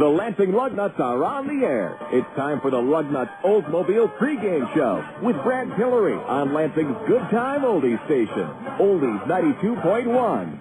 The Lansing Lugnuts are on the air. It's time for the Lugnuts Oldsmobile pregame show with Brad Tillery on Lansing's Good Time Oldies station, Oldies 92.1.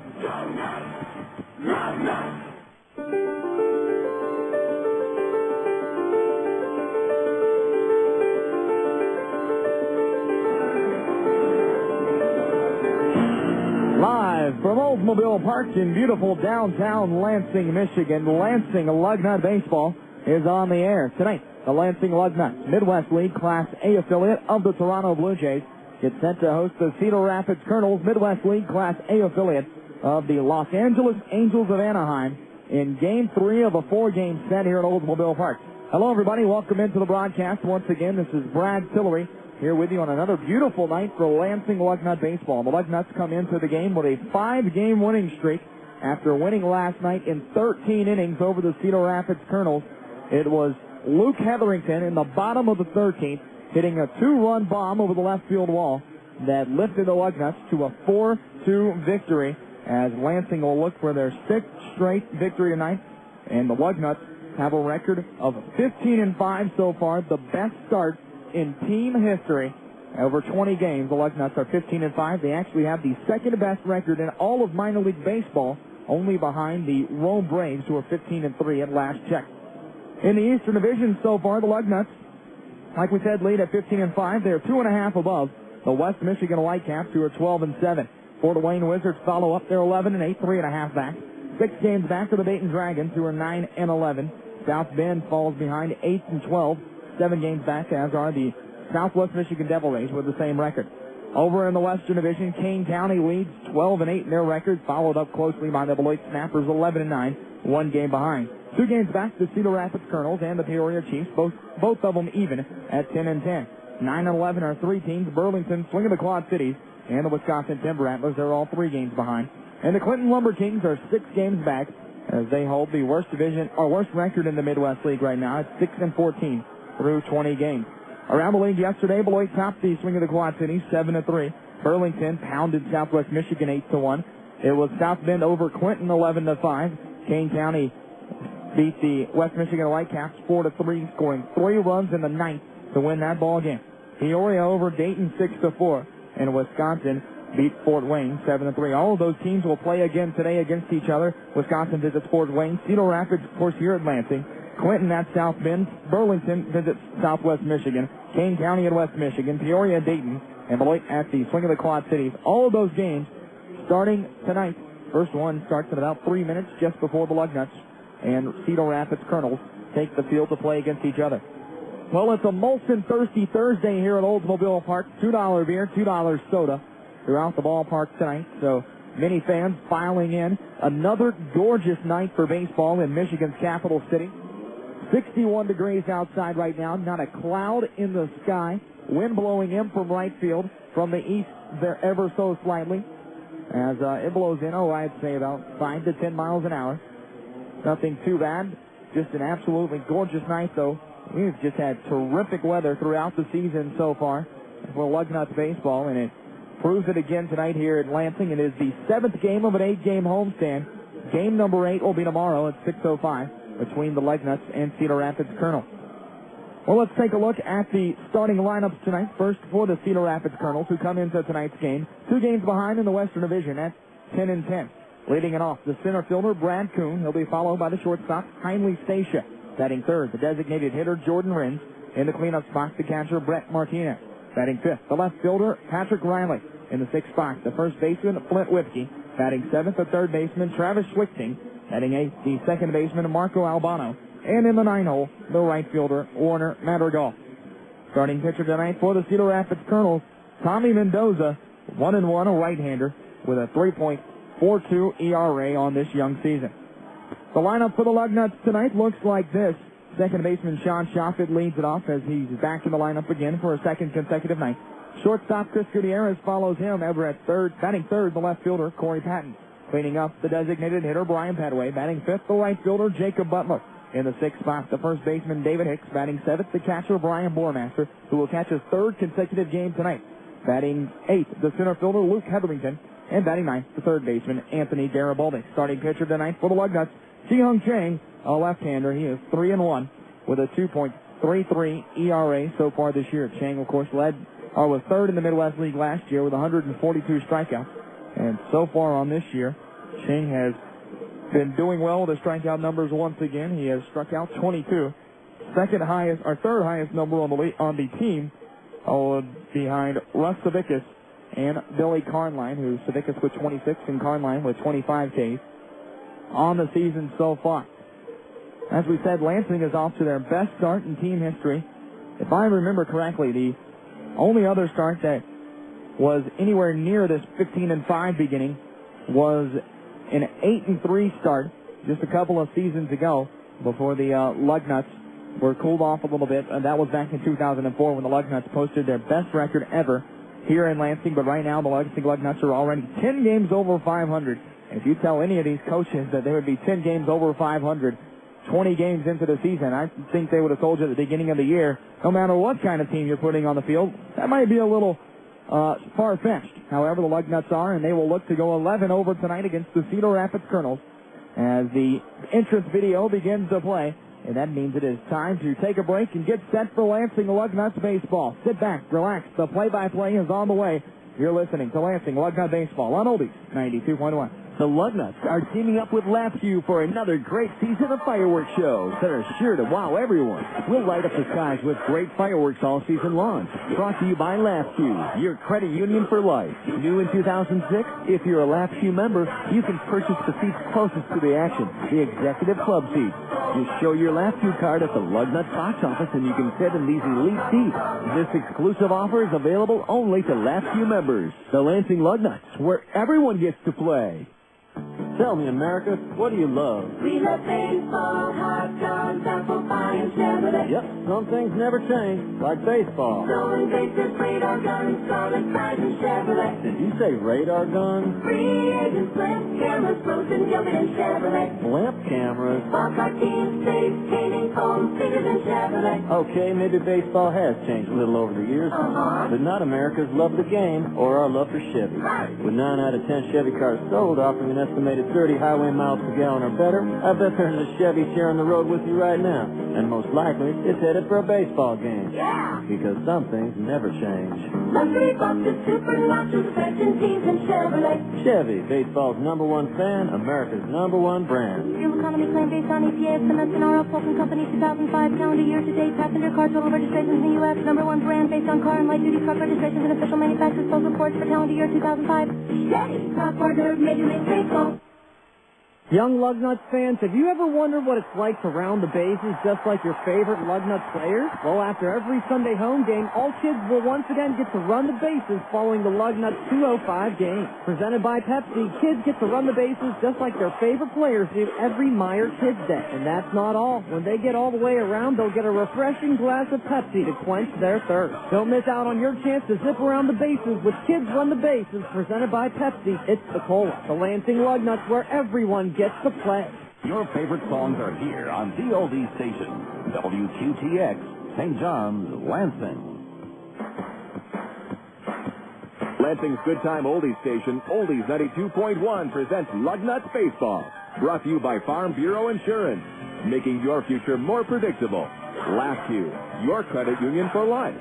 Live from Oldsmobile Park in beautiful downtown Lansing, Michigan, Lansing Lugnut Baseball is on the air. Tonight, the Lansing Lugnuts, Midwest League Class A affiliate of the Toronto Blue Jays, gets set to host the Cedar Rapids Kernels, Midwest League Class A affiliate of the Los Angeles Angels of Anaheim in Game 3 of a 4-game set here at Oldsmobile Park. Hello, everybody. Welcome into the broadcast. Once again, this is Brad Tillery here with you on another beautiful night for Lansing Lugnut Baseball. The Lugnuts come into the game with a 5-game winning streak after winning last night in 13 innings over the Cedar Rapids Kernels. It was Luke Hetherington in the bottom of the 13th hitting a 2-run bomb over the left field wall that lifted the Lugnuts to a 4-2 victory, as Lansing will look for their 6th straight victory tonight, and the Lugnuts have a record of 15-5 so far, the best start in team history. Over 20 games, the Lugnuts are 15-5. They actually have the second-best record in all of minor league baseball, only behind the Rome Braves, who are 15-3 at last check. In the Eastern Division so far, the Lugnuts, like we said, lead at 15-5. They're 2.5 above the West Michigan Whitecaps, who are 12-7. Fort Wayne Wizards follow up. They're 11-8, 3.5 back. 6 games back to the Dayton Dragons, who are 9-11. South Bend falls behind 8-12. 7 games back, as are the Southwest Michigan Devil Rays with the same record. Over in the Western Division, Kane County leads 12-8 in their record, followed up closely by the Beloit Snappers, 11-9, 1 game behind. 2 games back, the Cedar Rapids Kernels and the Peoria Chiefs, both of them even at 10-10. 9-11 are 3 teams: Burlington, Swing of the Quad Cities, and the Wisconsin Timber Antlers. They're all 3 games behind. And the Clinton Lumber Kings are 6 games back, as they hold the worst record in the Midwest League right now. It's 6-14 through 20 games. Around the league yesterday, Beloit topped the Swing of the Quad Cities 7-3. Burlington pounded Southwest Michigan 8-1. It was South Bend over Clinton 11-5. Kane County beat the West Michigan Whitecaps 4-3, scoring 3 runs in the 9th to win that ball game. Peoria over Dayton 6-4, and Wisconsin beat Fort Wayne 7-3. All of those teams will play again today against each other. Wisconsin visits Fort Wayne. Cedar Rapids, of course, here at Lansing. Clinton at South Bend. Burlington visits Southwest Michigan. Kane County at West Michigan. Peoria at Dayton. And Beloit at the Swing of the Quad Cities. All of those games starting tonight. First one starts in about 3 minutes just before the Lugnuts and Cedar Rapids Kernels take the field to play against each other. Well, it's a Molson Thirsty Thursday here at Oldsmobile Park. $2 beer, $2 soda throughout the ballpark tonight. So many fans filing in. Another gorgeous night for baseball in Michigan's capital city. 61 degrees outside right now. Not a cloud in the sky. Wind blowing in from right field. From the east, there ever so slightly. As it blows in, I'd say about 5 to 10 miles an hour. Nothing too bad. Just an absolutely gorgeous night, though. We've just had terrific weather throughout the season so far for Lugnuts baseball, and it proves it again tonight here at Lansing. It is the 7th game of an 8-game homestand. Game number 8 will be tomorrow at 6:05 between the Lugnuts and Cedar Rapids Kernels. Well, let's take a look at the starting lineups tonight. First for the Cedar Rapids Kernels, who come into tonight's game 2 games behind in the Western Division at 10-10. Leading it off, the center fielder, Brad Kuhn. He'll be followed by the shortstop, Heinle Stacia. Batting third, the designated hitter, Jordan Rins. In the cleanup spot, the catcher, Brett Martinez. Batting fifth, the left fielder, Patrick Riley. In the sixth spot, the first baseman, Flint Whiskey. Batting seventh, the third baseman, Travis Schlichting. Batting eighth, the second baseman, Marco Albano. And in the 9 hole, the right fielder, Warner Madrigal. Starting pitcher tonight for the Cedar Rapids Kernels, Tommy Mendoza, 1-1, a right-hander, with a 3.42 ERA on this young season. The lineup for the Lugnuts tonight looks like this. Second baseman Sean Shoffett leads it off as he's back in the lineup again for a second consecutive night. Shortstop Chris Gutierrez follows him ever at third. Batting third, the left fielder, Corey Patton. Cleaning up, the designated hitter, Brian Padway. Batting fifth, the right fielder, Jacob Butler. In the sixth spot, the first baseman, David Hicks. Batting seventh, the catcher, Brian Bormaster, who will catch his third consecutive game tonight. Batting eighth, the center fielder, Luke Hetherington. And batting ninth, the third baseman, Anthony Garibaldi. Starting pitcher tonight for the Lugnuts, Ji-Hung Chang, a left-hander. He is 3-1 with a 2.33 ERA so far this year. Chang, of course, was third in the Midwest League last year with 142 strikeouts. And so far on this year, Chang has been doing well with the strikeout numbers once again. He has struck out 22. Third highest number on the team, behind Russ Savickas and Billy Carnline, who Savickas with 26 and Carnline with 25 Ks on the season so far. As we said, Lansing is off to their best start in team history. If I remember correctly, the only other start that was anywhere near this 15-5 beginning was an 8-3 start just a couple of seasons ago before the Lugnuts were cooled off a little bit. And that was back in 2004 when the Lugnuts posted their best record ever here in Lansing. But right now, the Lansing Lugnuts are already 10 games over 500. And if you tell any of these coaches that they would be 10 games over 500 20 games into the season, I think they would have told you at the beginning of the year, no matter what kind of team you're putting on the field, that might be a little far-fetched. However, the Lugnuts are, and they will look to go 11 over tonight against the Cedar Rapids Kernels as the entrance video begins to play. And that means it is time to take a break and get set for Lansing Lugnuts baseball. Sit back, relax. The play-by-play is on the way. You're listening to Lansing Lugnut baseball on Oldies 92.1. The Lugnuts are teaming up with LaughView for another great season of fireworks shows that are sure to wow everyone. We'll light up the skies with great fireworks all season long. Brought to you by LaughView, your credit union for life. New in 2006, if you're a LaughView member, you can purchase the seats closest to the action, the executive club seats. Just show your LaughView card at the Lugnuts box office and you can sit in these elite seats. This exclusive offer is available only to LaughView members. The Lansing Lugnuts, where everyone gets to play. Tell me, America, what do you love? We love baseball, hot dogs, apple pie, and Chevrolet. Yep, some things never change, like baseball. Stolen bases, radar guns, solid size, and Chevrolet. Did you say radar guns? Free agents, blimp cameras, frozen jumping in Chevrolet. Blimp cameras? Ball cartoons, safe, painting, combs, fingers, and Chevrolet. Okay, maybe baseball has changed a little over the years, but not America's love of the game or our love for Chevy. Right. With 9 out of 10 Chevy cars sold, offering an estimated 30 highway miles per gallon or better, I bet there's a Chevy sharing the road with you right now. And most likely, it's headed for a baseball game. Yeah. Because some things never change. Luxury boxes, super luxury suspension teams, and Chevrolet. Chevy, baseball's #1 fan, America's #1 brand. Fuel economy claim based on EPA estimates and RL Fulton Company 2005 calendar year to date. Passenger car total registrations in the U.S. #1 brand based on car and light duty truck registrations and official manufacturer's post reports for calendar year 2005. Chevy, top partner of Major League Baseball. Young Lugnuts fans, have you ever wondered what it's like to round the bases just like your favorite Lugnuts players? Well, after every Sunday home game, all kids will once again get to run the bases following the Lugnuts 205 game. Presented by Pepsi, kids get to run the bases just like their favorite players do every Meyer Kids Day. And that's not all. When they get all the way around, they'll get a refreshing glass of Pepsi to quench their thirst. Don't miss out on your chance to zip around the bases with Kids Run the Bases, presented by Pepsi. It's the Cola, the Lansing Lugnuts, where everyone gets to play. Your favorite songs are here on the Oldies station, WQTX, St. John's, Lansing. Lansing's Good Time Oldies station, Oldies 92.1, presents Lugnuts Baseball. Brought to you by Farm Bureau Insurance, making your future more predictable. LaughView, your credit union for life.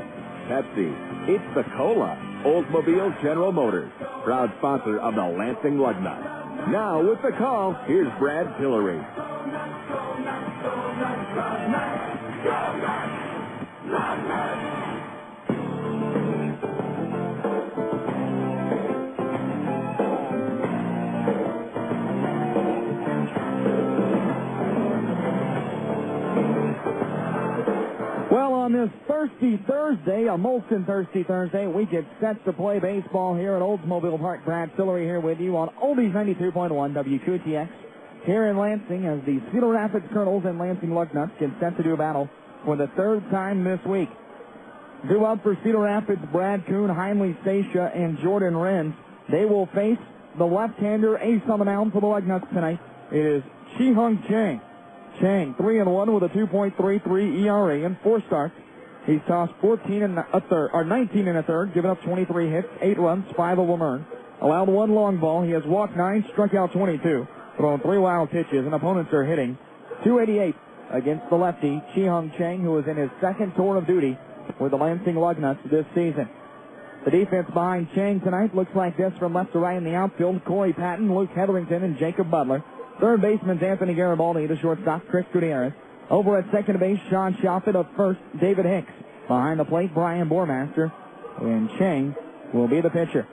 Pepsi, it's the Cola. Oldsmobile General Motors, proud sponsor of the Lansing Lugnuts. Now, with the call, here's Brad Tillery. Well, on this thirsty Thursday, a molten thirsty Thursday, we get set to play baseball here at Oldsmobile Park. Brad Tillery here with you on Oldies 92.1 WQTX here in Lansing as the Cedar Rapids Kernels and Lansing Lugnuts get set to do battle for the third time this week. Due up for Cedar Rapids, Brad Kuhn, Heinle Stacia, and Jordan Renz. They will face the left-hander ace on the mound for the Lugnuts tonight. It is Chi-Hung Chang. Chang, 3-1 with a 2.33 ERA in 4 starts. He's tossed 19 and a third, given up 23 hits, 8 runs, 5 of them earned. Allowed 1 long ball. He has walked 9, struck out 22, thrown 3 wild pitches, and opponents are hitting 288 against the lefty, Chi-Hung Chang, who is in his second tour of duty with the Lansing Lugnuts this season. The defense behind Chang tonight looks like this from left to right in the outfield. Corey Patton, Luke Hetherington, and Jacob Butler. Third baseman's Anthony Garibaldi. The shortstop, Chris Gutierrez. Over at second base, Sean Shoffett. Up first, David Hicks. Behind the plate, Brian Bormaster. And Chang will be the pitcher.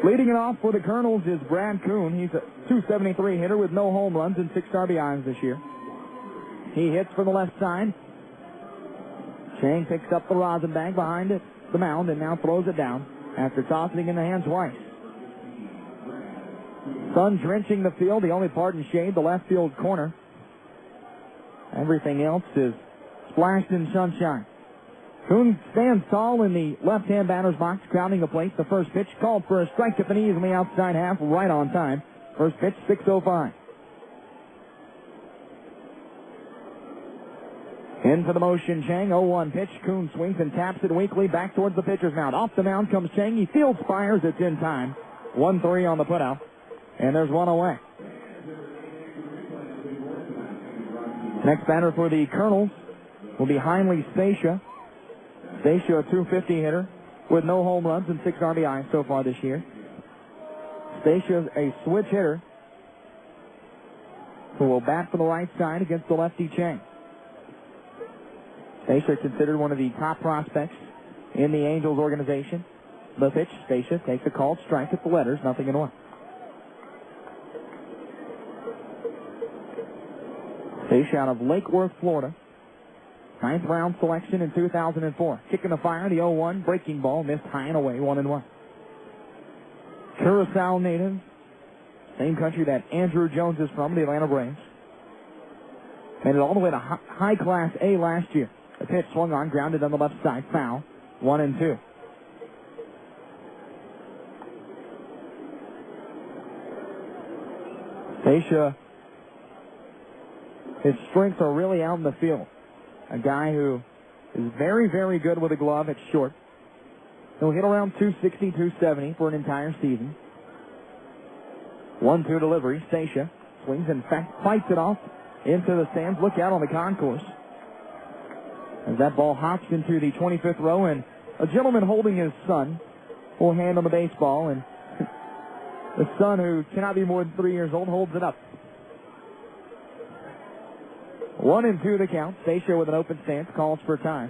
Leading it off for the Kernels is Brad Kuhn. He's a .273 hitter with no home runs and 6 RBIs this year. He hits for the left side. Chang picks up the rosin bag behind it, the mound, and now throws it down after tossing it in the hand twice. Sun drenching the field, the only part in shade, the left field corner. Everything else is splashed in sunshine. Kuhn stands tall in the left-hand batter's box, crowding the plate. The first pitch called for a strike at the knees in the outside half, right on time. First pitch, 6:05. Into the motion, Chang, 0-1 pitch. Kuhn swings and taps it weakly back towards the pitcher's mound. Off the mound comes Chang. He fields, fires. It's in time. 1-3 on the putout, and there's one away. Next batter for the Kernels will be Heinle Stacia. Stacia, a .250 hitter with no home runs and 6 RBIs so far this year. Stacio's a switch hitter who will bat for the right side against the lefty Chang. Stacia considered one of the top prospects in the Angels organization. The pitch, Stacia takes a called strike at the letters, 0-1. Stacia out of Lake Worth, Florida. 9th round selection in 2004. Kicking the fire, the 0-1, breaking ball, missed high and away, 1-1. Curacao native, same country that Andrew Jones is from, the Atlanta Braves. Made it all the way to high class A last year. The pitch swung on, grounded on the left side, foul, 1-2. Stacia, his strengths are really out in the field. A guy who is very, very good with a glove at short. He'll hit around 260, 270 for an entire season. 1-2 delivery. Stacia swings and fights it off into the stands. Look out on the concourse as that ball hops into the 25th row, and a gentleman holding his son will hand on the baseball, and the son, who cannot be more than 3 years old, holds it up. 1-2 the count. Stacia with an open stance calls for time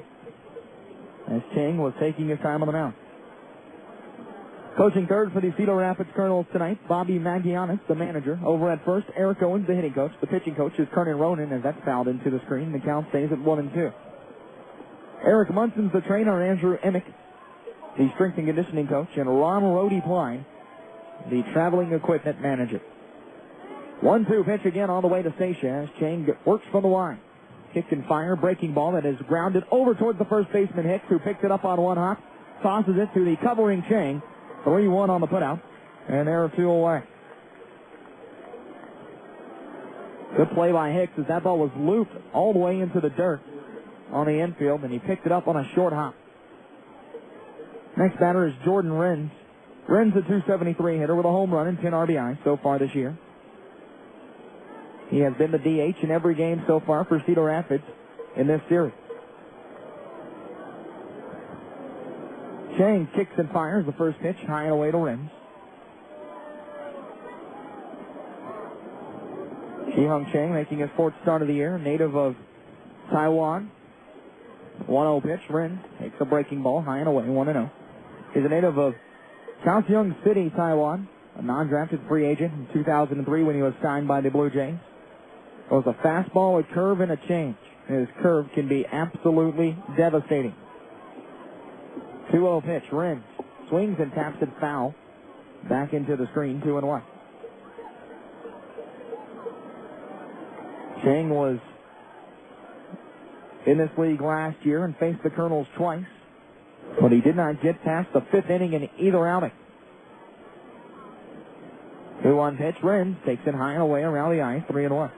as Chang was taking his time on the mound. Coaching third for the Cedar Rapids Kernels tonight, Bobby Magianis, the manager. Over at first, Eric Owens, the hitting coach. The pitching coach is Kernan Ronan, as that's fouled into the screen. The count stays at 1-2. Eric Munson's the trainer. Andrew Emick, the strength and conditioning coach, and Ron Rody Pline, the traveling equipment manager. 1-2 pitch again all the way to Stacia as Chang works from the line. Kick and fire, breaking ball that is grounded over towards the first baseman Hicks, who picked it up on one hop, tosses it to the covering Chang. 3-1 on the putout, and there are 2 away. Good play by Hicks as that ball was looped all the way into the dirt on the infield, and he picked it up on a short hop. Next batter is Jordan Renz. Renz, a .273 hitter with a home run and 10 RBI so far this year. He has been the DH in every game so far for Cedar Rapids in this series. Chang kicks and fires the first pitch, high and away to Renz. Chi-Hung Chang making his 4th start of the year, native of Taiwan. 1-0 pitch, Renz takes a breaking ball, high and away, 1-0. He's a native of Kaohsiung City, Taiwan, a non-drafted free agent in 2003 when he was signed by the Blue Jays. It was a fastball, a curve, and a change. His curve can be absolutely devastating. 2-0 pitch, Renz swings and taps it foul. Back into the screen, 2-1. Chang was in this league last year and faced the Kernels twice, but he did not get past the 5th inning in either outing. 2-1 pitch, Renz takes it high and away around the ice, 3-1.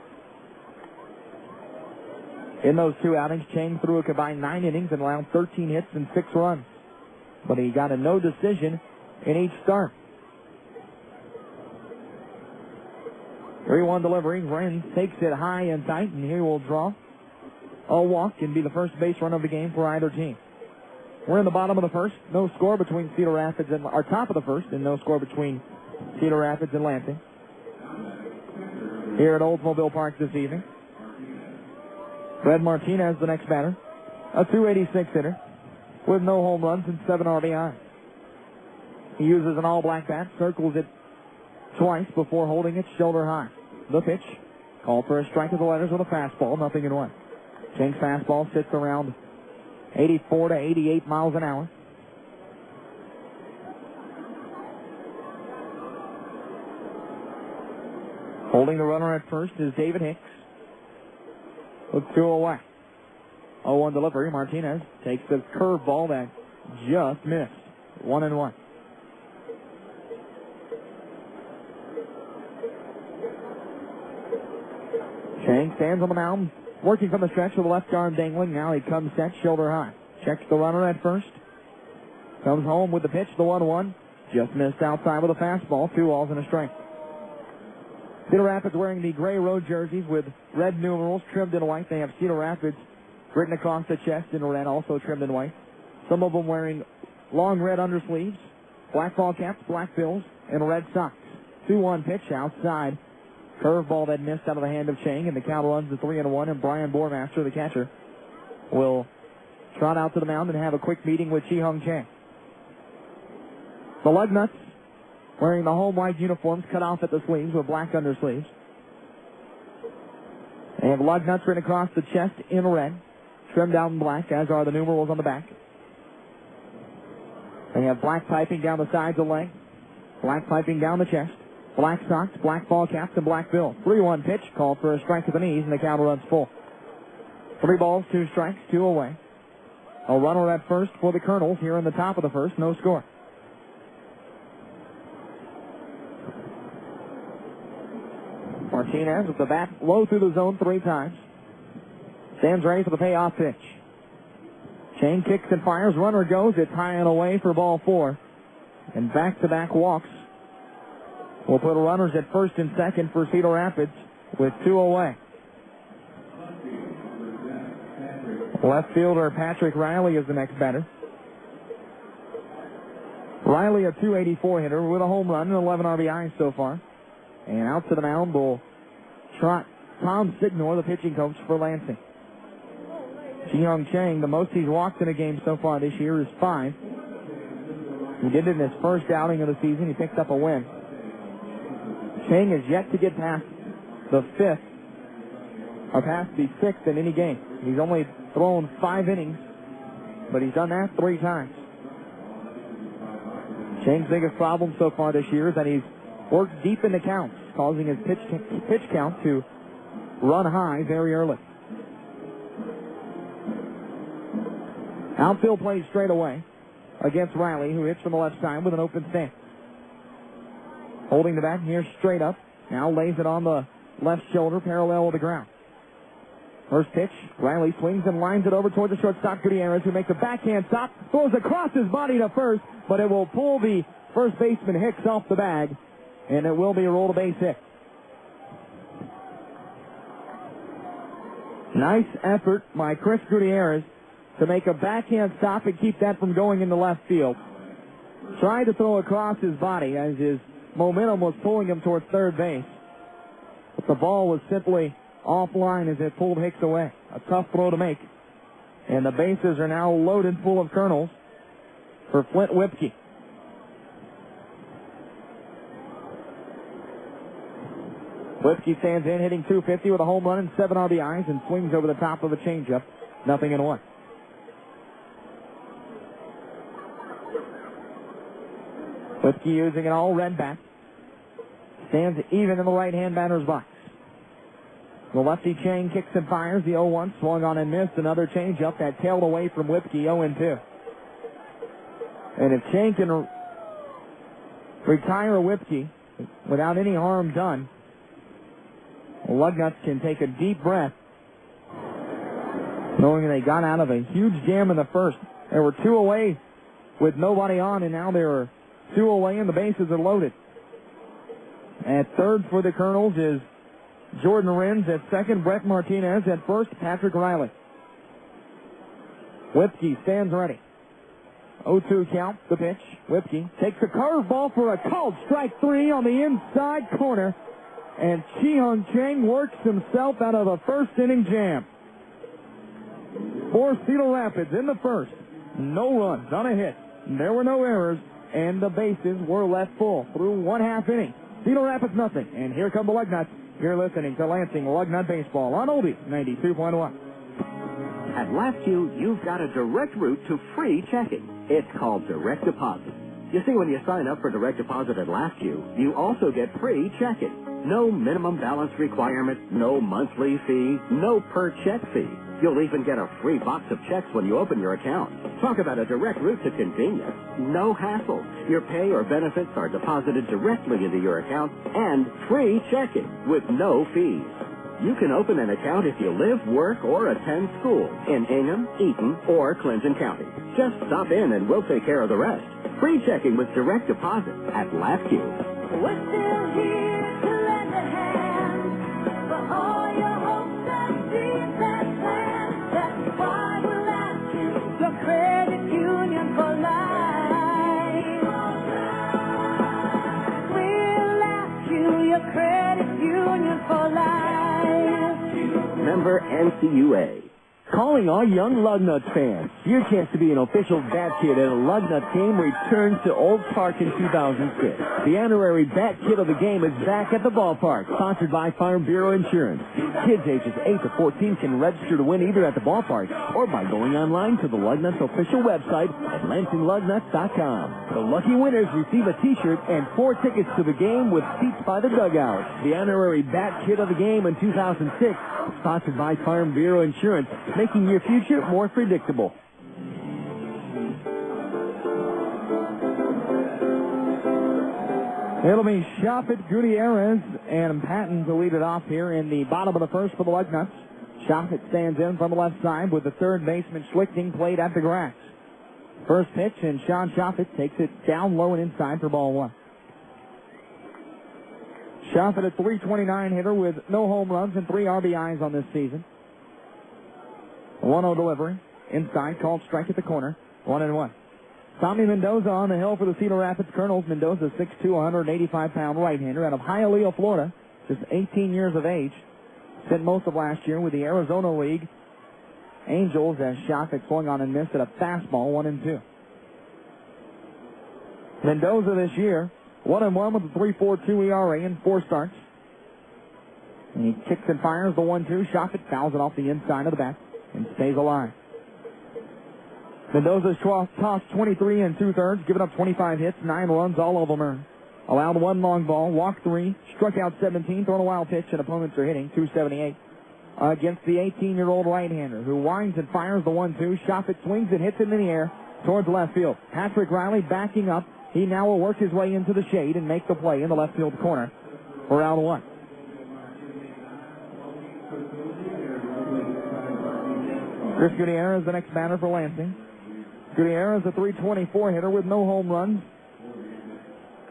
In those 2 outings, Chang threw a combined 9 innings and allowed 13 hits and 6 runs. But he got a no decision in each start. 3-1 delivery. Wren takes it high and tight, and he will draw a walk and be the first base run of the game for either team. We're in the bottom of the first. No score between Cedar Rapids and our top of the first, and no score between Cedar Rapids and Lansing. Here at Oldsmobile Park this evening. Fred Martinez, the next batter. A .286 hitter with no home runs and 7 RBI. He uses an all-black bat, circles it twice before holding it shoulder high. The pitch, called for a strike of the letters with a fastball, 0-1. Chang's fastball sits around 84 to 88 miles an hour. Holding the runner at first is David Hicks. With 2 away. 0-1 delivery. Martinez takes the curveball that just missed. 1-1. Chang stands on the mound, working from the stretch with the left arm dangling. Now he comes set, shoulder high. Checks the runner at first. Comes home with the pitch, the 1-1. Just missed outside with a fastball. 2 balls and a strike. Cedar Rapids wearing the gray road jerseys with red numerals trimmed in white. They have Cedar Rapids written across the chest in red, also trimmed in white. Some of them wearing long red undersleeves, black ball caps, black bills, and red socks. 2-1 pitch outside. Curveball that missed out of the hand of Chang, and the count runs to 3-1, and Brian Bormaster, the catcher, will trot out to the mound and have a quick meeting with Chi-Hung Chang. The Lugnuts, wearing the home white uniforms cut off at the sleeves with black undersleeves. They have Lugnuts written across the chest in red, trimmed out in black, as are the numerals on the back. They have black piping down the sides of the leg, black piping down the chest, black socks, black ball caps, and black bill. 3-1 pitch, called for a strike to the knees, and the count runs full. 3 balls, 2 strikes, 2 away. A runner at first for the Kernels here in the top of the first, no score. Martinez with the bat low through the zone 3 times. Stands ready for the payoff pitch. Chang kicks and fires. Runner goes. It's high and away for ball 4. And back-to-back walks. We'll put runners at first and second for Cedar Rapids with 2 away. Left fielder Patrick Riley is the next batter. Riley, a .284 hitter with a home run and 11 RBIs so far. And out to the mound will trot Tom Signor, the pitching coach for Lansing. Chi-Hung Chang, the most he's walked in a game so far this year is 5. He did it in his first outing of the season. He picked up a win. Chang has yet to get past the 5th, or past the 6th in any game. He's only thrown 5 innings, but he's done that 3 times. Chang's biggest problem so far this year is that he's worked deep in the counts, causing his pitch count to run high very early. Outfield plays straight away against Riley, who hits from the left side with an open stance. Holding the bat here straight up. Now lays it on the left shoulder, parallel with the ground. First pitch, Riley swings and lines it over toward the shortstop, Gutierrez, who makes a backhand stop, throws across his body to first, but it will pull the first baseman Hicks off the bag, and it will be a roll-to-base hit. Nice effort by Chris Gutierrez to make a backhand stop and keep that from going into left field. Tried to throw across his body as his momentum was pulling him towards third base. But the ball was simply offline as it pulled Hicks away. A tough throw to make. And the bases are now loaded full of Kernels for Flint Whipke. Whipke stands in, hitting .250 with a home run and 7 RBIs, and swings over the top of a changeup. 0-1. Whipke using an all-red bat. Stands even in the right-hand batter's box. The lefty Chang kicks and fires. The 0-1 swung on and missed. Another changeup that tailed away from Whipke, 0-2. And if Chang can retire Whipke without any harm done, the Lugnuts can take a deep breath, knowing they got out of a huge jam in the first. There were 2 away with nobody on, and now there are 2 away and the bases are loaded. At third for the Kernels is Jordan Rins at second. Brett Martinez at first. Patrick Riley. Whipke stands ready. 0-2 count, the pitch. Whipke takes a curveball for a called strike three on the inside corner. And Chi-Hung Chang works himself out of a first inning jam. For Cedar Rapids in the first. No runs, not a hit. There were no errors, and the bases were left full through one half inning. Cedar Rapids nothing. And here come the Lugnuts. You're listening to Lansing Lugnut Baseball on Oldie 92.1. At LastQ, you've got a direct route to free checking. It's called direct deposit. You see, when you sign up for direct deposit at LastQ, you also get free checking. No minimum balance requirement, no monthly fee, no per check fee. You'll even get a free box of checks when you open your account. Talk about a direct route to convenience. No hassle. Your pay or benefits are deposited directly into your account and free checking with no fees. You can open an account if you live, work, or attend school in Ingham, Eaton, or Clinton County. Just stop in and we'll take care of the rest. Free checking with direct deposit at LastQ. We're still here to lend a hand for all your hopes and dreams and plans. That's why we'll ask you, your credit union for life. We'll ask you, your credit union for life. Member NCUA. Calling all young Lugnuts fans. Your chance to be an official Bat Kid at a Lugnuts game returns to Old Park in 2006. The honorary Bat Kid of the game is back at the ballpark, sponsored by Farm Bureau Insurance. Kids ages 8 to 14 can register to win either at the ballpark or by going online to the Lugnuts official website at LansingLugnuts.com. The lucky winners receive a T-shirt and 4 tickets to the game with seats by the dugout. The honorary Bat Kid of the game in 2006, sponsored by Farm Bureau Insurance, making your future more predictable. It'll be Shoffett, Gutierrez, and Patton to lead it off here in the bottom of the first for the Lugnuts. Shoffett stands in from the left side with the third baseman Schlicting played at the grass. First pitch, and Sean Shoffett takes it down low and inside for ball one. Shoffett, a .329 hitter with no home runs and 3 RBIs on this season. 1-0 delivery. Inside, called strike at the corner. 1-1. Tommy Mendoza on the hill for the Cedar Rapids Kernels. Mendoza, 6'2", 185-pound right-hander out of Hialeah, Florida. Just 18 years of age. Spent most of last year with the Arizona League Angels as Shoffett swung on and missed at a fastball, 1-2. Mendoza this year, 1-1 with a 3.42 ERA in 4 starts. And he kicks and fires the 1-2. Shoffett fouls it off the inside of the bat and stays alive. Mendoza's tossed 23 2/3, given up 25 hits, 9 runs, all of them earned. Allowed 1 long ball, walked 3, struck out 17, thrown a wild pitch, and opponents are hitting .278 against the 18-year-old right-hander who winds and fires the 1-2. Shoffett swings and hits it in the air towards left field. Patrick Riley backing up. He now will work his way into the shade and make the play in the left field corner for out 1. Chris Gutierrez, the next batter for Lansing. Gutierrez, a .324 hitter with no home runs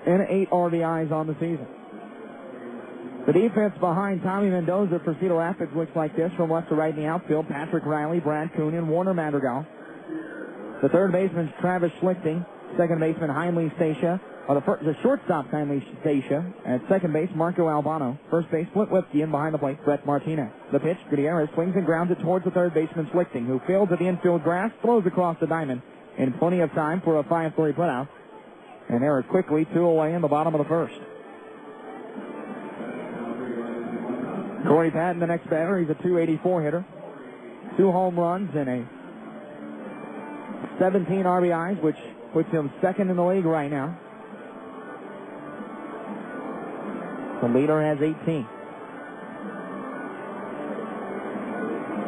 and 8 RBIs on the season. The defense behind Tommy Mendoza for Cedar Rapids looks like this from left to right in the outfield. Patrick Riley, Brad Kuhn, and Warner Madrigal. The third baseman, Travis Schlichting. Second baseman, Heinle Stacia. The shortstop, Heinle Stacia. At second base, Marco Albano. First base, Flint Whipke, and behind the plate, Brett Martinez. The pitch, Gutierrez swings and grounds it towards the third baseman, Schlichting, who fields at the infield grass, throws across the diamond in plenty of time for a 5-3 putout. And there are quickly 2 away in the bottom of the first. Corey Patton, the next batter. He's a .284 hitter. 2 home runs and a 17 RBIs, which puts him second in the league right now. The leader has 18.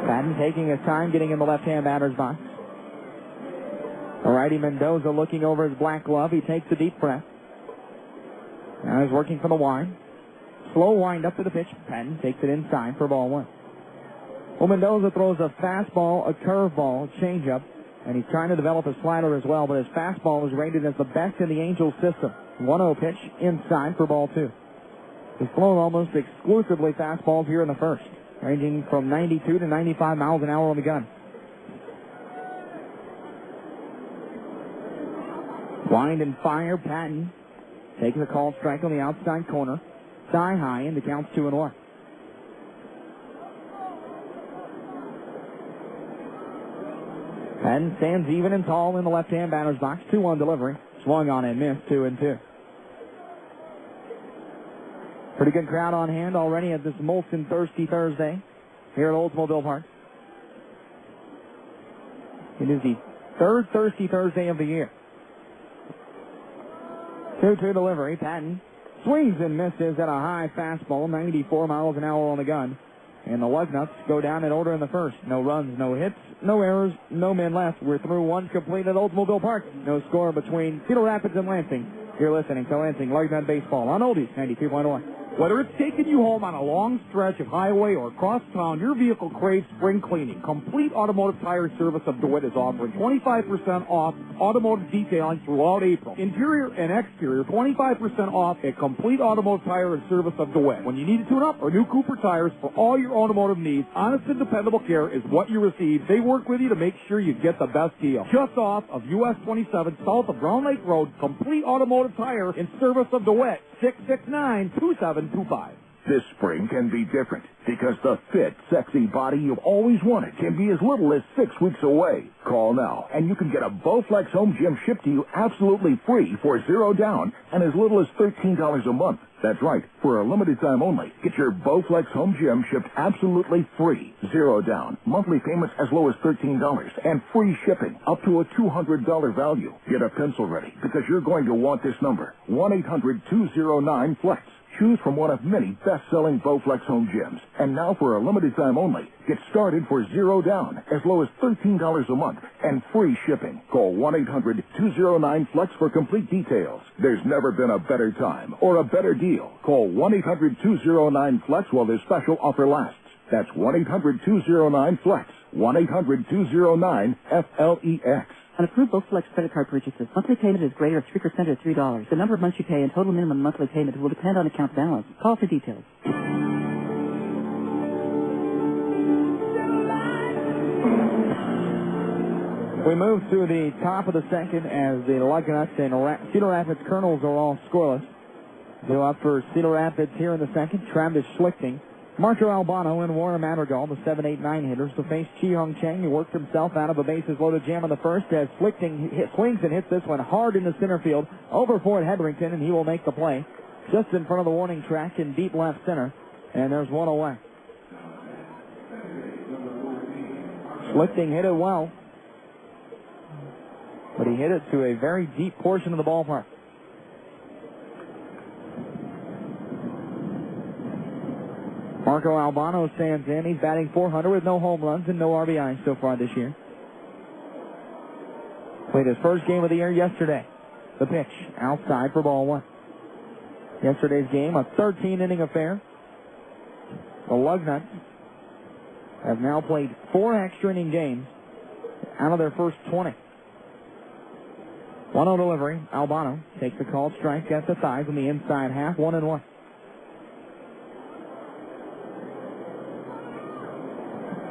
Patton taking his time getting in the left-hand batter's box. Alrighty, Mendoza looking over his black glove. He takes a deep breath. Now he's working for the wind. Slow wind up to the pitch. Patton takes it inside for ball 1. Well, Mendoza throws a fastball, a curveball, a changeup, and he's trying to develop a slider as well, but his fastball is rated as the best in the Angels system. 1-0 pitch inside for ball 2. He's thrown almost exclusively fastballs here in the first, ranging from 92 to 95 miles an hour on the gun. Wind and fire. Patton takes a called strike on the outside corner. Thigh high, and the count's 2-1. Patton stands even and tall in the left-hand batter's box. 2-1 delivery. Swung on and missed. 2-2. Pretty good crowd on hand already at this Molson Thirsty Thursday here at Oldsmobile Park. It is the third Thirsty Thursday of the year. 2-2 delivery. Patton swings and misses at a high fastball, 94 miles an hour on the gun. And the Lugnuts go down in order in the first. No runs, no hits, no errors, no men left. We're through one complete at Oldsmobile Park. No score between Cedar Rapids and Lansing. You're listening to Lansing Lugnut Baseball on Oldies 92.1. Whether it's taking you home on a long stretch of highway or across town, your vehicle craves spring cleaning. Complete Automotive Tire Service of DeWitt is offering 25% off automotive detailing throughout April. Interior and exterior, 25% off at Complete Automotive Tire and Service of DeWitt. When you need a tune-up or new Cooper tires for all your automotive needs, honest and dependable care is what you receive. They work with you to make sure you get the best deal. Just off of US 27, south of Brown Lake Road, Complete Automotive Tire and Service of DeWitt, 669-2725. This spring can be different because the fit, sexy body you've always wanted can be as little as 6 weeks away. Call now, and you can get a Bowflex home gym shipped to you absolutely free for $0 down and as little as $13 a month. That's right, for a limited time only. Get your Bowflex home gym shipped absolutely free, $0 down, monthly payments as low as $13, and free shipping up to a $200 value. Get a pencil ready because you're going to want this number, 1-800-209-FLEX. Choose from one of many best-selling Bowflex home gyms. And now for a limited time only, get started for $0 down, as low as $13 a month, and free shipping. Call 1-800-209-FLEX for complete details. There's never been a better time or a better deal. Call 1-800-209-FLEX while this special offer lasts. That's 1-800-209-FLEX. 1-800-209-FLEX. On approved Bowflex credit card purchases, monthly payment is greater of 3% or $3. The number of months you pay and total minimum monthly payment will depend on account balance. Call for details. We move to the top of the second as the Lugnuts and Cedar Rapids Kernels are all scoreless. Go up for Cedar Rapids here in the second, Travis Schlichting, Marco Albano, and Warren Madrigal, the 7-8-9 hitters, to face Chi-Hung Chang, who worked himself out of a bases-loaded jam in the first as Schlichting swings and hits this one hard into center field, over for Hedrington, and he will make the play just in front of the warning track in deep left center, and there's one away. Schlichting hit it well, but he hit it to a very deep portion of the ballpark. Marco Albano stands in. He's batting .400 with no home runs and no RBIs so far this year. Played his first game of the year yesterday. The pitch outside for ball one. Yesterday's game, a 13-inning affair. The Lugnuts have now played 4 extra-inning games out of their first 20. 1-0 delivery. Albano takes the called strike at the thighs on the inside half, 1-1.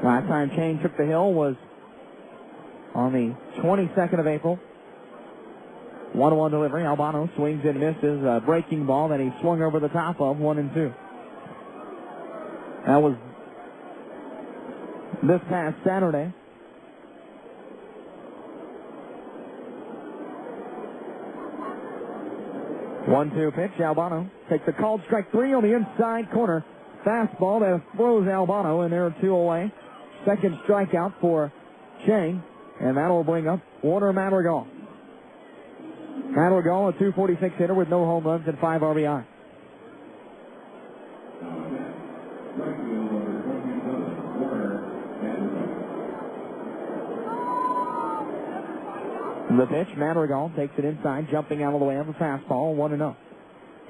Last time Chang took the hill was on the 22nd of April. 1-1 delivery. Albano swings and misses a breaking ball that he swung over the top of, 1-2. That was this past Saturday. One-two pitch. Albano takes a called strike 3 on the inside corner. Fastball that throws Albano, and there are 2 away. Second strikeout for Chang, and that'll bring up Warner Madrigal. Madrigal, a .246 hitter with no home runs and 5 RBI. The pitch, Madrigal takes it inside, jumping out of the way of the fastball, 1-0.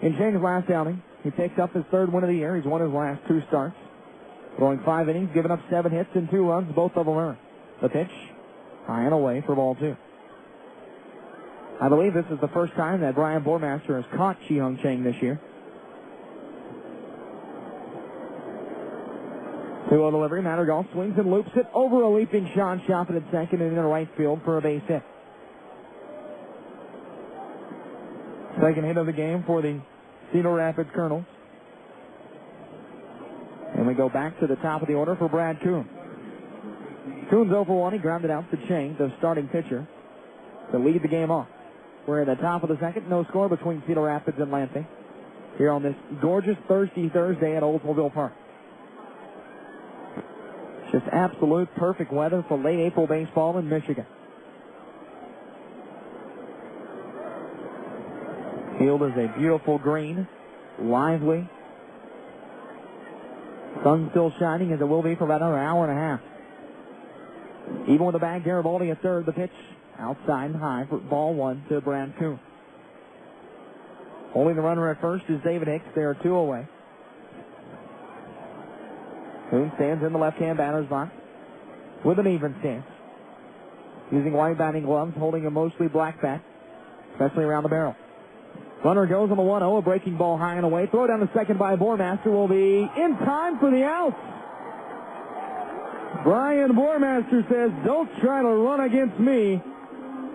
In Chang's last outing, he picked up his 3rd win of the year. He's won his last 2 starts. Throwing 5 innings, giving up 7 hits and 2 runs, both of them earned. The pitch, high and away for ball 2. I believe this is the first time that Brian Bormaster has caught Chi-Hung Chang this year. 2-0 delivery. Madrigal swings and loops it over a leaping Sean Shopping at second and into right field for a base hit. Second hit of the game for the Cedar Rapids Kernels. And we go back to the top of the order for Brad Kuhn. Kuhn's 0 for 1. He grounded out to Chang, the starting pitcher, to lead the game off. We're at the top of the second. No score between Cedar Rapids and Lansing here on this gorgeous thirsty Thursday at Oldsmobile Park. Just absolute perfect weather for late April baseball in Michigan. Field is a beautiful green, lively. Sun still shining as it will be for about another hour and a half. Even with the bag, Garibaldi at third. The pitch outside and high for ball one to Brad Kuhn. Holding the runner at first is David Hicks. They are 2 away. Kuhn stands in the left-hand batter's box with an even stance. Using white batting gloves, holding a mostly black bat, especially around the barrel. Runner goes on the 1-0, a breaking ball high and away. Throw down to second by Bormaster will be in time for the out. Brian Bormaster says, don't try to run against me,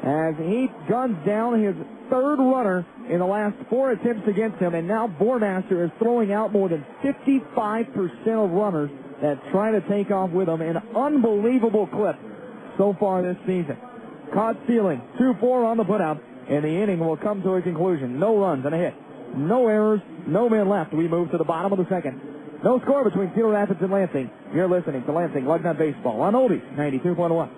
as he guns down his third runner in the last 4 attempts against him, and now Bormaster is throwing out more than 55% of runners that try to take off with him. An unbelievable clip so far this season. Caught stealing, 2-4 on the putout, and the inning will come to a conclusion. No runs and a hit. No errors, no men left. We move to the bottom of the second. No score between Cedar Rapids and Lansing. You're listening to Lansing Lugnut Baseball on Oldies 92.1.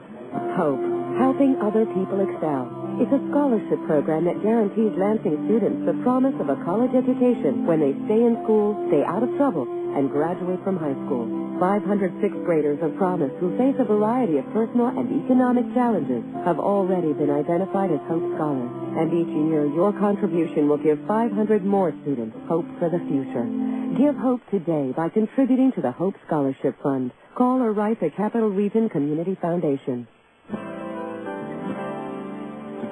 Hope, helping other people excel. It's a scholarship program that guarantees Lansing students the promise of a college education when they stay in school, stay out of trouble, and graduate from high school. 500 sixth graders of promise who face a variety of personal and economic challenges have already been identified as Hope Scholars. And each year, your contribution will give 500 more students hope for the future. Give hope today by contributing to the Hope Scholarship Fund. Call or write the Capital Region Community Foundation. The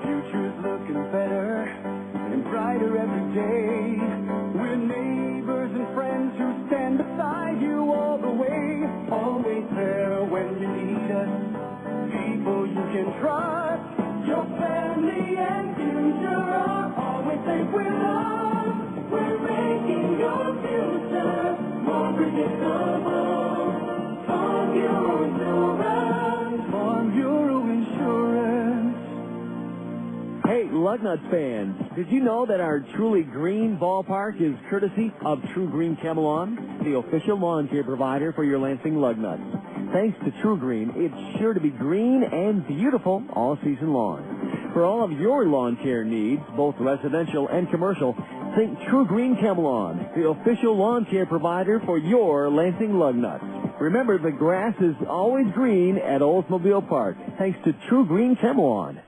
future's looking better and brighter every day. We're neighbors and friends who stand beside you all the way. Always there when you need us. People you can trust. Your family and future are always safe with us. We're making your future more predictable. Farm Bureau Insurance. Farm Bureau Insurance. Hey, Lugnuts fans, did you know that our truly green ballpark is courtesy of True Green Camelon, the official lawn care provider for your Lansing Lugnuts? Thanks to True Green, it's sure to be green and beautiful all season long. For all of your lawn care needs, both residential and commercial, think True Green Camelon, the official lawn care provider for your Lansing Lugnuts. Remember, the grass is always green at Oldsmobile Park, thanks to True Green Camelon.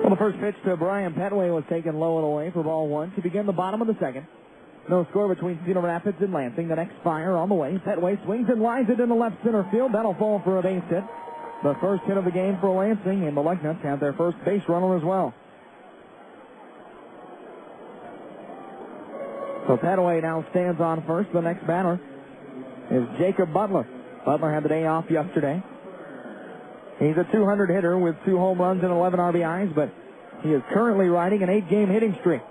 Well, the first pitch to Brian Petway was taken low and away for ball one to begin the bottom of the second. No score between Cedar Rapids and Lansing. The next fire on the way. Petway swings and lines it in the left center field. That'll fall for a base hit. The first hit of the game for Lansing, and the Lugnuts have their first base runner as well. So Petway now stands on first. The next batter is Jacob Butler. Butler had the day off yesterday. He's a 200 hitter with 2 home runs and 11 RBIs, but he is currently riding an 8-game hitting streak.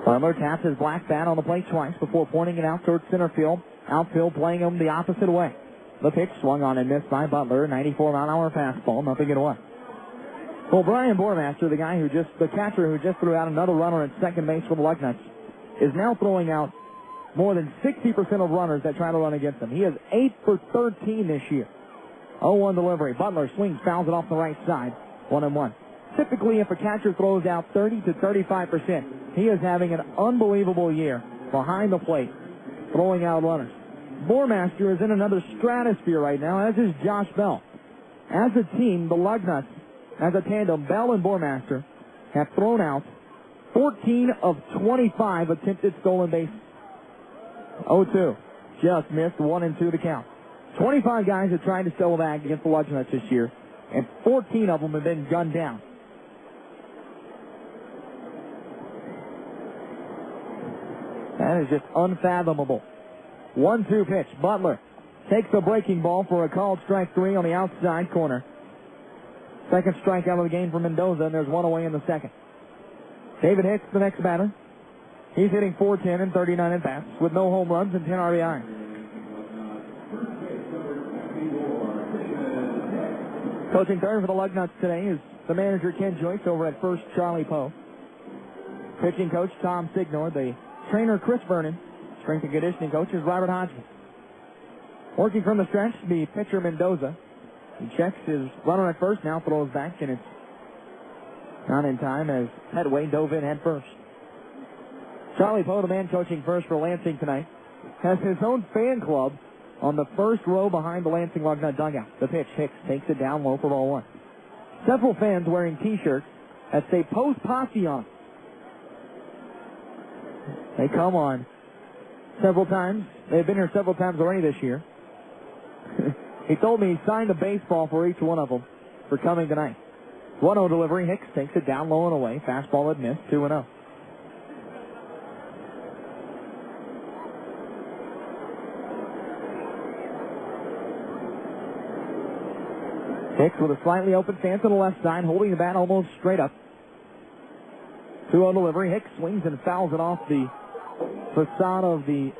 Butler taps his black bat on the plate twice before pointing it out towards center field. Outfield playing him the opposite way. The pitch swung on and missed by Butler. 94-mile-an-hour fastball, nothing in one. Well, Brian Bormaster, the catcher who just threw out another runner at second base for the Lugnuts, is now throwing out more than 60% of runners that try to run against him. He is 8 for 13 this year. 0-1 delivery. Butler swings, fouls it off the right side. 1-1. Typically, if a catcher throws out 30 to 35%, he is having an unbelievable year behind the plate, throwing out runners. Bormaster is in another stratosphere right now, as is Josh Bell. As a team, the Lugnuts, as a tandem, Bell and Bormaster, have thrown out 14 of 25 attempted stolen bases. 0-2. Just missed 1 and 2 to count. 25 guys have tried to steal a bag against the Lugnuts this year, and 14 of them have been gunned down. That is just unfathomable. 1-2 pitch. Butler takes the breaking ball for a called strike 3 on the outside corner. Second strikeout of the game for Mendoza, and there's one away in the second. David Hicks, the next batter. He's hitting .410 and 39 at-bats with no home runs and 10 RBI. Coaching third for the Lugnuts today is the manager, Ken Joyce, over at first, Charlie Poe. Pitching coach, Tom Signor. The trainer, Chris Vernon. Strength and conditioning coach is Robert Hodgman. Working from the stretch, the pitcher, Mendoza. He checks his runner at first, now throws back, and it's not in time as Petway dove in head first. Charlie Poe, the man coaching first for Lansing tonight, has his own fan club on the first row behind the Lansing Lugnut dugout. The pitch, Hicks takes it down low for ball 1. Several fans wearing T-shirts that say Post Posse on. They come on several times. They've been here several times already this year. He told me he signed a baseball for each one of them for coming tonight. 1-0 delivery. Hicks takes it down low and away. Fastball had missed. 2-0. Hicks with a slightly open stance on the left side, holding the bat almost straight up. 2-0 delivery. Hicks swings and fouls it off the facade of the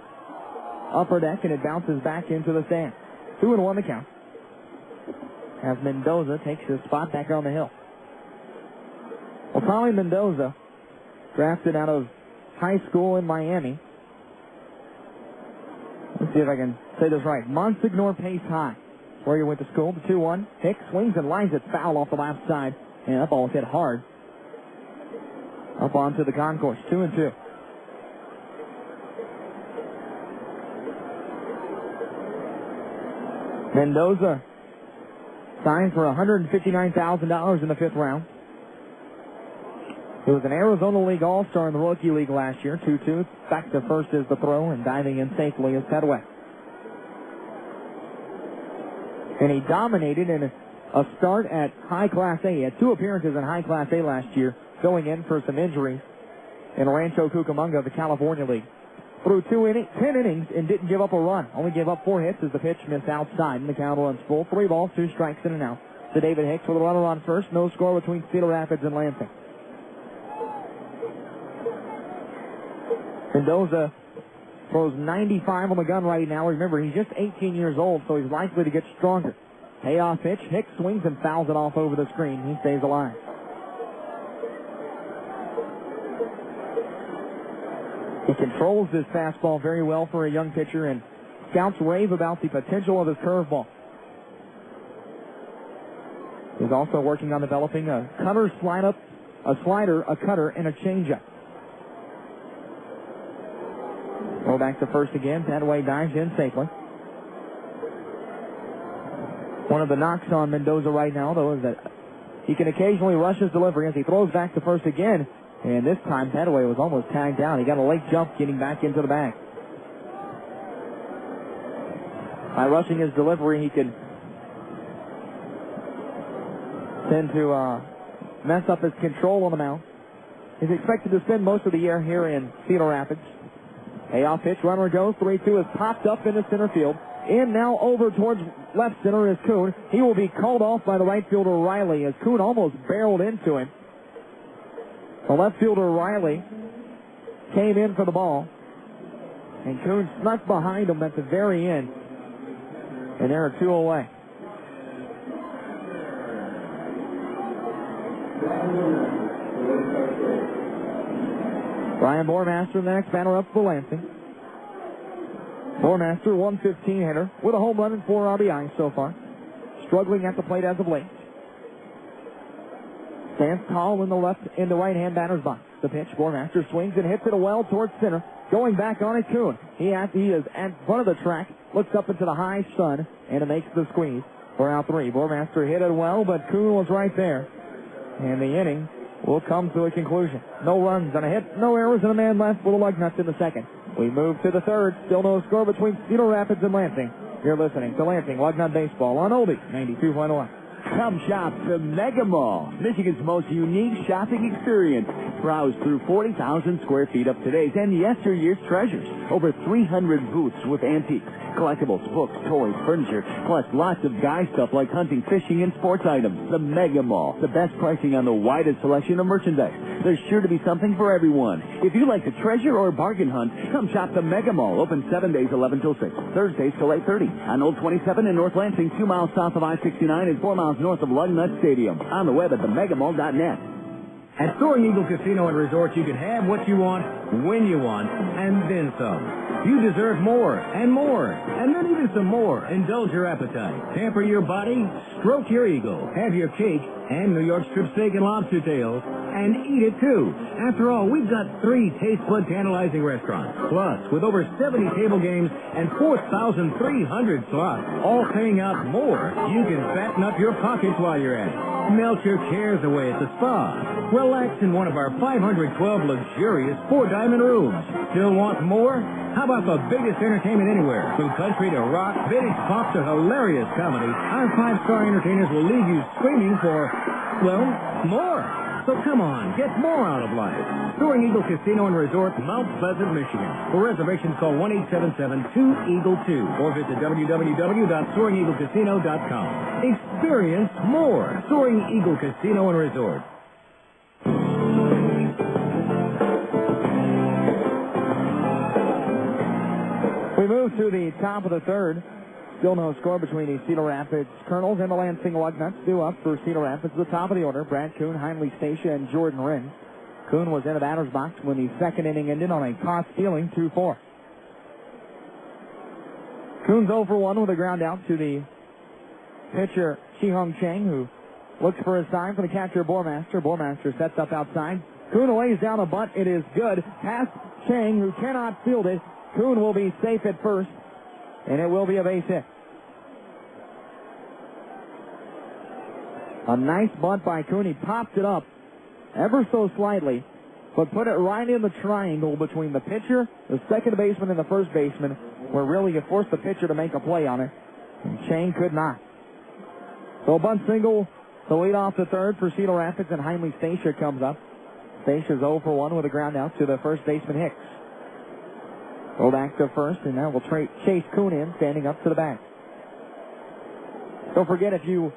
upper deck, and it bounces back into the stand. 2-1 the count. As Mendoza takes his spot back on the hill. Well, Tommy Mendoza, drafted out of high school in Miami. Let's see if I can say this right. Monsignor Pace High, where he went to school. The 2-1. Hicks swings and lines it foul off the left side. And that ball hit hard. Up onto the concourse. 2-2. Mendoza signed for $159,000 in the 5th round. He was an Arizona League All-Star in the Rookie League last year. 2-2. Back to first is the throw, and diving in safely is Petway. And he dominated in a start at High Class A. He had 2 appearances in High Class A last year, going in for some injuries in Rancho Cucamonga, the California League. Threw 10 innings and didn't give up a run. Only gave up 4 hits as the pitch missed outside, and the count runs full. 3 balls, 2 strikes, and an out. To David Hicks with a runner on first. No score between Cedar Rapids and Lansing. Mendoza throws 95 on the gun right now. Remember, he's just 18 years old, so he's likely to get stronger. Payoff pitch. Hicks swings and fouls it off over the screen. He stays alive. He controls his fastball very well for a young pitcher, and scouts rave about the potential of his curveball. He's also working on developing a cutter, a slider, a cutter, and a changeup. Go back to first again. Petway dives in safely. One of the knocks on Mendoza right now, though, is that he can occasionally rush his delivery as he throws back to first again. And this time, Petway was almost tagged down. He got a late jump getting back into the bag. By rushing his delivery, he could tend to mess up his control on the mound. He's expected to spend most of the year here in Cedar Rapids. Payoff pitch, runner goes. 3-2 is popped up into center field. In now over towards left center is Kuhn. He will be called off by the right fielder Riley as Kuhn almost barreled into him. The left fielder Riley came in for the ball, and Kuhn snuck behind him at the very end. And there are 2 away. Brian Bormaster, the next batter up for Lansing. Bormaster, 115 hitter, with a home run and 4 RBIs so far. Struggling at the plate as of late. Stands tall in the right-hand batter's box. The pitch, Bormaster swings and hits it well towards center. Going back on it, Kuhn. He is at front of the track, looks up into the high sun, and it makes the squeeze for out 3. Bormaster hit it well, but Kuhn was right there. And the inning will come to a conclusion. No runs on a hit, no errors, and a man left for the Lugnuts in the second. We move to the third. Still no score between Cedar Rapids and Lansing. You're listening to Lansing Lugnut Baseball on Oldie 92.1. Come shop the Mega Mall, Michigan's most unique shopping experience. Browse through 40,000 square feet of today's and yesteryear's treasures. Over 300 booths with antiques, collectibles, books, toys, furniture, plus lots of guy stuff like hunting, fishing, and sports items. The Mega Mall, the best pricing on the widest selection of merchandise. There's sure to be something for everyone. If you like to treasure or bargain hunt, come shop the Mega Mall. Open 7 days, 11 till 6. Thursdays till 8:30. On Old 27 in North Lansing, 2 miles south of I-69 and 4 miles north of Lugnuts Stadium. On the web at themegamall.net. At Soaring Eagle Casino and Resort, you can have what you want, when you want, and then some. You deserve more, and then even some more. Indulge your appetite. Pamper your body, stroke your ego, have your cake, and New York strip steak and lobster tails, and eat it too. After all, we've got 3 taste bud tantalizing restaurants. Plus, with over 70 table games and 4,300 slots, all paying out more, you can fatten up your pockets while you're at it. Melt your cares away at the spa. Relax in one of our 512 luxurious 4-diamond rooms. Still want more? How about the biggest entertainment anywhere? From country to rock, vintage pop to hilarious comedy, our 5-star entertainers will leave you screaming for, well, more. So come on, get more out of life. Soaring Eagle Casino and Resort, Mount Pleasant, Michigan. For reservations, call 1-877-2-EAGLE-2 or visit www.SoaringEagleCasino.com. Experience more. Soaring Eagle Casino and Resort. We move to the top of the third. Still no score between the Cedar Rapids Kernels and the Lansing Lugnuts. Due up for Cedar Rapids at the top of the order. Brad Kuhn, Heinley Stacia, and Jordan Rinn. Kuhn was in the batter's box when the second inning ended on a caught-stealing 2-4. Kuhn's 0 for 1 with a ground out to the pitcher, Shi-Hung Chang, who looks for a sign from the catcher, Bormaster. Bormaster sets up outside. Kuhn lays down a bunt. It is good. Past Chang, who cannot field it. Kuhn will be safe at first, and it will be a base hit. A nice bunt by Kuhn. He popped it up ever so slightly, but put it right in the triangle between the pitcher, the second baseman, and the first baseman, where really it forced the pitcher to make a play on it, and Chang could not. So a bunt single to lead off the third for Cedar Rapids, and Heinley Stacia comes up. Stacio's 0 for 1 with a ground out to the first baseman, Hicks. Go back to first, and now we'll chase Kuhn in, standing up to the bag. Don't forget, if you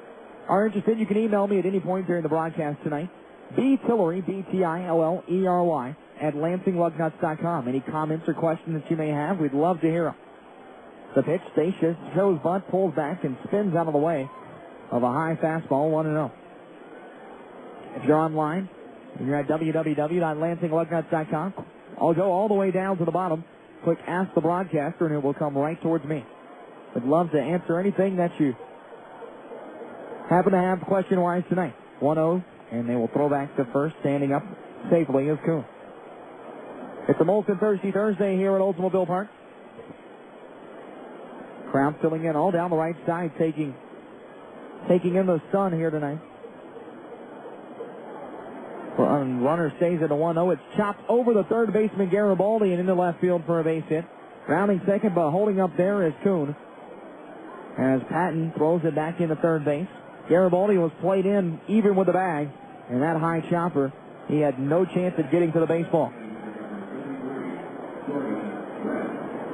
are interested, you can email me at any point during the broadcast tonight. Tillery, BTILLERY, at LansingLugnuts.com. Any comments or questions that you may have, we'd love to hear them. The pitch, Stacia shows bunt, pulls back, and spins out of the way of a high fastball, 1-0. If you're online, and you're at www.LansingLugnuts.com, I'll go all the way down to the bottom. Click Ask the Broadcaster, and it will come right towards me. I'd love to answer anything that you happen to have question-wise tonight. 1-0, and they will throw back to first, standing up safely as Kuhn. It's a Molson Thirsty Thursday here at Oldsmobile Park. Crowd filling in all down the right side, taking in the sun here tonight. Runner stays at a 1-0. It's chopped over the third baseman, Garibaldi, and into left field for a base hit. Rounding second, but holding up there is Kuhn. As Patton throws it back into third base. Garibaldi was played in even with the bag, and that high chopper, he had no chance at getting to the baseball.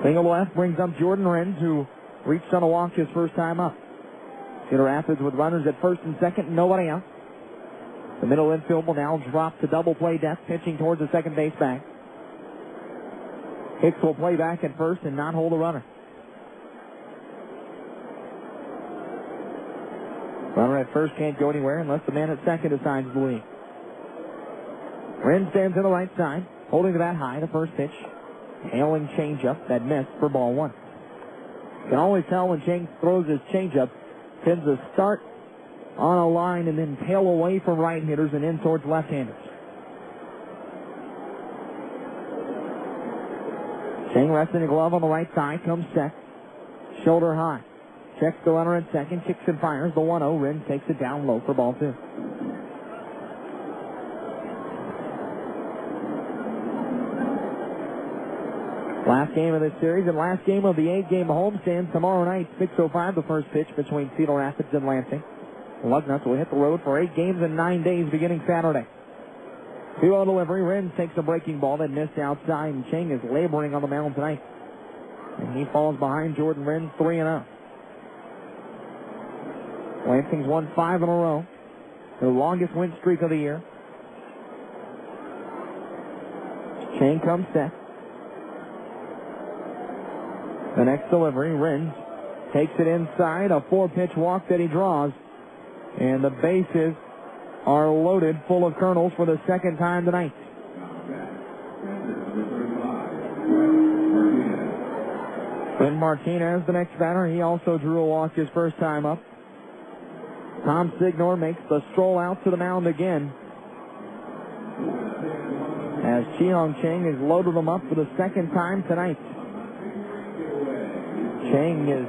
Single left brings up Jordan Renz, who reached on a walk his first time up. Cedar Rapids with runners at first and second, nobody out. The middle infield will now drop to double play depth, pitching towards the second base bag. Hicks will play back at first and not hold a runner. Runner at first can't go anywhere unless the man at second decides to leave. Wren stands on the right side, holding the bat high, the first pitch. Hailing changeup that missed for ball 1. You can always tell when Chang throws his changeup, tends to start on a line and then tail away from right hitters and in towards left-handers. Chang resting a glove on the right side, comes set, shoulder high. Checks the runner at second, kicks and fires the 1-0. Rin takes it down low for ball 2. Last game of this series and last game of the 8-game homestand tomorrow night, 6:05, the first pitch between Cedar Rapids and Lansing. Lugnuts will hit the road for 8 games in 9 days beginning Saturday. 2-0 delivery. Rins takes a breaking ball that missed outside, and Chang is laboring on the mound tonight. And he falls behind Jordan Rins 3-0. Lansing's won 5 in a row. The longest win streak of the year. Chang comes set. The next delivery, Rins takes it inside, a 4-pitch walk that he draws. And the bases are loaded full of Kernels for the second time tonight. Ben Martinez, the next batter, he also drew a walk his first time up. Tom Signor makes the stroll out to the mound again, as Chi-Hong Chang has loaded him up for the second time tonight. Chang is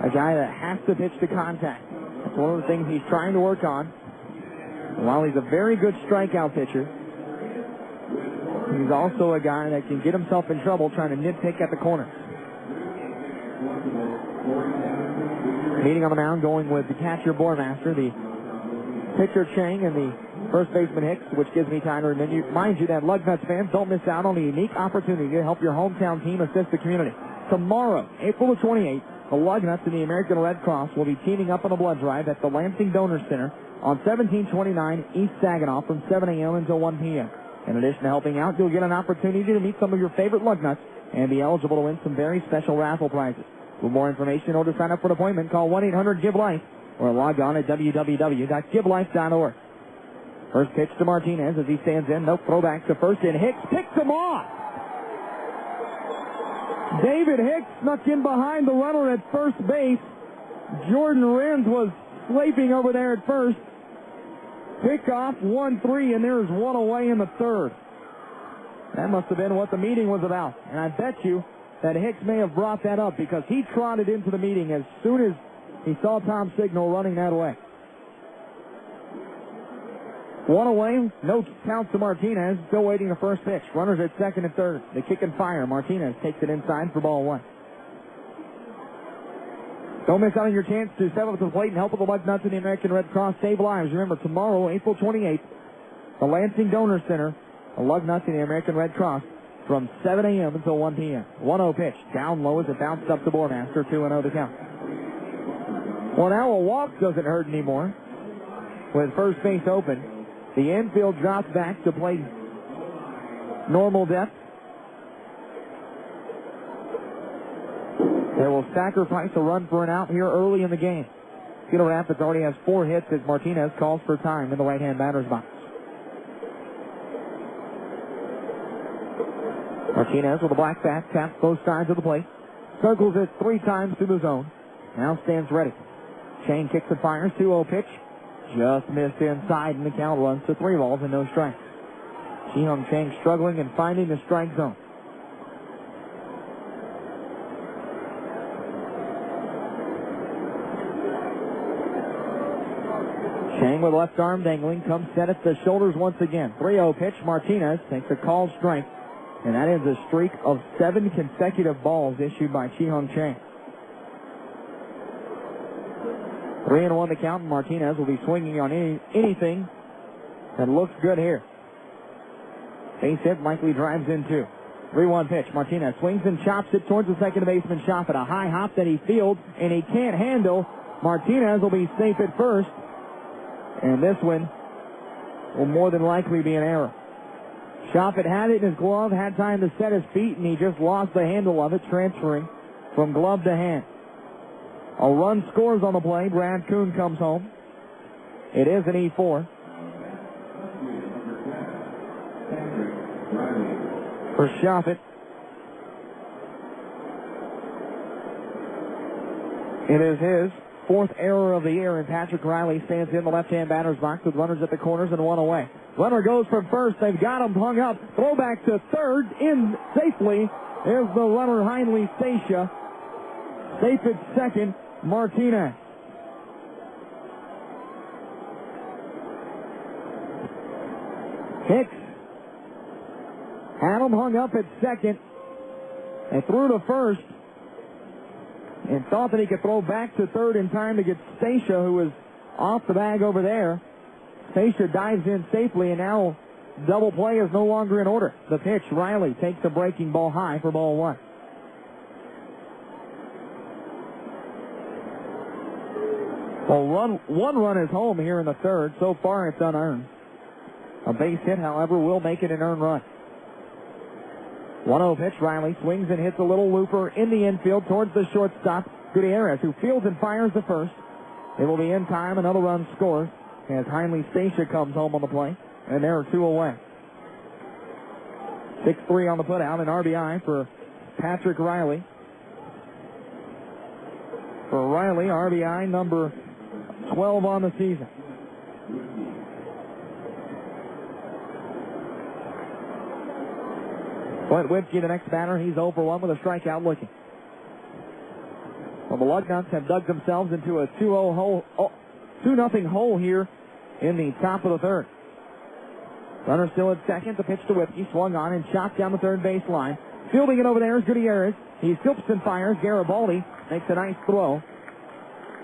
a guy that has to pitch to contact. That's one of the things he's trying to work on. While he's a very good strikeout pitcher, he's also a guy that can get himself in trouble trying to nitpick at the corners. Meeting on the mound, going with the catcher Bormaster, the pitcher Chang, and the first baseman Hicks, which gives me time to remind you that Lugnuts fans, don't miss out on the unique opportunity to help your hometown team assist the community. Tomorrow, April the 28th, the Lugnuts and the American Red Cross will be teaming up on a blood drive at the Lansing Donor Center on 1729 East Saginaw from 7 a.m. until 1 p.m. In addition to helping out, you'll get an opportunity to meet some of your favorite Lugnuts and be eligible to win some very special raffle prizes. For more information or to sign up for an appointment, call 1-800-GIVE-LIFE or log on at www.givelife.org. First pitch to Martinez as he stands in. No throwback to first, and Hicks picks him off. David Hicks snuck in behind the runner at first base. Jordan Rins was slaping over there at first. Pick off 1-3, and there's one away in the third. That must have been what the meeting was about. And I bet you that Hicks may have brought that up because he trotted into the meeting as soon as he saw Tom Signal running that way. One away, no count to Martinez, still waiting the first pitch. Runners at second and third. They kick and fire. Martinez takes it inside for ball 1. Don't miss out on your chance to step up to the plate and help with the Lugnuts and the American Red Cross save lives. Remember, tomorrow, April 28th, the Lansing Donor Center, the Lugnuts and the American Red Cross, from 7 a.m. until 1 p.m. 1-0 pitch. Down low as it bounced up to Bormaster. 2-0 to count. Well, now a walk doesn't hurt anymore. With first base open, the infield drops back to play normal depth. They will sacrifice a run for an out here early in the game. Cedar Rapids already has 4 hits as Martinez calls for time in the right-hand batter's box. Martinez with a black bat taps both sides of the plate. Circles it 3 times through the zone. Now stands ready. Chang kicks and fires. 2-0 pitch. Just missed inside, and the count runs to 3 balls and no strikes. Chi-Hong Chang struggling and finding the strike zone. Chang with left arm dangling, comes set at the shoulders once again. 3-0 pitch. Martinez takes a called strike, and that is a streak of 7 consecutive balls issued by Chi-Hong Chang. 3-1 the count, and Martinez will be swinging on anything that looks good here. Base hit, likely drives in 2. 3-1 pitch. Martinez swings and chops it towards the second baseman Shop at a high hop that he fields, and he can't handle. Martinez will be safe at first, and this one will more than likely be an error. Shop had it in his glove, had time to set his feet, and he just lost the handle of it, transferring from glove to hand. A run scores on the play. Brad Kuhn comes home. It is an E4. For Shoffett. It is his 4th error of the year, and Patrick Riley stands in the left-hand batter's box with runners at the corners and 1 away. Runner goes from first. They've got him hung up. Throwback to third. In safely. There's the runner, Heinley Stacia. Safe at second, Martinez. Hicks had him hung up at second and threw to first and thought that he could throw back to third in time to get Stacia, who was off the bag over there. Stacia dives in safely, and now double play is no longer in order. The pitch, Riley takes the breaking ball high for ball one. Well, one run is home here in the third. So far, it's unearned. A base hit, however, will make it an earned run. 1-0 pitch. Riley swings and hits a little looper in the infield towards the shortstop, Gutierrez, who fields and fires the first. It will be in time. Another run scores as Heinley Stacia comes home on the play, and there are two away. 6-3 on the putout, an RBI for Patrick Riley. For Riley, RBI number 12 on the season. Clint Whipke, the next batter. He's 0 for 1 with a strikeout looking. Well, the Lugnuts have dug themselves into a 2-0 hole here in the top of the third. Runner still at second. The pitch to Whipke. Swung on and shot down the third base line. Fielding it over there is Gutierrez. He flips and fires. Garibaldi makes a nice throw.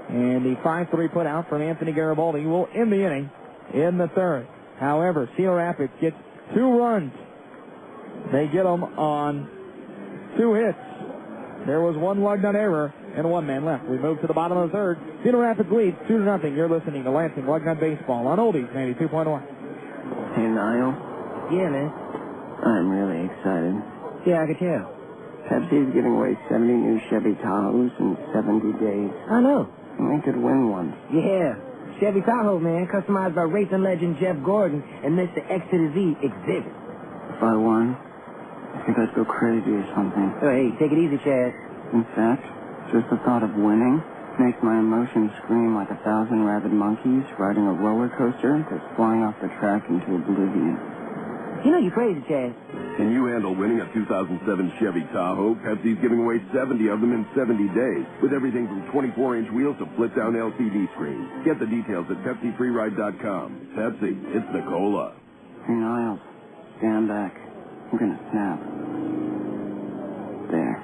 And the 5-3 put out from Anthony Garibaldi will end the inning in the third. However, Cedar Rapids gets 2 runs. They get them on 2 hits. There was 1 Lugnut error and 1 man left. We move to the bottom of the third. Cedar Rapids leads 2-0. You're listening to Lansing Lugnut Baseball on Oldies 92.1. Hey, Niall. Yeah, man. I'm really excited. Yeah, I could tell. Pepsi's giving away 70 new Chevy Tahoes in 70 days. I know. And we could win one. Yeah. Chevy Tahoe, man, customized by racing legend Jeff Gordon and Mr. X to the Z exhibit. If I won, I think I'd go crazy or something. Oh, hey, take it easy, Chad. In fact, just the thought of winning makes my emotions scream like 1,000 rabid monkeys riding a roller coaster that's flying off the track into oblivion. You know you're crazy, Chad. Can you handle winning a 2007 Chevy Tahoe? Pepsi's giving away 70 of them in 70 days, with everything from 24-inch wheels to flip-down LCD screens. Get the details at PepsiFreeRide.com. Pepsi, it's the cola. Hey, Niles, stand back. I'm gonna snap. There.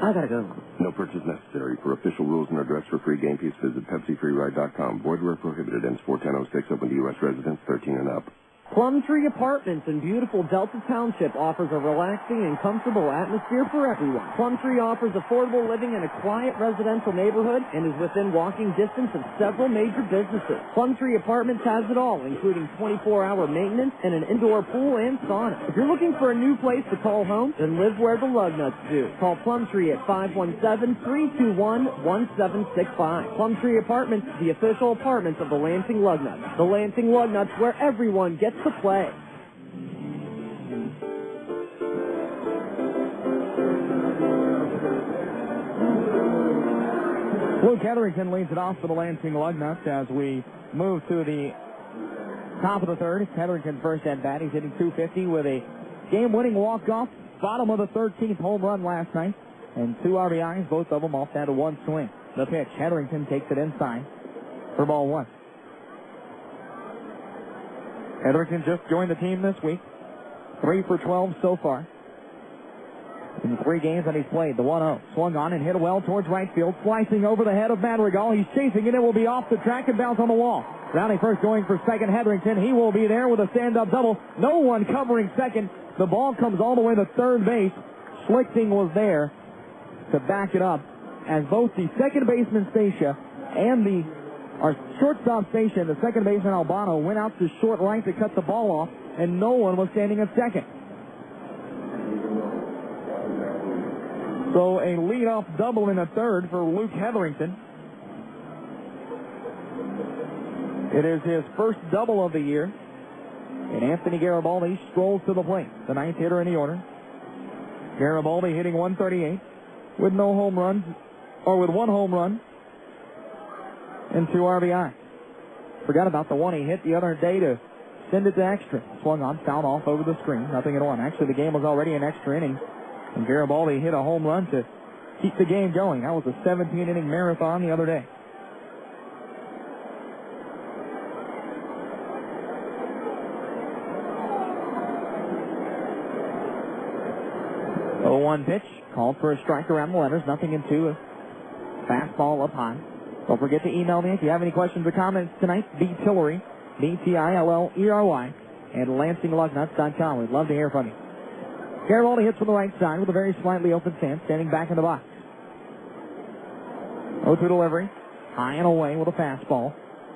I gotta go. No purchase necessary. For official rules and address for free game piece, visit PepsiFreeRide.com. Void where prohibited. Ends 4/10/06. Open to U.S. residents 13 and up. Plumtree Apartments in beautiful Delta Township offers a relaxing and comfortable atmosphere for everyone. Plumtree offers affordable living in a quiet residential neighborhood and is within walking distance of several major businesses. Plumtree Apartments has it all, including 24-hour maintenance and an indoor pool and sauna. If you're looking for a new place to call home, then live where the Lugnuts do. Call Plumtree at 517-321-1765. Plumtree Apartments, the official apartments of the Lansing Lugnuts. The Lansing Lugnuts, where everyone gets to play. Luke Hetherington leads it off for the Lansing Lugnuts as we move to the top of the third. It's Hetherington first at bat. He's hitting .250 with a game-winning walk-off, bottom of the 13th home run last night, and 2 RBIs, both of them off that 1 swing. The pitch, Hetherington takes it inside for ball 1. Hetherington just joined the team this week. 3 for 12 so far in 3 games that he's played. The 1-0 swung on and hit well towards right field, slicing over the head of Madrigal. He's chasing it. It will be off the track and bounce on the wall. Rounding first, going for second, Hetherington. He will be there with a stand-up double. No one covering second. The ball comes all the way to third base. Schlicting was there to back it up as both the second baseman Stacia and our shortstop Stacia, the second baseman Albano, went out to short right to cut the ball off, and no one was standing at second. So a lead-off double in the third for Luke Hetherington. It is his first double of the year, and Anthony Garibaldi strolls to the plate, the 9th hitter in the order. Garibaldi hitting .138 with no home runs, or with 1 home run and 2 RBI. Forgot about the one he hit the other day to send it to extra. Swung on, fouled off over the screen. 0-1. Actually, the game was already an extra inning, and Garibaldi hit a home run to keep the game going. That was a 17-inning marathon the other day. Oh, 1 pitch. Called for a strike around the letters. 0-2. Fastball up high. Don't forget to email me if you have any questions or comments tonight. Tillery, BTILLERY, at LansingLugnuts.com. We'd love to hear from you. Garibaldi hits from the right side with a very slightly open stance, standing back in the box. 0-2 delivery. High and away with a fastball.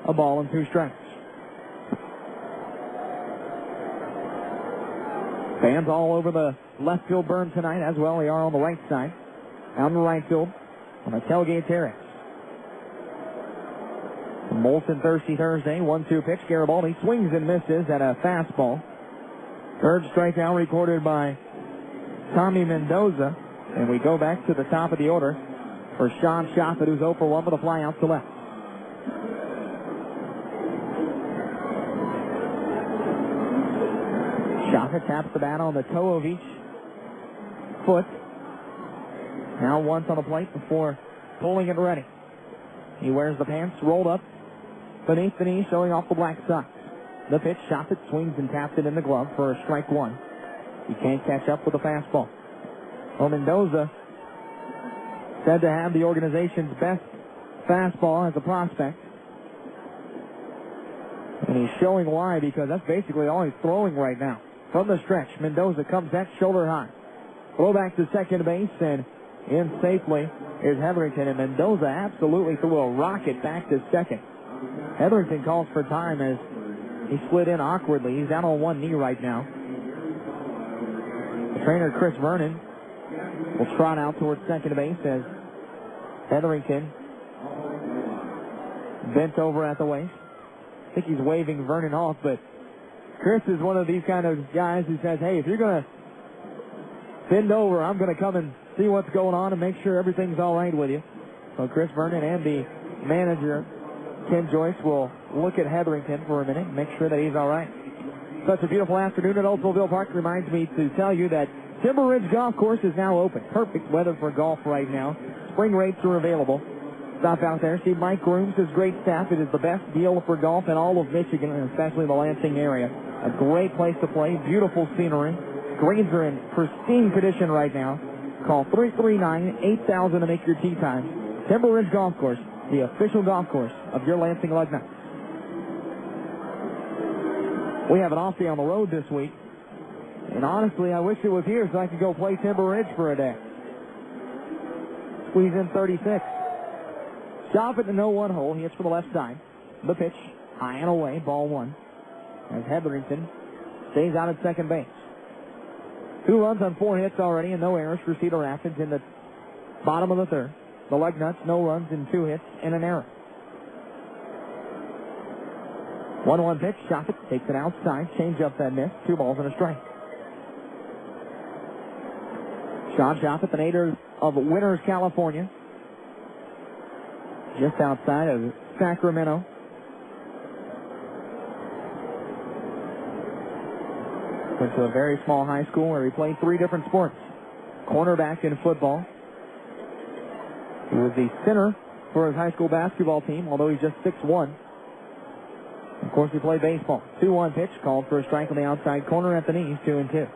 A ball and 2 strikes. Fans all over the left field berm tonight as well. They are on the right side. Out in the right field on the tailgate terrace. Molson Thirsty Thursday. 1-2 pitch. Garibaldi swings and misses at a fastball. Third strikeout recorded by Tommy Mendoza. And we go back to the top of the order for Sean Shoffett, who's 0 for 1 with a fly out to left. Shoffett taps the bat on the toe of each foot. Now once on the plate before pulling it ready. He wears the pants rolled up beneath the knee, showing off the black socks. The pitch, Shoffett swings and taps it in the glove for a strike 1. He can't catch up with the fastball. Well, Mendoza said to have the organization's best fastball as a prospect. And he's showing why, because that's basically all he's throwing right now. From the stretch, Mendoza comes back shoulder high. Throw back to second base, and in safely is Hetherington. And Mendoza absolutely threw a rocket back to second. Hetherington calls for time as he slid in awkwardly. He's down on one knee right now. The trainer, Chris Vernon, will trot out towards second base as Hetherington bent over at the waist. I think he's waving Vernon off, but Chris is one of these kind of guys who says, hey, if you're going to bend over, I'm going to come and see what's going on and make sure everything's all right with you. So Chris Vernon and the manager, Ken Joyce, will look at Hetherington for a minute and make sure that he's all right. Such a beautiful afternoon at Oldsmobile Park reminds me to tell you that Timber Ridge Golf Course is now open. Perfect weather for golf right now. Spring rates are available. Stop out there. See Mike Grooms, his great staff. It is the best deal for golf in all of Michigan, and especially the Lansing area. A great place to play. Beautiful scenery. Greens are in pristine condition right now. Call 339-8000 to make your tee time. Timber Ridge Golf Course, the official golf course of your Lansing Lugnuts. We have an off day on the road this week. And honestly, I wish it was here so I could go play Timber Ridge for a day. Squeeze in 36. Stop at the 0-1 hole. He hits for the left side. The pitch, high and away, ball 1. As Hetherington stays out at second base. 2 runs on 4 hits already and no errors for Cedar Rapids in the bottom of the third. The Lugnuts, no runs and 2 hits and an error. 1-1 pitch. Shoffett takes it outside. Change up that miss. 2 balls and a strike. Sean Shoffett, the native of Winters, California. Just outside of Sacramento. Went to a very small high school where he played 3 different sports. Cornerback in football. He was the center for his high school basketball team, although he's just 6'1". Of course, he played baseball. 2-1 pitch, called for a strike on the outside corner at the knees, 2-2.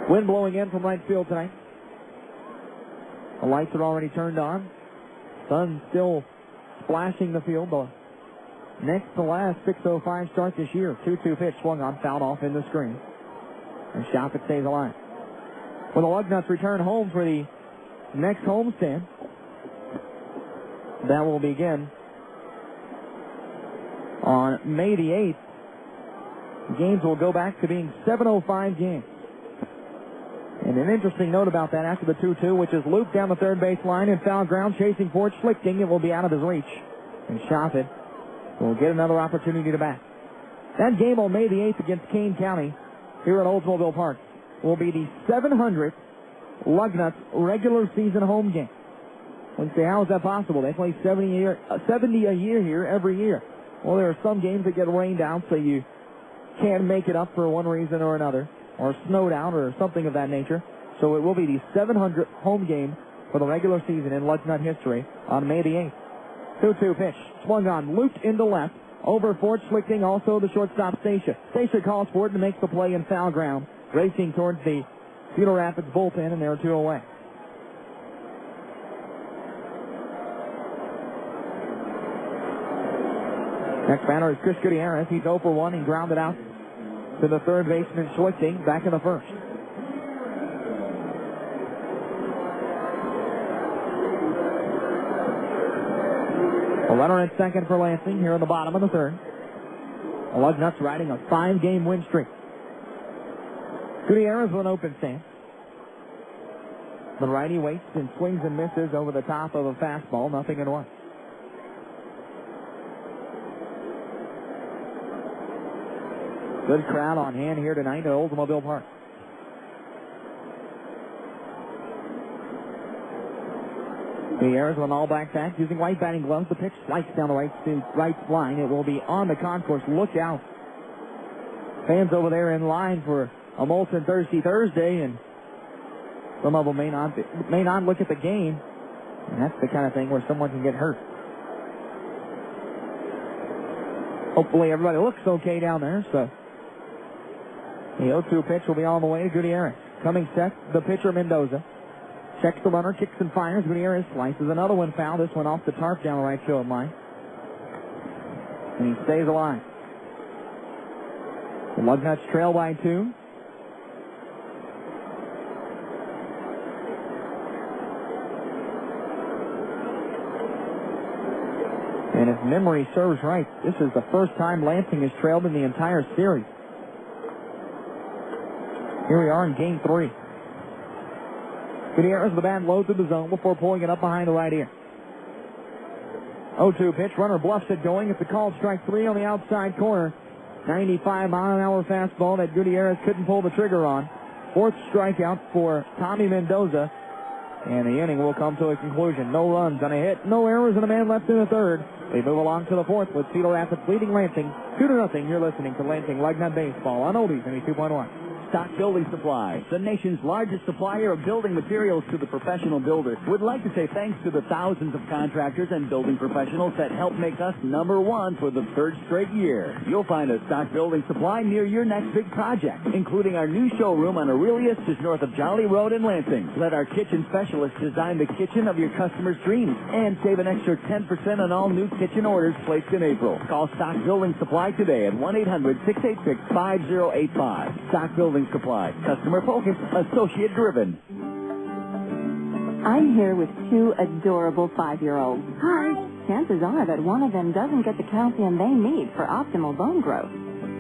Wind blowing in from right field tonight. The lights are already turned on. Sun still splashing the field. The next to last 6:05 start this year. 2-2 pitch swung on, fouled off in the screen. And Shoffett stays alive. When the Lugnuts return home for the next homestand, that will begin on May the 8th. Games will go back to being 7:05 games. And an interesting note about that, after the 2-2, which is looped down the third base line and foul ground, chasing for it, Schlicting, it will be out of his reach. And Shoffett will get another opportunity to bat. That game on May the 8th against Kane County here at Oldsmobile Park will be the 700th Lugnuts regular season home game. You say, how is that possible? They play 70 a year here every year. Well, there are some games that get rained out, so you can't make it up for one reason or another, or snowed out or something of that nature. So it will be the 700th home game for the regular season in Lugnut history on May the 8th. 2-2 pitch. Swung on, looped into left. Over for Schlicting, also the shortstop, Stacia. Stacia calls for it and makes the play in foul ground, racing towards the Cedar Rapids bullpen, and they're 2 away. Next batter is Chris Gutierrez. He's 0 for 1. He grounded out to the third baseman, Schlicting, back in the first. A runner at second for Lansing here in the bottom of the third. The Lugnuts riding a 5-game win streak. Gutierrez with an open stance. The righty waits and swings and misses over the top of a fastball. 0-1. Good crowd on hand here tonight at Oldsmobile Park. Gutierrez with an all-black patch using white batting gloves. The pitch sliced down the right line. It will be on the concourse. Look out. Fans over there in line for a Molson Thirsty Thursday, and some of them may not look at the game. And that's the kind of thing where someone can get hurt. Hopefully everybody looks okay down there, so the 0-2 pitch will be on the way to Gutierrez. Coming set, the pitcher Mendoza. Checks the runner, kicks and fires. Gutierrez slices another one foul. This one off the tarp down the right field line. And he stays alive. The Lugnuts trail by 2. And if memory serves right, this is the first time Lansing has trailed in the entire series. Here we are in Game 3. Gutierrez with the bat low to the zone before pulling it up behind the right ear. 0-2 pitch. Runner bluffs it going. It's a called strike 3 on the outside corner. 95-mile-an-hour fastball that Gutierrez couldn't pull the trigger on. Fourth strikeout for Tommy Mendoza. And the inning will come to a conclusion. No runs on a hit, no errors, and a man left in the third. We move along to the fourth with Cedar Rapids leading Lansing 2-0. You're listening to Lansing Lugnut Baseball on Oldies 92.1. Stock Building Supply, the nation's largest supplier of building materials to the professional builder, would like to say thanks to the thousands of contractors and building professionals that help make us #1 for the third straight year. You'll find a Stock Building Supply near your next big project, including our new showroom on Aurelius, just north of Jolly Road in Lansing. Let our kitchen specialists design the kitchen of your customer's dreams and save an extra 10% on all new kitchen orders placed in April. Call Stock Building Supply today at 1-800-686-5085. Stock Building Supply. Customer focused, associate driven. I'm here with 2 adorable 5-year-olds. Hi. Chances are that one of them doesn't get the calcium they need for optimal bone growth.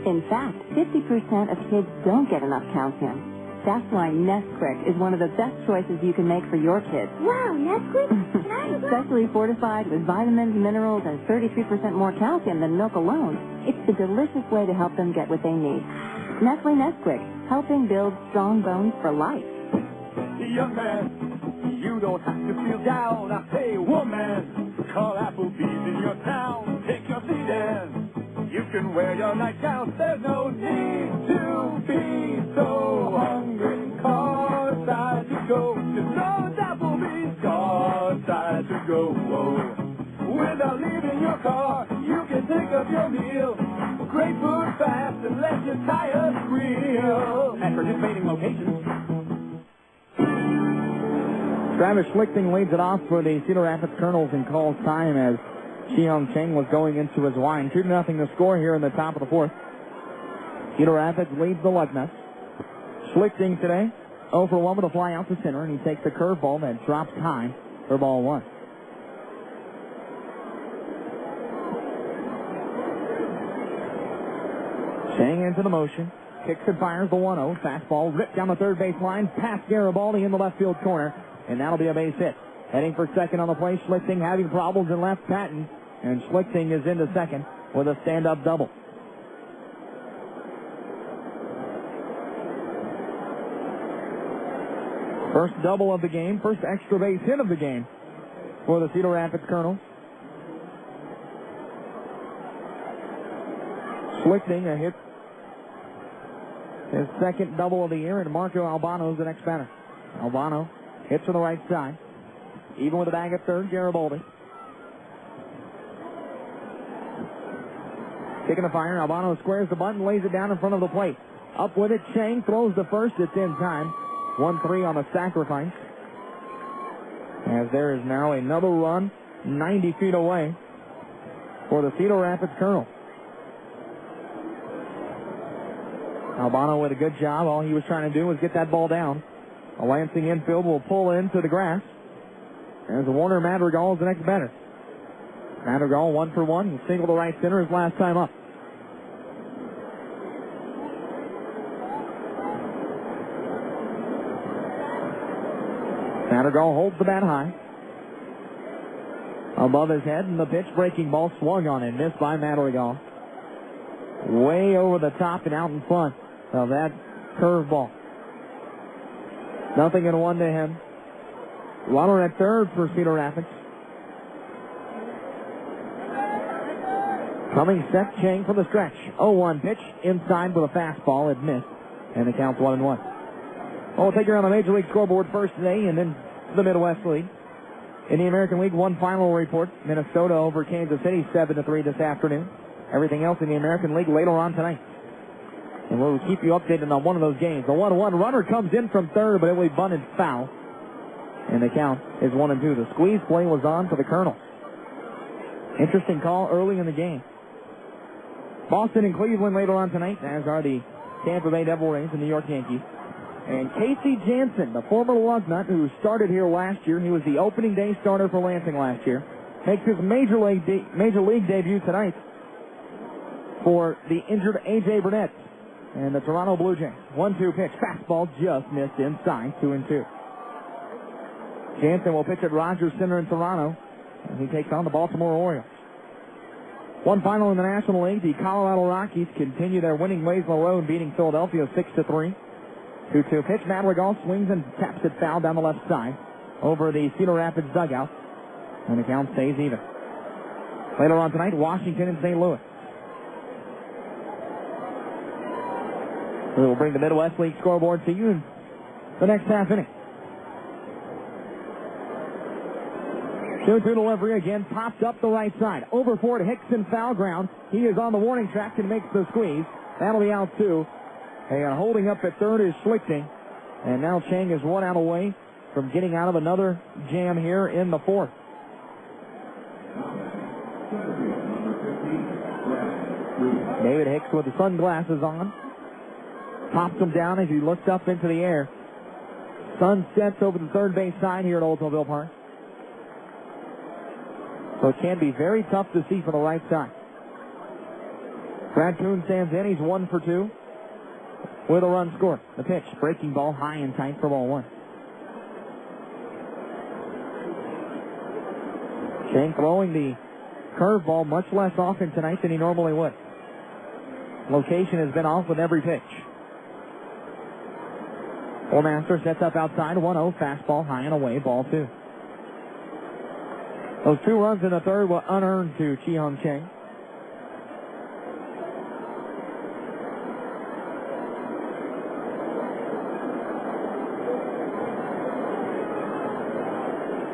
In fact, 50% of kids don't get enough calcium. That's why Nesquik is one of the best choices you can make for your kids. Wow, Nesquik? Can I have Especially fortified with vitamins, minerals, and 33% more calcium than milk alone. It's the delicious way to help them get what they need. Nestle Nesquik, helping build strong bones for life. Young man, you don't have to feel down. Hey, woman, call Applebee's in your town. Take your seat in. You can wear your nightgown. There's no need to be so hungry. Cause time to go. Just know it's Applebee's. Cause time to go. Without leaving your car, you can pick up your meal. Great food fast and let your tires reel. At participating locations. Travis Schlichting leads it off for the Cedar Rapids Kernels and calls time as Shi-Hung Cheng was going into his line. 2-0 the score here in the top of the fourth. Cedar Rapids leads the Lugnuts. Schlichting today 0 for 1 with a fly out to center, and he takes a curveball that drops high for ball 1. Cheng into the motion. Kicks and fires the 1-0. Fastball ripped down the third base line. Past Garibaldi in the left field corner. And that'll be a base hit. Heading for second on the play. Schlichting having problems in left. Patton. And Schlichting is into second with a stand-up double. First double of the game. First extra base hit of the game for the Cedar Rapids Kernels. Schlichting a hit. His second double of the year, and Marco Albano is the next batter. Albano hits to the right side. Even with the bag at third, Garibaldi. Kicking a fire, Albano squares the bunt and lays it down in front of the plate. Up with it, Cheng throws the first. It's in time. 1-3 on the sacrifice. As there is now another run 90 feet away for the Cedar Rapids Kernels. Albano with a good job. All he was trying to do was get that ball down. A Lansing infield will pull into the grass. As Warner Madrigal is the next batter. Madrigal 1 for 1. He singled to right center his last time up. Madrigal holds the bat high. Above his head, and the pitch breaking ball swung on and missed by Madrigal. Way over the top and out in front of that curveball. 0-1 to him. Runner at third for Cedar Rapids. Coming set, Chang for the stretch. 0-1 pitch inside with a fastball. It missed, and the count's 1-1. Well, we'll take you around the Major League scoreboard first today, and then the Midwest League. In the American League, one final report. Minnesota over Kansas City, 7-3 this afternoon. Everything else in the American League later on tonight. And we'll keep you updated on one of those games. The 1-1 runner comes in from third, but it will be bunted foul. And the count is 1-2. The squeeze play was on for the Kernels. Interesting call early in the game. Boston and Cleveland later on tonight, as are the Tampa Bay Devil Rays and New York Yankees. And Casey Jansen, the former Lugnut who started here last year, he was the opening day starter for Lansing last year, makes his Major League debut tonight for the injured A.J. Burnett and the Toronto Blue Jays. 1-2 pitch. Fastball just missed inside. 2-2. Jansen will pitch at Rogers Center in Toronto as he takes on the Baltimore Orioles. One final in the National League. The Colorado Rockies continue their winning ways on the road, beating Philadelphia 6-3. 2-2 pitch. Madrigal swings and taps it foul down the left side over the Cedar Rapids dugout. And the count stays even. Later on tonight, Washington and St. Louis. We will bring the Midwest League scoreboard to you in the next half inning. 2-2 delivery again, popped up the right side. Over for it, Hickson foul ground. He is on the warning track and makes the squeeze. That'll be out too. And holding up at third is Schlicting. And now Chang is 1 out away from getting out of another jam here in the fourth. David Hicks with the sunglasses on. Pops him down as he looks up into the air. Sun sets over the third base side here at Oldsmobile Park. So it can be very tough to see for the right side. Brad Kuhn stands in. He's 1 for 2 with a run scored. The pitch, breaking ball high and tight for ball 1. Chang throwing the curveball much less often tonight than he normally would. Location has been off with every pitch. Ormaster sets up outside, 1-0, fastball high and away, ball 2. Those 2 runs in the third were unearned to Chi-Hung Chang.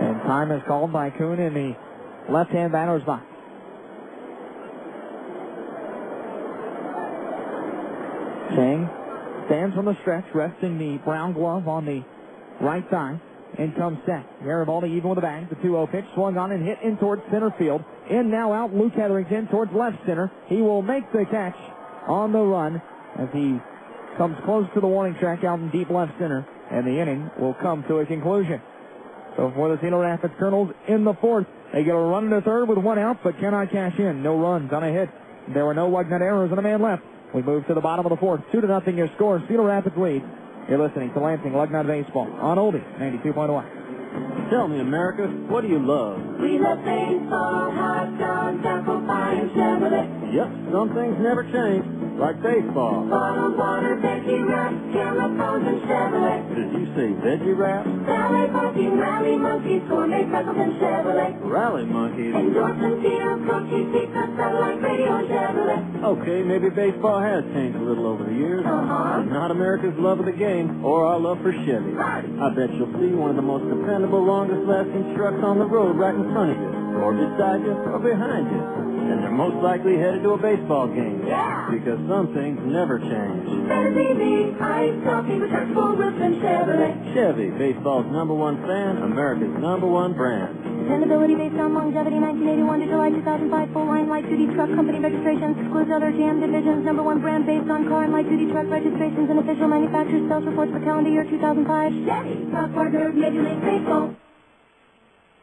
And time is called by Kuhn in the left-hand batter's box. Chang stands from the stretch, resting the brown glove on the right thigh, and comes set. Garibaldi even with the bag. The 2-0 pitch swung on and hit in towards center field. In now out, Luke Hetherington towards left center. He will make the catch on the run as he comes close to the warning track out in deep left center, and the inning will come to a conclusion. So for the Cedar Rapids Kernels in the fourth, they get a run in the third with 1 out, but cannot cash in. No runs on a hit. There were no Lugnut errors and a man left. We move to the bottom of the fourth. 2-0 your score. Cedar Rapids lead. You're listening to Lansing Lugnut Baseball on Oldie 92.1. Tell me, America, what do you love? We love baseball, hot dogs, apple pie, and Chevrolet. Yep, some things never change, like baseball. Bottled water, veggie wraps, chemicals, and Chevrolet. Did you say veggie wraps? Ballet parking, rally monkeys, gourmet pretzels, and Chevrolet. Rally monkeys? Endorphin, Cedar, cookies, pizza, satellite radio, and Chevrolet. Okay, maybe baseball has changed a little over the years. Not America's love of the game or our love for Chevy. I bet you'll see one of the most dependable, longest-lasting trucks on the road right in front of you, or beside you, or behind you. And they're most likely headed to a baseball game. Yeah! Because some things never change. Better TV, ice coffee, retractable roofs, and Chevrolet. Chevy, baseball's #1 fan, America's #1 brand. Dependability based on longevity, 1981 to July 2005. Full line light duty truck company registrations. Excludes other GM divisions. Number one brand based on car and light duty truck registrations and official manufacturer's sales reports for calendar year 2005. Chevy, truck partner of Major League Baseball.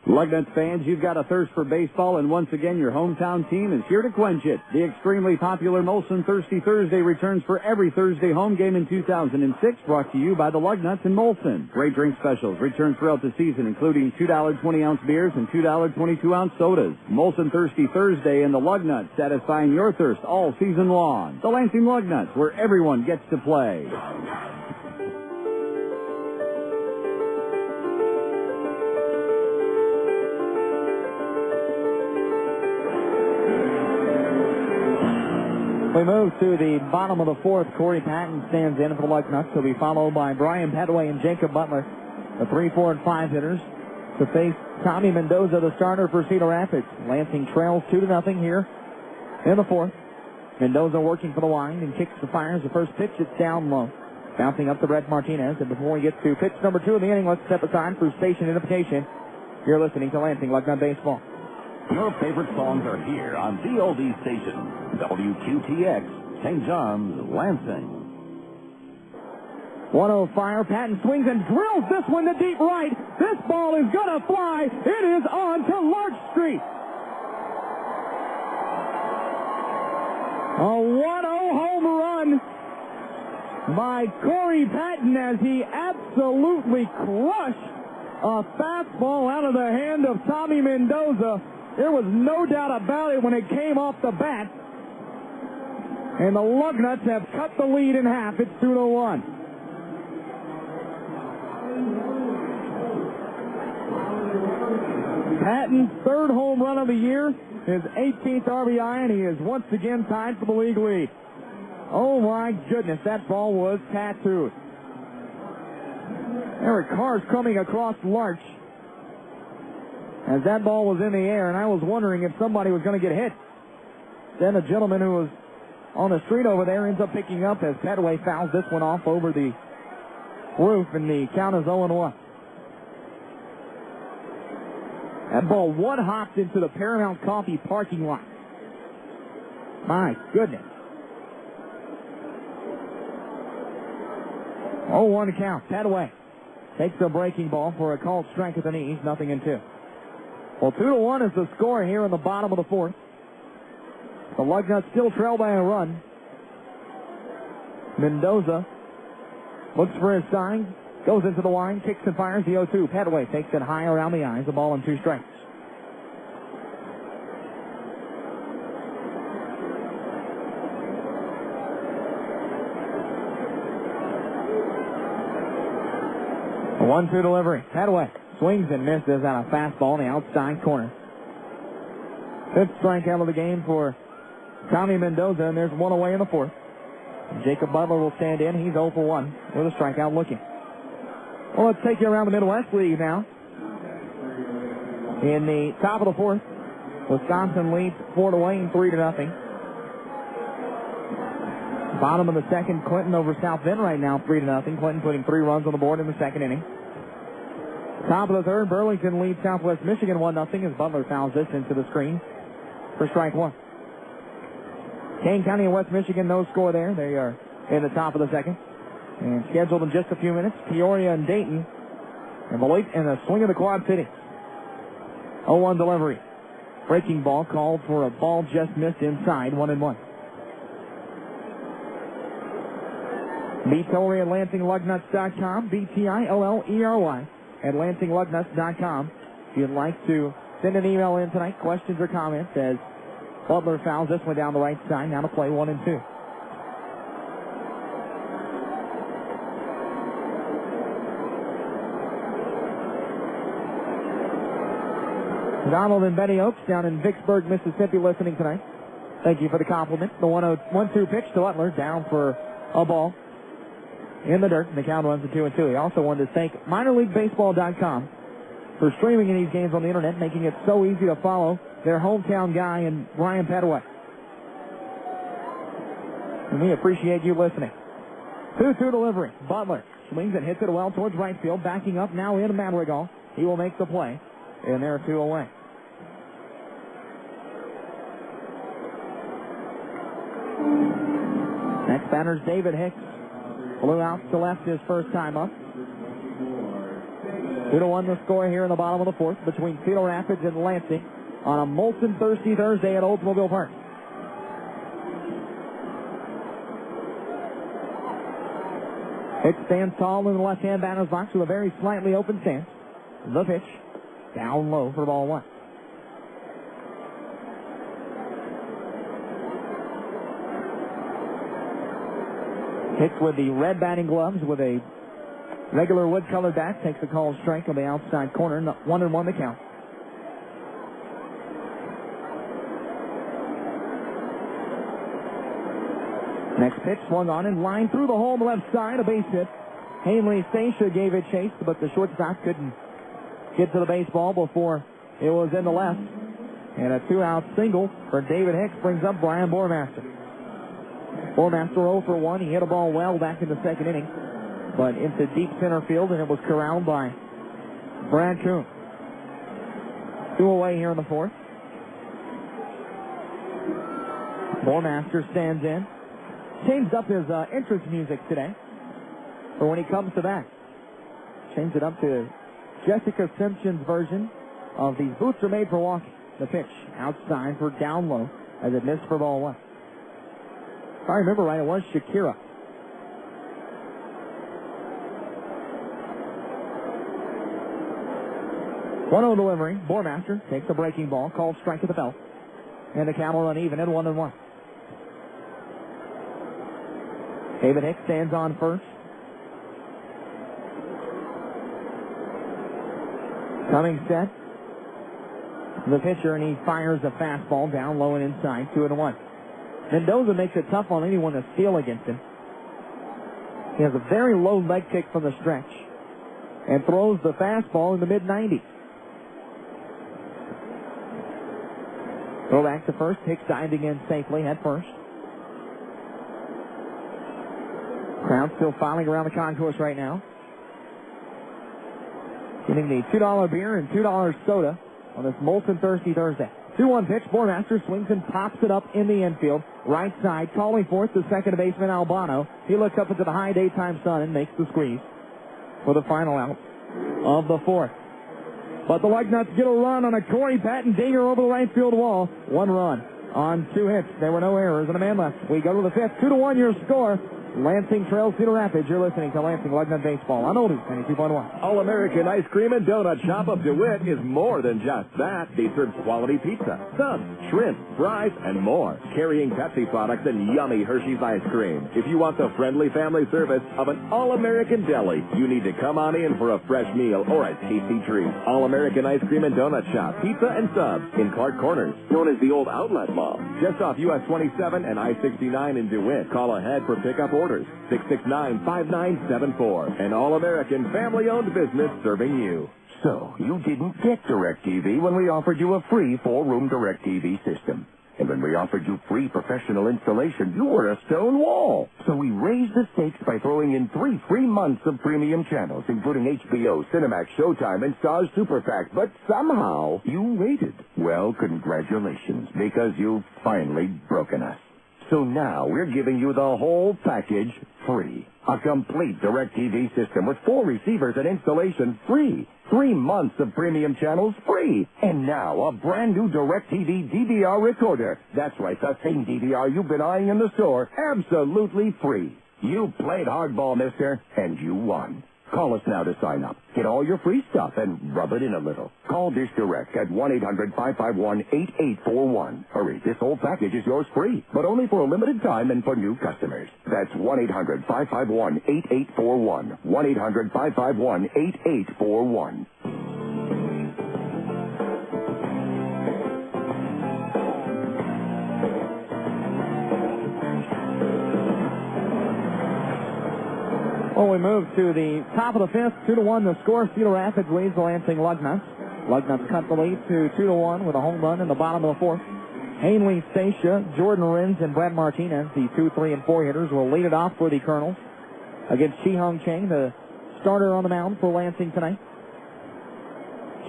Lugnuts fans, you've got a thirst for baseball, and once again, your hometown team is here to quench it. The extremely popular Molson Thirsty Thursday returns for every Thursday home game in 2006, brought to you by the Lugnuts and Molson. Great drink specials return throughout the season, including $2 20-ounce beers and $2 22-ounce sodas. Molson Thirsty Thursday and the Lugnuts, satisfying your thirst all season long. The Lansing Lugnuts, where everyone gets to play. We move to the bottom of the fourth. Corey Patton stands in for the Lugnuts. He'll be followed by Brian Petway and Jacob Butler, the 3, 4, and 5 hitters, to face Tommy Mendoza, the starter for Cedar Rapids. Lansing trails 2-0 here in the fourth. Mendoza working for the wind and kicks the fires. The first pitch, it's down low. Bouncing up to Brett Martinez. And before we get to pitch number 2 of the inning, let's step aside for station identification. You're listening to Lansing Lugnut Baseball. Your favorite songs are here on the Oldie Station, WQTX, St. John's, Lansing. 1-0 fire. Patton swings and drills this one to deep right. This ball is going to fly. It is on to Larch Street. A 1-0 home run by Corey Patton as he absolutely crushed a fastball out of the hand of Tommy Mendoza. There was no doubt about it when it came off the bat. And the Lugnuts have cut the lead in half. It's 2-1. Patton's third home run of the year, his 18th RBI, and he is once again tied for the league lead. Oh my goodness, that ball was tattooed. There were cars coming across Larch as that ball was in the air, and I was wondering if somebody was going to get hit. Then a gentleman who was on the street over there ends up picking up as Petway fouls this one off over the roof, and the count is 0-1. That ball one-hopped into the Paramount Coffee parking lot. My goodness. 0-1 count. Petway takes a breaking ball for a called strike at the knees, 0-2. Well, 2-1 is the score here in the bottom of the fourth. The Lugnuts still trail by a run. Mendoza looks for his sign, goes into the line, kicks and fires the 0-2. Petway takes it high around the eyes, a ball and 2 strikes. A 1-2 delivery. Petway swings and misses on a fastball in the outside corner. 5th strikeout of the game for Tommy Mendoza, and there's one away in the fourth. Jacob Butler will stand in. He's 0 for 1 with a strikeout looking. Well, let's take you around the Midwest League now. In the top of the fourth, Wisconsin leads 4-0, 3-0. Bottom of the second, Clinton over South Bend right now, 3-0. Clinton putting 3 runs on the board in the second inning. Top of the third, Burlington leads Southwest Michigan 1-0 as Butler fouls this into the screen for strike 1. Kane County and West Michigan, no score there. They are in the top of the second. And scheduled in just a few minutes, Peoria and Dayton. And the swing of the Quad City. 0-1 delivery. Breaking ball called for a ball just missed inside, 1-1. Beat Tillery at LansingLugnuts.com, BTILLERY at LansingLugnuts.com. If you'd like to send an email in tonight, questions or comments, as Butler fouls this one down the right side. Now to play 1 and 2. Donald and Betty Oaks down in Vicksburg, Mississippi, listening tonight. Thank you for the compliment. The 1-2 pitch to Butler, down for a ball in the dirt, and the count runs to 2-2. He also wanted to thank MinorLeagueBaseball.com for streaming these games on the internet, making it so easy to follow their hometown guy and Brian Petway. And we appreciate you listening. 2-2 delivery. Butler swings and hits it well towards right field. Backing up now in Madrigal. He will make the play. and they're 2 away. Next batter's David Hicks. Blew out to left his first time up. 2-1 the score here in the bottom of the fourth between Cedar Rapids and Lansing on a molten thirsty Thursday at Oldsmobile Park. Hicks stands tall in the left-hand batter's box with a very slightly open stance. The pitch. Down low for ball 1. Hicks with the red batting gloves with a regular wood-colored bat takes a called strike on the outside corner. 1-1 the count. Next pitch swung on and lined through the hole on the left side, a base hit. Hanley Stacia gave it chase, but the shortstop couldn't get to the baseball before it was in the left. And a 2-out single for David Hicks brings up Brian Bormaster. Bormaster 0 for 1. He hit a ball well back in the second inning, but into deep center field, and it was corralled by Brad Kuhn. 2 away here in the fourth. Bormaster stands in. Changed up his entrance music today for when he comes to bat. Changed it up to Jessica Simpson's version of These Boots Are Made for Walking. The pitch outside for down low as it missed for ball 1. If I remember right, it was Shakira. One-0 delivery. Bormaster takes a breaking ball, called strike at the belt. And the count will run even at 1-1. David Hicks stands on first. Coming set. The pitcher, and he fires a fastball down low and inside, 2-1. Mendoza makes it tough on anyone to steal against him. He has a very low leg kick from the stretch and throws the fastball in the mid-90s. Throw back to first. Hicks diving in safely at first. Crowd still filing around the concourse right now. Getting the $2 beer and $2 soda on this molten thirsty Thursday. 2-1 pitch. Bormaster swings and pops it up in the infield. Right side, calling for it, the second baseman Albano. He looks up into the high daytime sun and makes the squeeze for the final out of the fourth. But the Lugnuts get a run on a Corey Patton dinger over the right field wall. 1 run on 2 hits. There were no errors and a man left. We go to the fifth. 2-1 your score. Lansing trails Cedar Rapids. You're listening to Lansing Lugnut Baseball on Oldies 92.1. All-American Ice Cream and Donut Shop of DeWitt is more than just that. They serve quality pizza, subs, shrimp, fries, and more. Carrying Pepsi products and yummy Hershey's ice cream. If you want the friendly family service of an All-American deli, you need to come on in for a fresh meal or a tasty treat. All-American Ice Cream and Donut Shop, pizza and subs in Clark Corners, known as the Old Outlet Mall. Just off US 27 and I-69 in DeWitt. Call ahead for pickup orders, 669-5974. An all-American family-owned business serving you. So, you didn't get DirecTV when we offered you a free 4-room DirecTV system. And when we offered you free professional installation, you were a stone wall. So we raised the stakes by throwing in 3 free months of premium channels, including HBO, Cinemax, Showtime, and Starz Superfact. But somehow, you waited. Well, congratulations, because you've finally broken us. So now we're giving you the whole package free. A complete DirecTV system with 4 receivers and installation free. 3 months of premium channels free. And now a brand new DirecTV DVR recorder. That's right, the same DVR you've been eyeing in the store. Absolutely free. You played hardball, mister, and you won. Call us now to sign up. Get all your free stuff and rub it in a little. Call Dish Direct at 1-800-551-8841. Hurry, this whole package is yours free, but only for a limited time and for new customers. That's 1-800-551-8841. 1-800-551-8841. Well, we move to the top of the fifth. 2-1 the score. Cedar Rapids leads the Lansing Lugnuts. Lugnuts cut the lead to 2-1 with a home run in the bottom of the fourth. Hanley Stacia, Jordan Rins, and Brett Martinez, the 2, 3, and 4 hitters, will lead it off for the Kernels against Chi Hong Chang, the starter on the mound for Lansing tonight.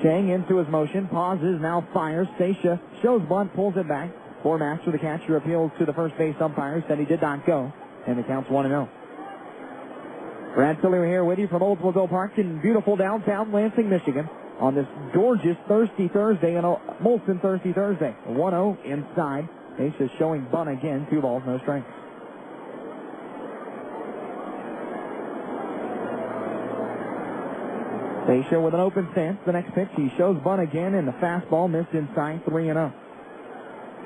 Chang into his motion, pauses, now fires. Stacia shows bunt, pulls it back. For Master, the catcher, appeals to the first base umpire, said he did not go, and the count's 1-0. Brad Tiller here with you from Oldsmobile Park in beautiful downtown Lansing, Michigan, on this gorgeous Thirsty Thursday and Molson Thirsty Thursday. 1-0 inside. Stacia showing bunt again, 2 balls, no strikes. Stacia with an open stance. The next pitch, he shows bunt again, and the fastball missed inside, 3-0.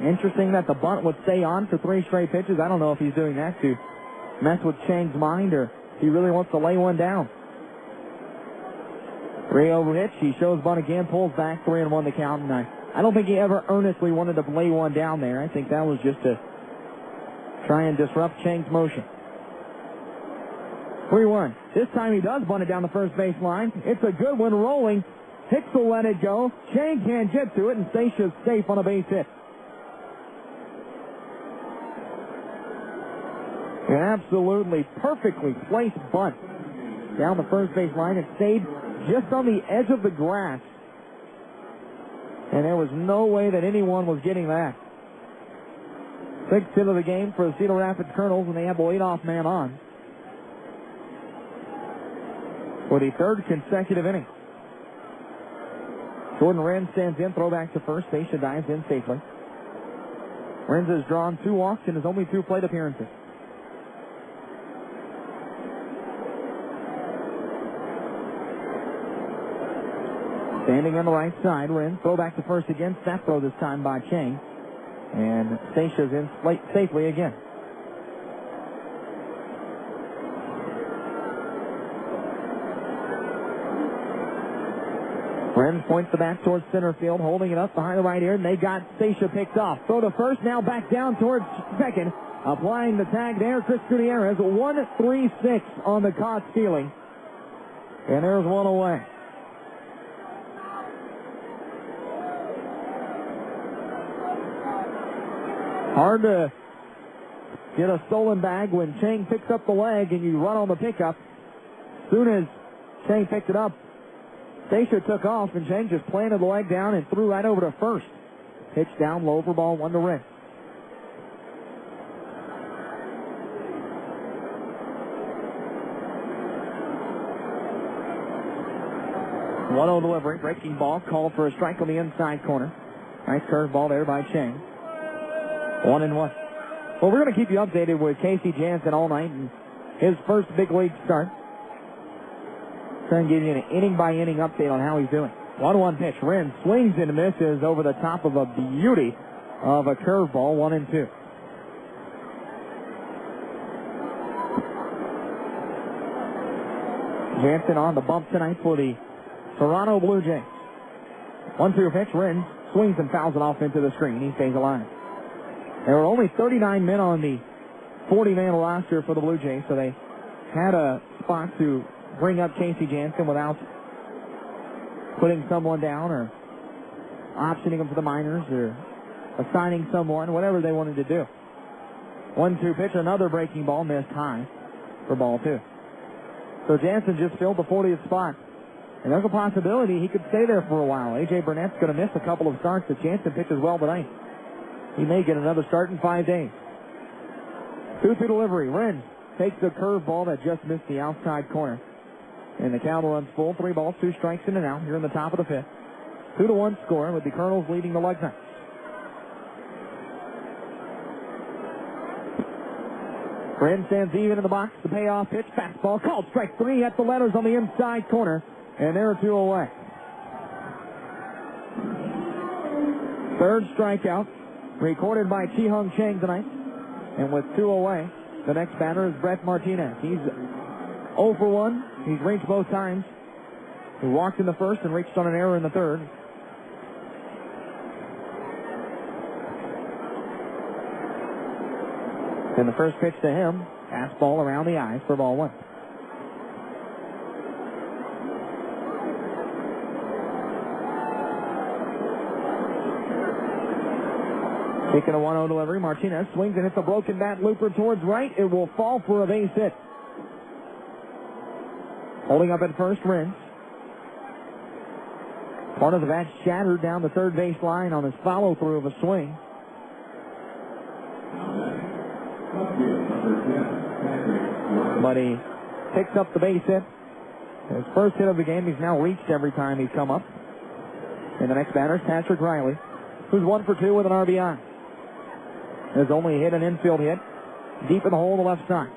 Interesting that the bunt would stay on for 3 straight pitches. I don't know if he's doing that to mess with Chang's mind or if he really wants to lay one down. 3-0 pitch. He shows bunt again, pulls back, 3-1 the count. And I don't think he ever earnestly wanted to lay one down there. I think that was just to try and disrupt Chang's motion. 3-1. This time he does bunt it down the first base line. It's a good one rolling. Hicks will let it go. Chang can't get to it, and Stacio's safe on a base hit. An absolutely perfectly placed bunt down the first base line. It stayed just on the edge of the grass. And there was no way that anyone was getting that. 6th hit of the game for the Cedar Rapids Kernels, and they have the leadoff man on for the 3rd consecutive inning. Jordan Wren stands in, throw back to first. Stacia dives in safely. Wren has drawn 2 walks in his only 2 plate appearances. Standing on the right side, Wren, throw back to first again. Snap throw this time by Chang. And Stacia's in safely again. Wren points the bat towards center field, holding it up behind the right ear, and they got Stacia picked off. Throw to first, now back down towards second. Applying the tag there, Chris Gutierrez, 1-3-6 on the caught stealing. And there's one away. Hard to get a stolen bag when Chang picks up the leg and you run on the pickup. As soon as Chang picked it up, Stacia took off, and Chang just planted the leg down and threw right over to first. Pitch down low for ball 1 to Wren. One-0 delivery, breaking ball, called for a strike on the inside corner. Nice curveball there by Chang. 1-1. Well, we're going to keep you updated with Casey Jansen all night and his first big league start. Trying to give you an inning-by-inning update on how he's doing. 1-1 pitch. Wren swings and misses over the top of a beauty of a curveball. 1-2. Jansen on the bump tonight for the Toronto Blue Jays. 1-2 pitch. Wren swings and fouls it off into the screen. He stays alive. There were only 39 men on the 40-man roster for the Blue Jays, so they had a spot to bring up Casey Jansen without putting someone down or optioning him for the minors or assigning someone, whatever they wanted to do. 1-2 pitch, another breaking ball, missed high for ball 2. So Jansen just filled the 40th spot. And there's a possibility he could stay there for a while. A.J. Burnett's going to miss a couple of starts if Jansen pitches well tonight. He may get another start in 5 days. 2-2 delivery. Wren takes the curveball that just missed the outside corner. And the count runs full. 3 balls, 2 strikes in and out here in the top of the 5th. 2-1 score with the Kernels leading the Lugnuts. Wren stands even in the box. The payoff pitch. Fastball called. Strike 3 at the letters on the inside corner. And there are 2 away. 3rd strikeout recorded by Chi-Hung Chang tonight. And with 2 away, the next batter is Brett Martinez. He's 0 for 1. He's reached both times. He walked in the first and reached on an error in the 3rd. And the first pitch to him, fastball around the eyes for ball 1. Taking a 1-0 delivery, Martinez swings and hits a broken bat looper towards right. It will fall for a base hit. Holding up at first, Wren. Part of the bat shattered down the third base line on his follow-through of a swing. But he picks up the base hit. His first hit of the game. He's now reached every time he's come up. And the next batter is Patrick Riley, who's 1 for 2 with an RBI. Has only hit an infield hit deep in the hole on the left side.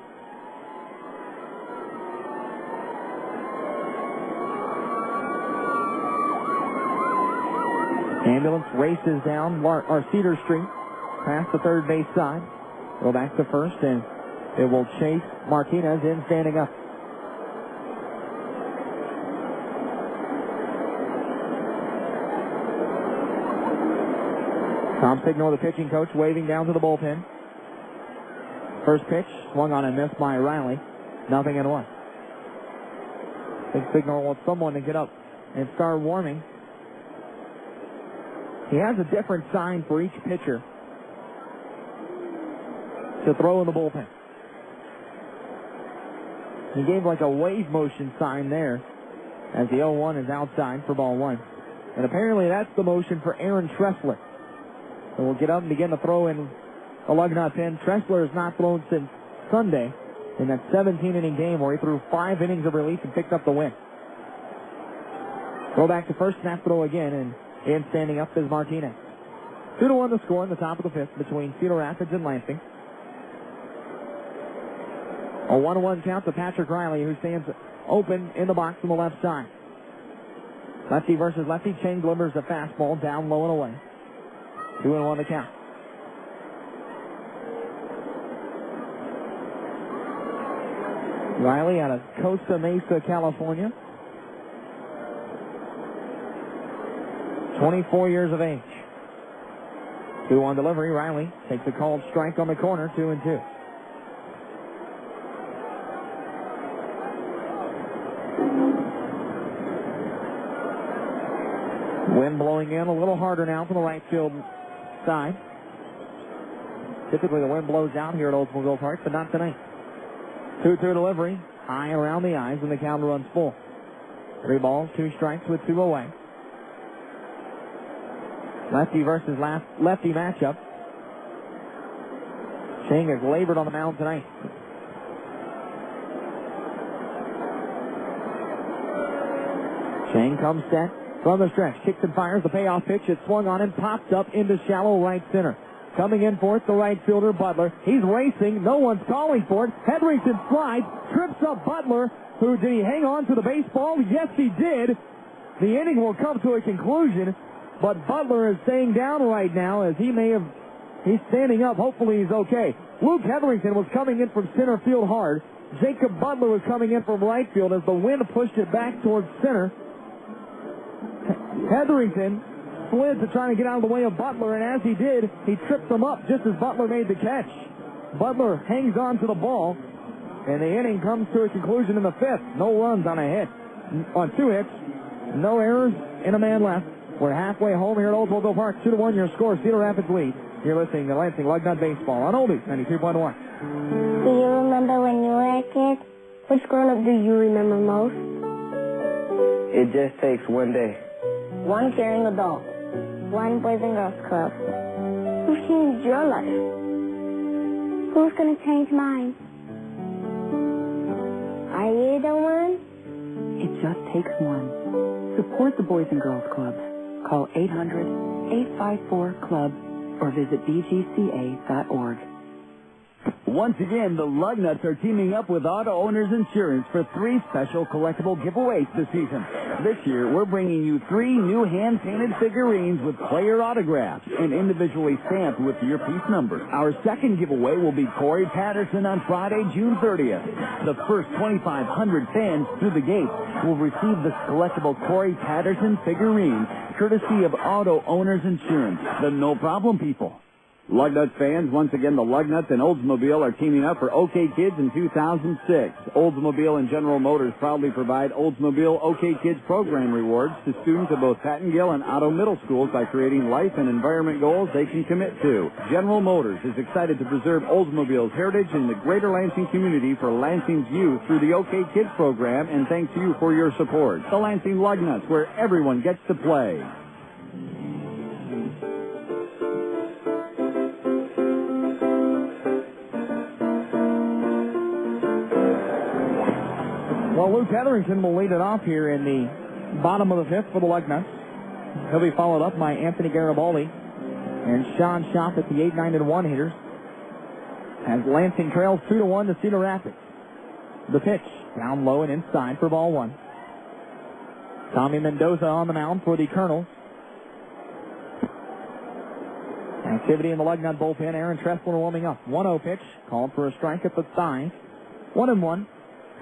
Ambulance races down Cedar Street, past the third base side. Go back to first, and it will chase Martinez in standing up. Tom Signor, the pitching coach, waving down to the bullpen. First pitch, swung on and missed by Riley. 0-1. I think Signor wants someone to get up and start warming. He has a different sign for each pitcher to throw in the bullpen. He gave like a wave motion sign there as the 0-1 is outside for ball 1. And apparently that's the motion for Aaron Tressler. So we'll get up and begin to throw in a Lugnut pen. Tressler has not thrown since Sunday in that 17-inning game where he threw 5 innings of relief and picked up the win. Go back to first, snap throw again, and in standing up is Martinez. 2-1 the score in the top of the fifth between Cedar Rapids and Lansing. A 1-1 count to Patrick Riley, who stands open in the box on the left side. Lefty versus lefty. Chang delivers the fastball down low and away. 2-1 the count. Riley out of Costa Mesa, California. 24 years of age. 2-1 delivery. Riley takes a called strike on the corner. 2-2. Wind blowing in a little harder now from the right field side. Typically the wind blows out here at Oldsmobile Park, but not tonight. 2-2 delivery. High around the eyes, and the count runs full. 3 balls, 2 strikes with 2 away. Lefty versus lefty matchup. Chang has labored on the mound tonight. Chang comes set from the stretch. Kicks and fires the payoff pitch. It swung on and pops up into shallow right center. Coming in for it, the right fielder, Butler. He's racing. No one's calling for it. Hetherington slides, trips up Butler. Did he hang on to the baseball? Yes, he did. The inning will come to a conclusion. But Butler is staying down right now as he's standing up. Hopefully he's okay. Luke Hetherington was coming in from center field hard. Jacob Butler was coming in from right field as the wind pushed it back towards center. Hetherington slid to try to get out of the way of Butler, and as he did, he tripped him up just as Butler made the catch. Butler hangs on to the ball, and the inning comes to a conclusion in the fifth. No runs on 2 hits, no errors, and a man left. We're halfway home here at Oldsmobile Park. 2-1 your score. Cedar Rapids lead. You're listening to Lansing Lugnut Baseball on Oldies 93.1. Do you remember when you were a kid? Which grown-up do you remember most? It just takes one day. One caring adult. One Boys and Girls Club. Who changed your life? Who's going to change mine? Are you the one? It just takes one. Support the Boys and Girls Clubs. Call 800-854-CLUB or visit bgca.org. Once again, the Lugnuts are teaming up with Auto Owners Insurance for 3 special collectible giveaways this season. This year, we're bringing you 3 new hand-painted figurines with player autographs and individually stamped with your piece number. Our second giveaway will be Corey Patterson on Friday, June 30th. The first 2,500 fans through the gate will receive this collectible Corey Patterson figurine, courtesy of Auto Owners Insurance, the no-problem people. Lugnuts fans, once again, the Lugnuts and Oldsmobile are teaming up for OK Kids in 2006. Oldsmobile and General Motors proudly provide Oldsmobile OK Kids program rewards to students of both Patton Gill and Otto Middle Schools by creating life and environment goals they can commit to. General Motors is excited to preserve Oldsmobile's heritage in the greater Lansing community for Lansing's youth through the OK Kids program, and thanks to you for your support. The Lansing Lugnuts, where everyone gets to play. Well, Luke Hetherington will lead it off here in the bottom of the fifth for the Lugnuts. He'll be followed up by Anthony Garibaldi and Sean Schaff at the 8-9-1 hitters as Lansing trails 2-1 to Cedar Rapids. The pitch down low and inside for ball one. Tommy Mendoza on the mound for the Kernels. Activity in the Lugnut bullpen. Aaron Tressler warming up. 1-0 pitch called for a strike at the thigh. 1-1.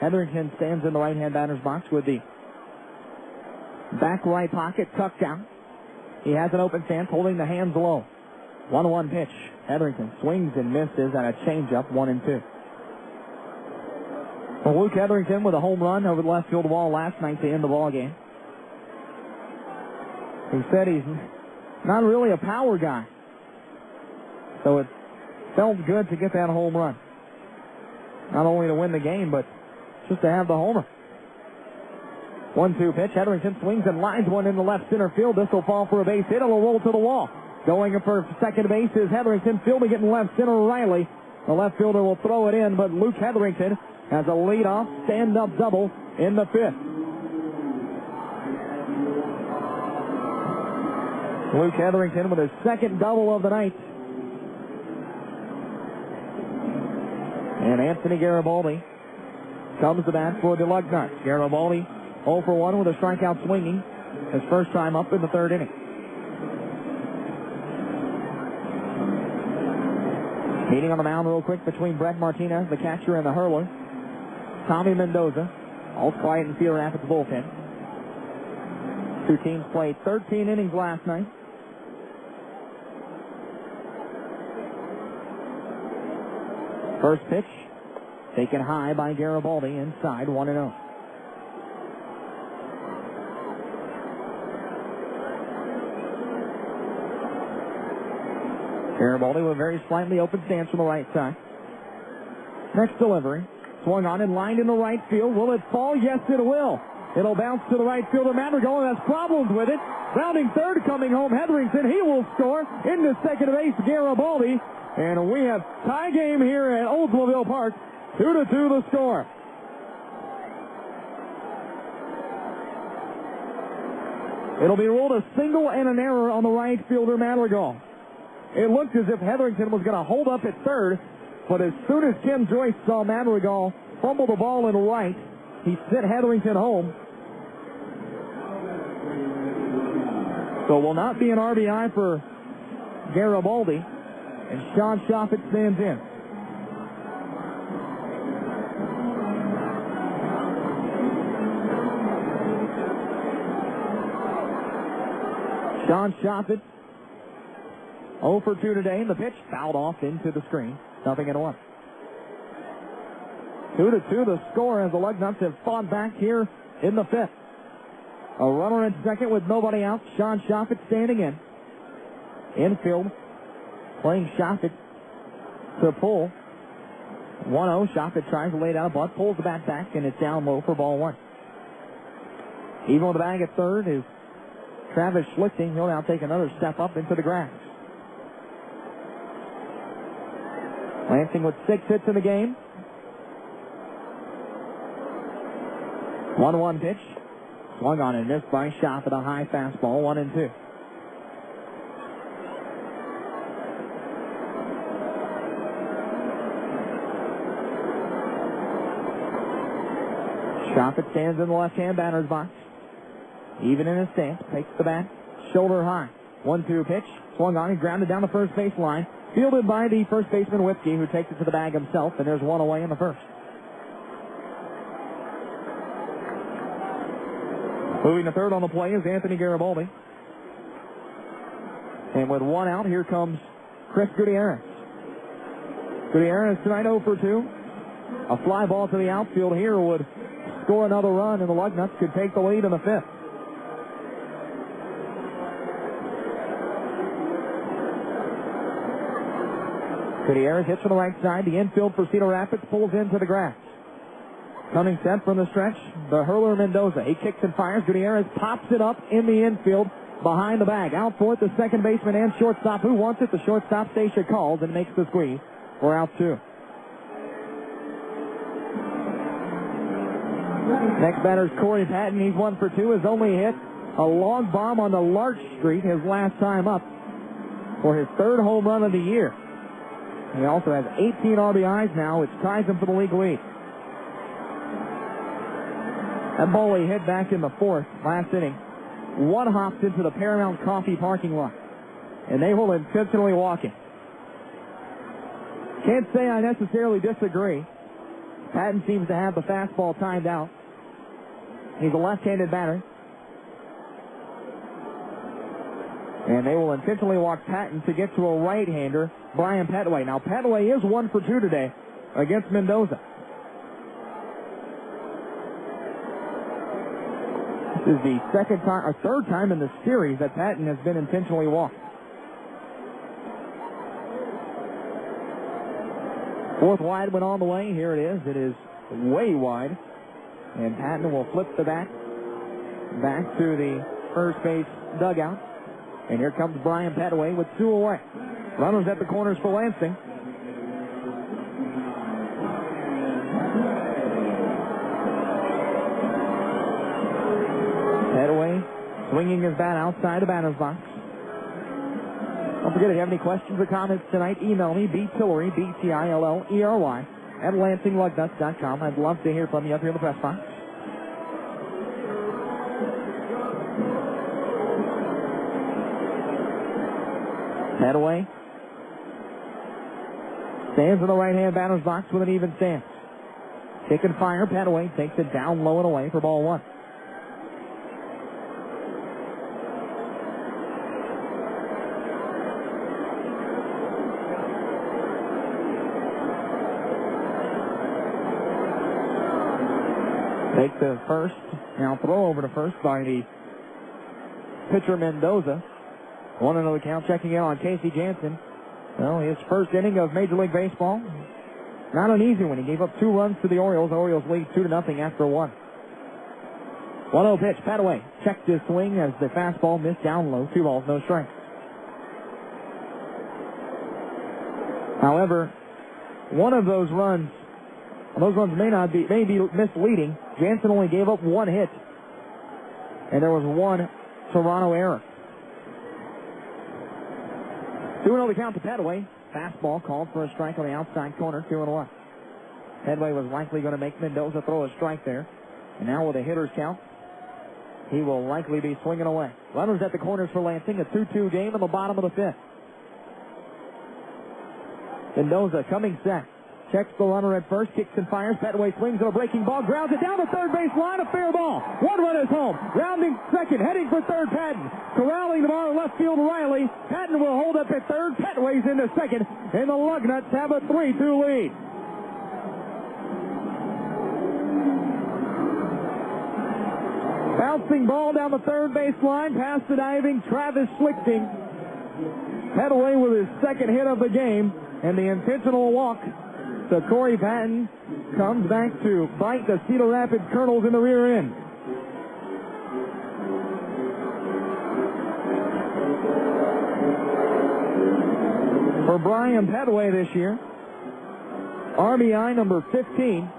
Hetherington stands in the right-hand batter's box with the back right pocket tucked down. He has an open stance, holding the hands low. 1-1 pitch. Hetherington swings and misses at a changeup, 1-2. Well, Luke Hetherington with a home run over the left field wall last night to end the ball game. He said he's not really a power guy, so it felt good to get that home run. Not only to win the game, but just to have the homer. 1-2 pitch. Hetherington swings and lines one in the left center field. This will fall for a base hit. It'll roll to the wall. Going for second base is Hetherington. Fielding it in left center, Riley. The left fielder will throw it in, but Luke Hetherington has a leadoff stand-up double in the fifth. Luke Hetherington with his second double of the night. And Anthony Garibaldi comes to bat for the Lugnuts. Garibaldi 0 for 1 with a strikeout swinging. His first time up in the third inning. Meeting on the mound real quick between Brett Martinez, the catcher, and the hurler. Tommy Mendoza. All quiet in Cedar Rapids bullpen. Two teams played 13 innings last night. First pitch taken high by Garibaldi, inside, 1-0. Garibaldi with a very slightly open stance from the right side. Next delivery. Swung on and lined in the right field. Will it fall? Yes, it will. It'll bounce to the right fielder, Madrigal, and has problems with it. Rounding third, coming home, Hetherington. He will score. Into second base, Garibaldi. And we have tie game here at Oldsmobile Park. 2-2 the score. It'll be ruled a single and an error on the right fielder, Madrigal. It looked as if Hetherington was going to hold up at third, but as soon as Ken Joyce saw Madrigal fumble the ball in right, he sent Hetherington home. So will not be an RBI for Garibaldi, and Sean Shoffett stands in. Sean Shoffett 0 for 2 today, and the pitch fouled off into the screen. 0-1. 2-2 the score as the Lugnuts have fought back here in the fifth. A runner at second with nobody out. Sean Shoffett standing in. Infield playing Shoffett to pull. 1-0. Shoffett tries to lay down a bunt, pulls the bat back, and it's down low for ball one. Even with the bag at third is Travis Schlicting. He'll now take another step up into the grass. Lansing with 6 hits in the game. 1-1 pitch. Swung on and missed by Shoffett, a high fastball, 1-2. Shoffett stands in the left-hand batter's box. Even in his stance, takes the bat, shoulder high. 1-2 pitch, swung on and grounded down the first base line. Fielded by the first baseman Whiskey, who takes it to the bag himself, and there's one away in the first. Moving to third on the play is Anthony Garibaldi. And with one out, here comes Chris Gutierrez. Gutierrez tonight 0 for 2. A fly ball to the outfield here would score another run, and the Lugnuts could take the lead in the fifth. Gutierrez hits from the right side. The infield for Cedar Rapids pulls into the grass. Coming set from the stretch, the hurler Mendoza. He kicks and fires. Gutierrez pops it up in the infield behind the bag. Out for it, the second baseman and shortstop. Who wants it? The shortstop station calls and makes the squeeze. We're out 2. Next batter's Corey Patton. He's 1 for 2. Has only hit a long bomb on the Larch Street his last time up for his 3rd home run of the year. He also has 18 RBIs now, which ties him for the league lead. That ball he hit back in the 4th, last inning. One hopped into the Paramount Coffee parking lot, and they will intentionally walk it. Can't say I necessarily disagree. Patton seems to have the fastball timed out. He's a left-handed batter. And they will intentionally walk Patton to get to a right-hander, Brian Petway. Now, Petway is 1 for 2 today against Mendoza. This is the third time in the series that Patton has been intentionally walked. 4th wide went on the way. Here it is. It is way wide. And Patton will flip the bat back to the first base dugout. And here comes Brian Petway with 2 away. Runners at the corners for Lansing. Petway swinging his bat outside the batter's box. Don't forget, if you have any questions or comments tonight, email me, btillery, B-T-I-L-L-E-R-Y, at LansingLugnuts.com. I'd love to hear from you up here in the press box. Petway stands in the right-hand batter's box with an even stance. Kick and fire. Petway takes it down low and away for ball 1. Take the first. Now throw over to first by the pitcher Mendoza. 1-0 the count. Checking in on Casey Jansen. Well, his first inning of Major League Baseball. Not an easy one. He gave up 2 runs to the Orioles. Orioles lead 2-0 after 1. 1-0 pitch. Petway checked his swing as the fastball missed down low. 2 balls, no strikes. However, one of those runs may be misleading. Jansen only gave up 1 hit, and there was 1 Toronto error. 2-0 the count to Petway. Fastball called for a strike on the outside corner, 2-1. Petway was likely going to make Mendoza throw a strike there. And now with a hitter's count, he will likely be swinging away. Runners at the corners for Lansing, a 2-2 game in the bottom of the 5th. Mendoza coming set. Checks the runner at first, kicks and fires. Petway swings at a breaking ball, grounds it down the third base line, a fair ball. 1 run is home. Rounding second, heading for third, Patton. Corralling the ball left field, Riley. Patton will hold up at third. Petway's into second, and the Lugnuts have a 3-2 lead. Bouncing ball down the third base line, past the diving Travis Schlicting. Petway with his second hit of the game, and the intentional walk. So Corey Patton comes back to bite the Cedar Rapids Kernels in the rear end. For Brian Petway this year, RBI number 15,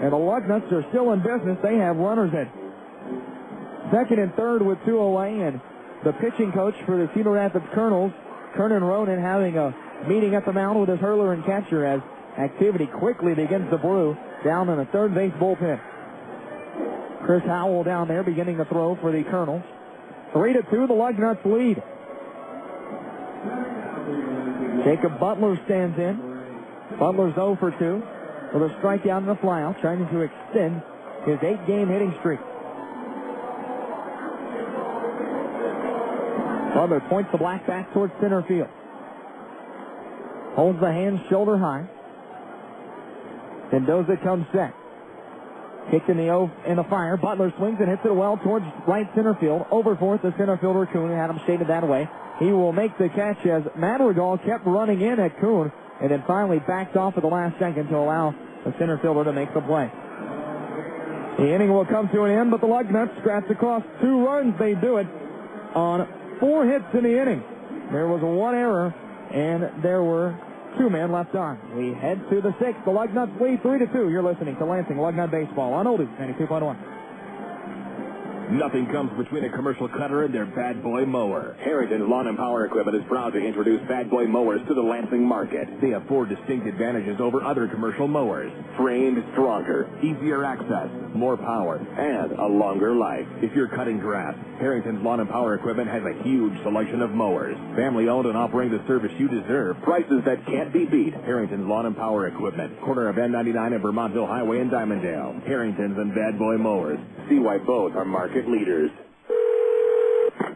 and the Lugnuts are still in business. They have runners at second and third with 2 away, and the pitching coach for the Cedar Rapids Kernels, Kernan Ronan, having a meeting at the mound with his hurler and catcher as activity quickly begins to brew down in the third base bullpen. Chris Howell down there beginning to throw for the Kernels. 3-2, the Lugnuts lead. Jacob Butler stands in. Butler's 0 for 2 with a strikeout and a flyout, trying to extend his 8-game hitting streak. Butler points the black back towards center field. Holds the hands shoulder high. Mendoza comes set. Kicked in the fire. Butler swings and hits it well towards right center field. Over fourth, the center fielder, Kuhn, had him shaded that way. He will make the catch as Madrigal kept running in at Kuhn and then finally backed off at the last second to allow the center fielder to make the play. The inning will come to an end, but the Lugnuts scratch across 2 runs. They do it on 4 hits in the inning. There was 1 error, and there were 2 men left on. We head to the 6th. The Lugnuts lead 3-2. You're listening to Lansing Lugnut Baseball on Oldies 92.1. Nothing comes between a commercial cutter and their Bad Boy mower. Harrington's Lawn and Power Equipment is proud to introduce Bad Boy mowers to the Lansing market. They have 4 distinct advantages over other commercial mowers. Framed stronger, easier access, more power, and a longer life. If you're cutting grass, Harrington's Lawn and Power Equipment has a huge selection of mowers. Family owned and offering the service you deserve. Prices that can't be beat. Harrington's Lawn and Power Equipment. Corner of N99 and Vermontville Highway in Dimondale. Harrington's and Bad Boy mowers. See why both are market leaders.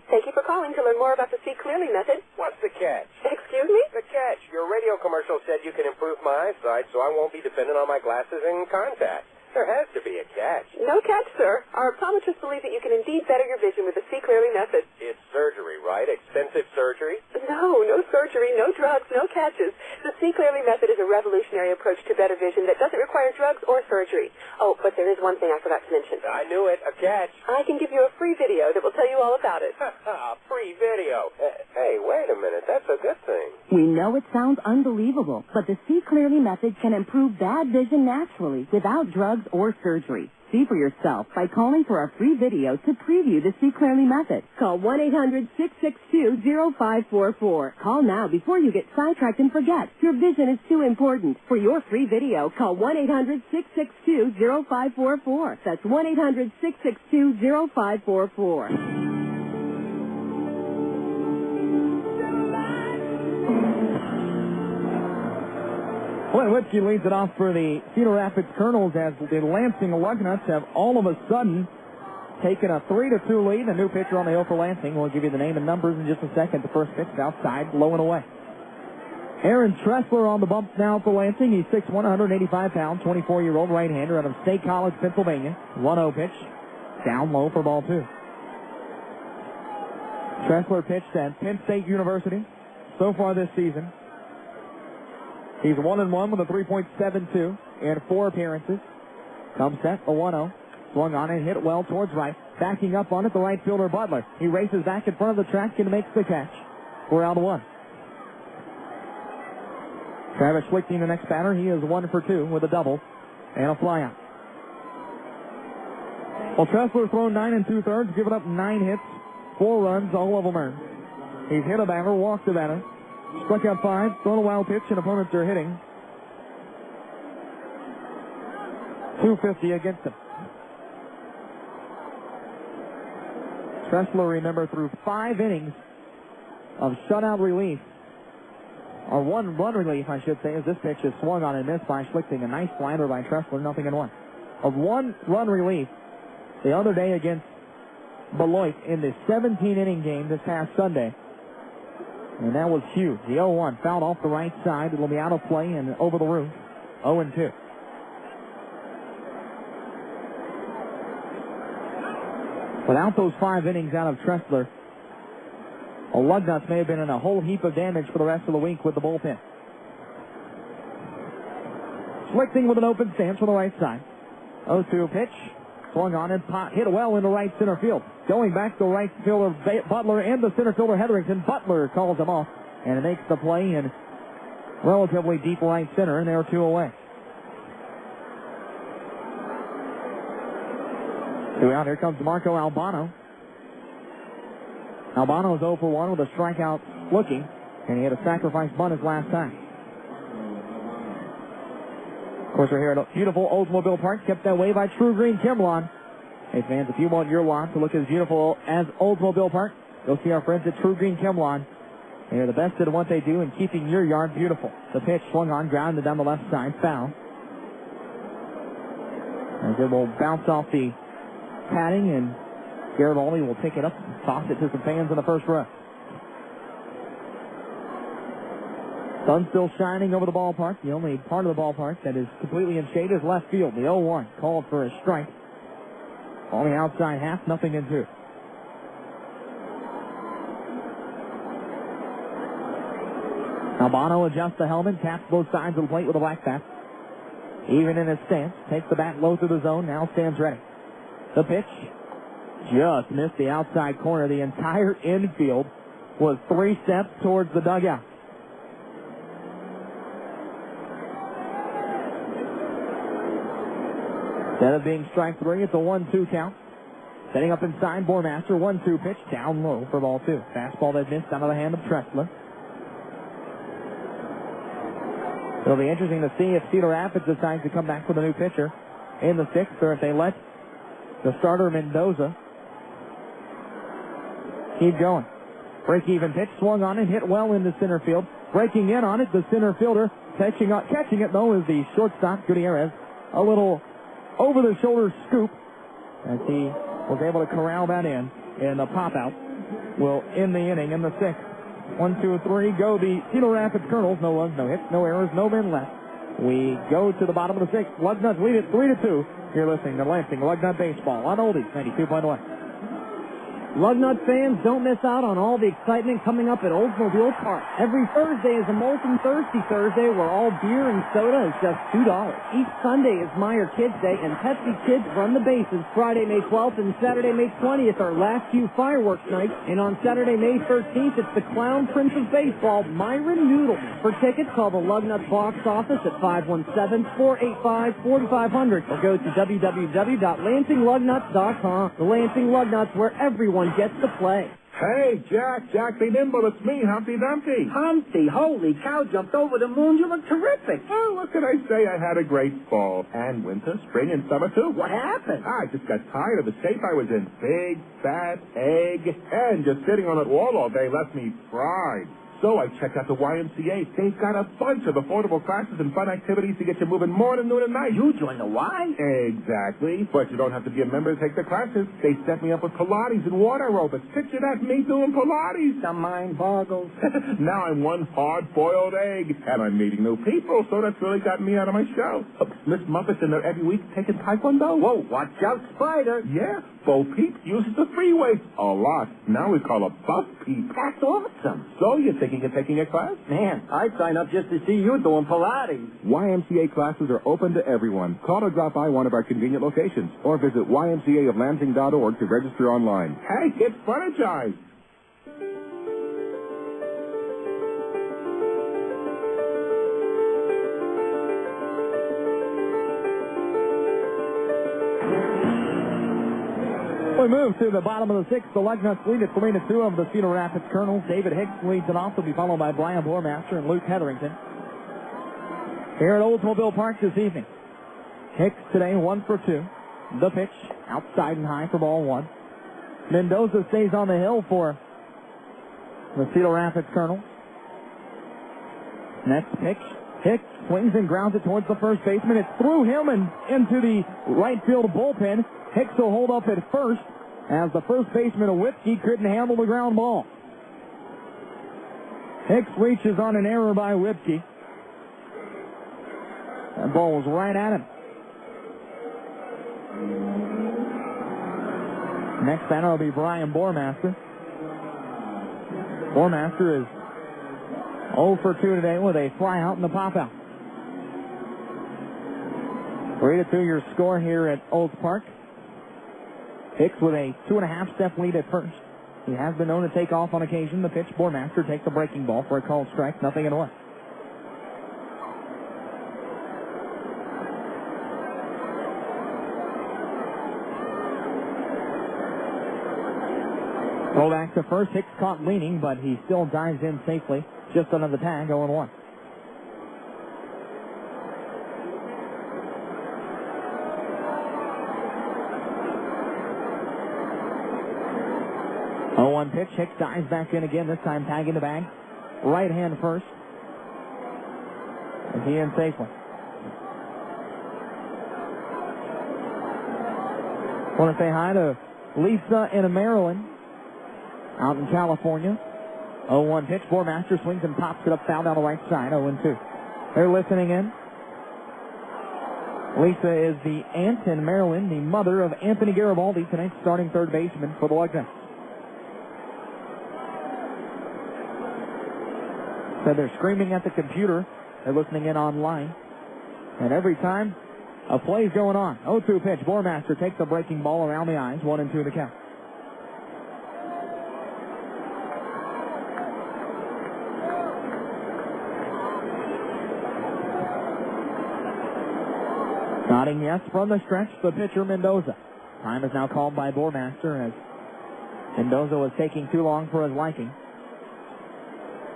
Thank you for calling to learn more about the See Clearly method. What's the catch? Excuse me? The catch. Your radio commercial said you can improve my eyesight so I won't be dependent on my glasses and contacts. There has to be a catch. No catch, sir. Our optometrists believe that you can indeed better your vision with the See Clearly method. It's surgery, right? Expensive surgery? No surgery, no drugs, no catches. The See Clearly method is a revolutionary approach to better vision that doesn't require drugs or surgery. Oh, but there is one thing I forgot to mention. I knew it. A catch. I can give you a free video that will tell you all about it. A free video. Hey, wait a minute. That's a good thing. We know it sounds unbelievable, but the See Clearly method can improve bad vision naturally without drugs or surgery. See for yourself by calling for our free video to preview the See Clearly method. Call 1-800-662-0544. Call now before you get sidetracked and forget. Your vision is too important. For your free video, call 1-800-662-0544. That's 1-800-662-0544. Clint Whiskey leads it off for the Cedar Rapids Kernels as the Lansing Lugnuts have all of a sudden taken a 3-2 lead. A new pitcher on the hill for Lansing. We'll give you the name and numbers in just a second. The first pitch is outside, low and away. Aaron Tressler on the bump now for Lansing. He's 6'1", 185 pounds, 24-year-old right-hander out of State College, Pennsylvania. 1-0 pitch, down low for ball 2. Tressler pitched at Penn State University so far this season. He's 1-1 with a 3.72 in 4 appearances. Comes set, a 1-0. Swung on and hit well towards right. Backing up on it, the right fielder Butler. He races back in front of the track and makes the catch. We're out 1. Travis Schlicting, the next batter. He is 1 for 2 with a double and a flyout. Well, Tressler's thrown 9 2/3, given up 9 hits, 4 runs, all of them earned. He's hit a batter, walked a batter. Struck out 5, thrown a wild pitch, and opponents are hitting .250 against him. Tressler, remember, through 5 innings of shutout relief, or 1 run relief, I should say, as this pitch is swung on and missed by Schlichting. A nice slider by Tressler, 0-1. Of 1 run relief the other day against Beloit in the 17-inning game this past Sunday. And that was huge. The 0-1 fouled off the right side. It'll be out of play and over the roof. 0-2. Without those 5 innings out of Tressler, the Lugnuts may have been in a whole heap of damage for the rest of the week with the bullpen. Schlichting with an open stance from the right side. 0-2 pitch. Swung on and hit well into right center field. Going back to right fielder Butler and the center fielder Hetherington. Butler calls him off and makes the play in relatively deep right center, and they're 2 away. 2 out. Here comes Marco Albano. Albano is 0 for 1 with a strikeout looking, and he had a sacrifice bunt his last time. Of course, we're here at beautiful Oldsmobile Park, kept that way by True Green Kimlawn. Hey, fans, if you want your lawn to look as beautiful as Oldsmobile Park, go see our friends at True Green Kimlawn. They're the best at what they do in keeping your yard beautiful. The pitch swung on, grounded down the left side, foul. As it will bounce off the padding, and Garibaldi will pick it up and toss it to some fans in the first row. Sun still shining over the ballpark. The only part of the ballpark that is completely in shade is left field. The 0-1 called for a strike. On the outside half, nothing in two. Albano adjusts the helmet, taps both sides of the plate with a black bat. Even in his stance, takes the bat low through the zone, now stands ready. The pitch just missed the outside corner. The entire infield was 3 steps towards the dugout. Instead of being strike 3, it's a 1-2 count. Setting up inside, Bormaster, 1-2 pitch, down low for ball 2. Fastball that missed out of the hand of Tressler. It'll be interesting to see if Cedar Rapids decides to come back with a new pitcher in the 6th, or if they let the starter Mendoza keep going. Break-even pitch, swung on it, hit well into center field. Breaking in on it, the center fielder. Catching it, though, is the shortstop, Gutierrez. A little over-the-shoulder scoop as he was able to corral that in. And the pop-out will end the inning in the 6th. 1, 2, 3, go the Cedar Rapids Kernels. No runs, no hits, no errors, no men left. We go to the bottom of the 6th. Lugnuts lead it 3-2. You're listening to Lansing Lugnut Baseball on Oldies 92.1. Lugnut fans, don't miss out on all the excitement coming up at Oldsmobile Park. Every Thursday is a Molten Thirsty Thursday where all beer and soda is just $2. Each Sunday is Meyer Kids Day, and Pepsi Kids run the bases. Friday, May 12th and Saturday, May 20th are Last Few Fireworks nights. And on Saturday, May 13th, it's the Clown Prince of Baseball, Myron Noodleman. For tickets, call the Lugnut box office at 517-485-4500 or go to www.lansingLugnuts.com. The Lansing Lugnuts, where everyone gets to play. Hey, Jack, be nimble. It's me, Humpty Dumpty. Humpty, holy cow, jumped over the moon. You look terrific. Oh, what can I say? I had a great fall. And winter, spring, and summer, too. What happened? I just got tired of the shape I was in. Big, fat, egg. And just sitting on that wall all day left me fried. So I checked out the YMCA. They've got a bunch of affordable classes and fun activities to get you moving morning, noon, and night. You joined the Y? Exactly. But you don't have to be a member to take the classes. They set me up with Pilates and water aerobics. Picture that, me doing Pilates. The mind boggles. Now I'm one hard-boiled egg. And I'm meeting new people, so that's really gotten me out of my shell. Miss Muppet's in there every week taking Taekwondo. Whoa, watch out, Spider. Yeah, Bo Peep uses the freeway. A lot. Now we call her Buff Peep. That's awesome. So you're thinking of taking a class? Man, I'd sign up just to see you doing Pilates. YMCA classes are open to everyone. Call or drop by one of our convenient locations or visit ymcaoflansing.org to register online. Hey, it's Funnergize. We move to the bottom of the 6th. The Lugnuts lead at 3-2 over the Cedar Rapids Kernels. David Hicks leads it off. Will be followed by Brian Bormaster and Luke Hetherington. Here at Oldsmobile Park this evening. Hicks today 1 for 2. The pitch outside and high for ball 1. Mendoza stays on the hill for the Cedar Rapids Kernels. Next pitch. Hicks swings and grounds it towards the first baseman. It's through him and into the right field bullpen. Hicks will hold up at first as the first baseman, Whiskey, couldn't handle the ground ball. Hicks reaches on an error by Whiskey. That ball was right at him. Next batter will be Brian Bormaster. Bormaster is 0 for 2 today with a fly out and a pop out. 3-2 your score here at Olds Park. Hicks with a 2.5-step lead at first. He has been known to take off on occasion. The pitch, Bormaster takes the breaking ball for a called strike. 0-1. Throw back to first. Hicks caught leaning, but he still dives in safely. Just under the tag, 0-1. Pitch. Hicks dives back in again, this time tagging the bag. Right hand first. And he in safely. Want to say hi to Lisa in Maryland, out in California. 0-1 pitch. Bormaster swings and pops it up, foul down the right side. 0-2. They're listening in. Lisa is the aunt, and Marilyn, the mother of Anthony Garibaldi, tonight's starting third baseman for the Lugnuts. So they're screaming at the computer. They're listening in online. And every time a play's going on. 0-2 pitch. Bormaster takes the breaking ball around the eyes. 1-2 the count. Nodding yes from the stretch, the pitcher Mendoza. Time is now called by Bormaster as Mendoza was taking too long for his liking.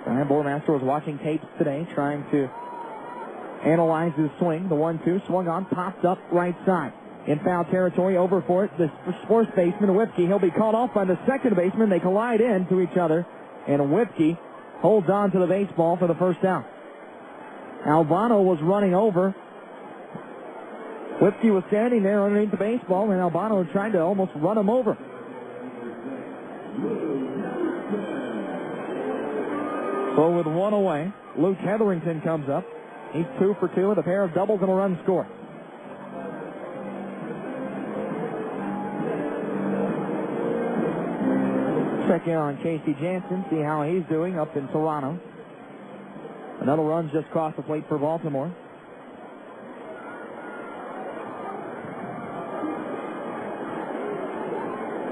Brian Bormaster was watching tapes today, trying to analyze his swing. The 1-2 swung on, popped up right side. In foul territory, over for it, the first baseman, Whipke. He'll be called off by the second baseman. They collide into each other, and Whipke holds on to the baseball for the first down. Albano was running over. Whipke was standing there underneath the baseball, and Albano tried to almost run him over. So with one away, Luke Hetherington comes up. He's 2 for 2 with a pair of doubles and a run scored. Check in on Casey Jansen, see how he's doing up in Toronto. Another run just crossed the plate for Baltimore.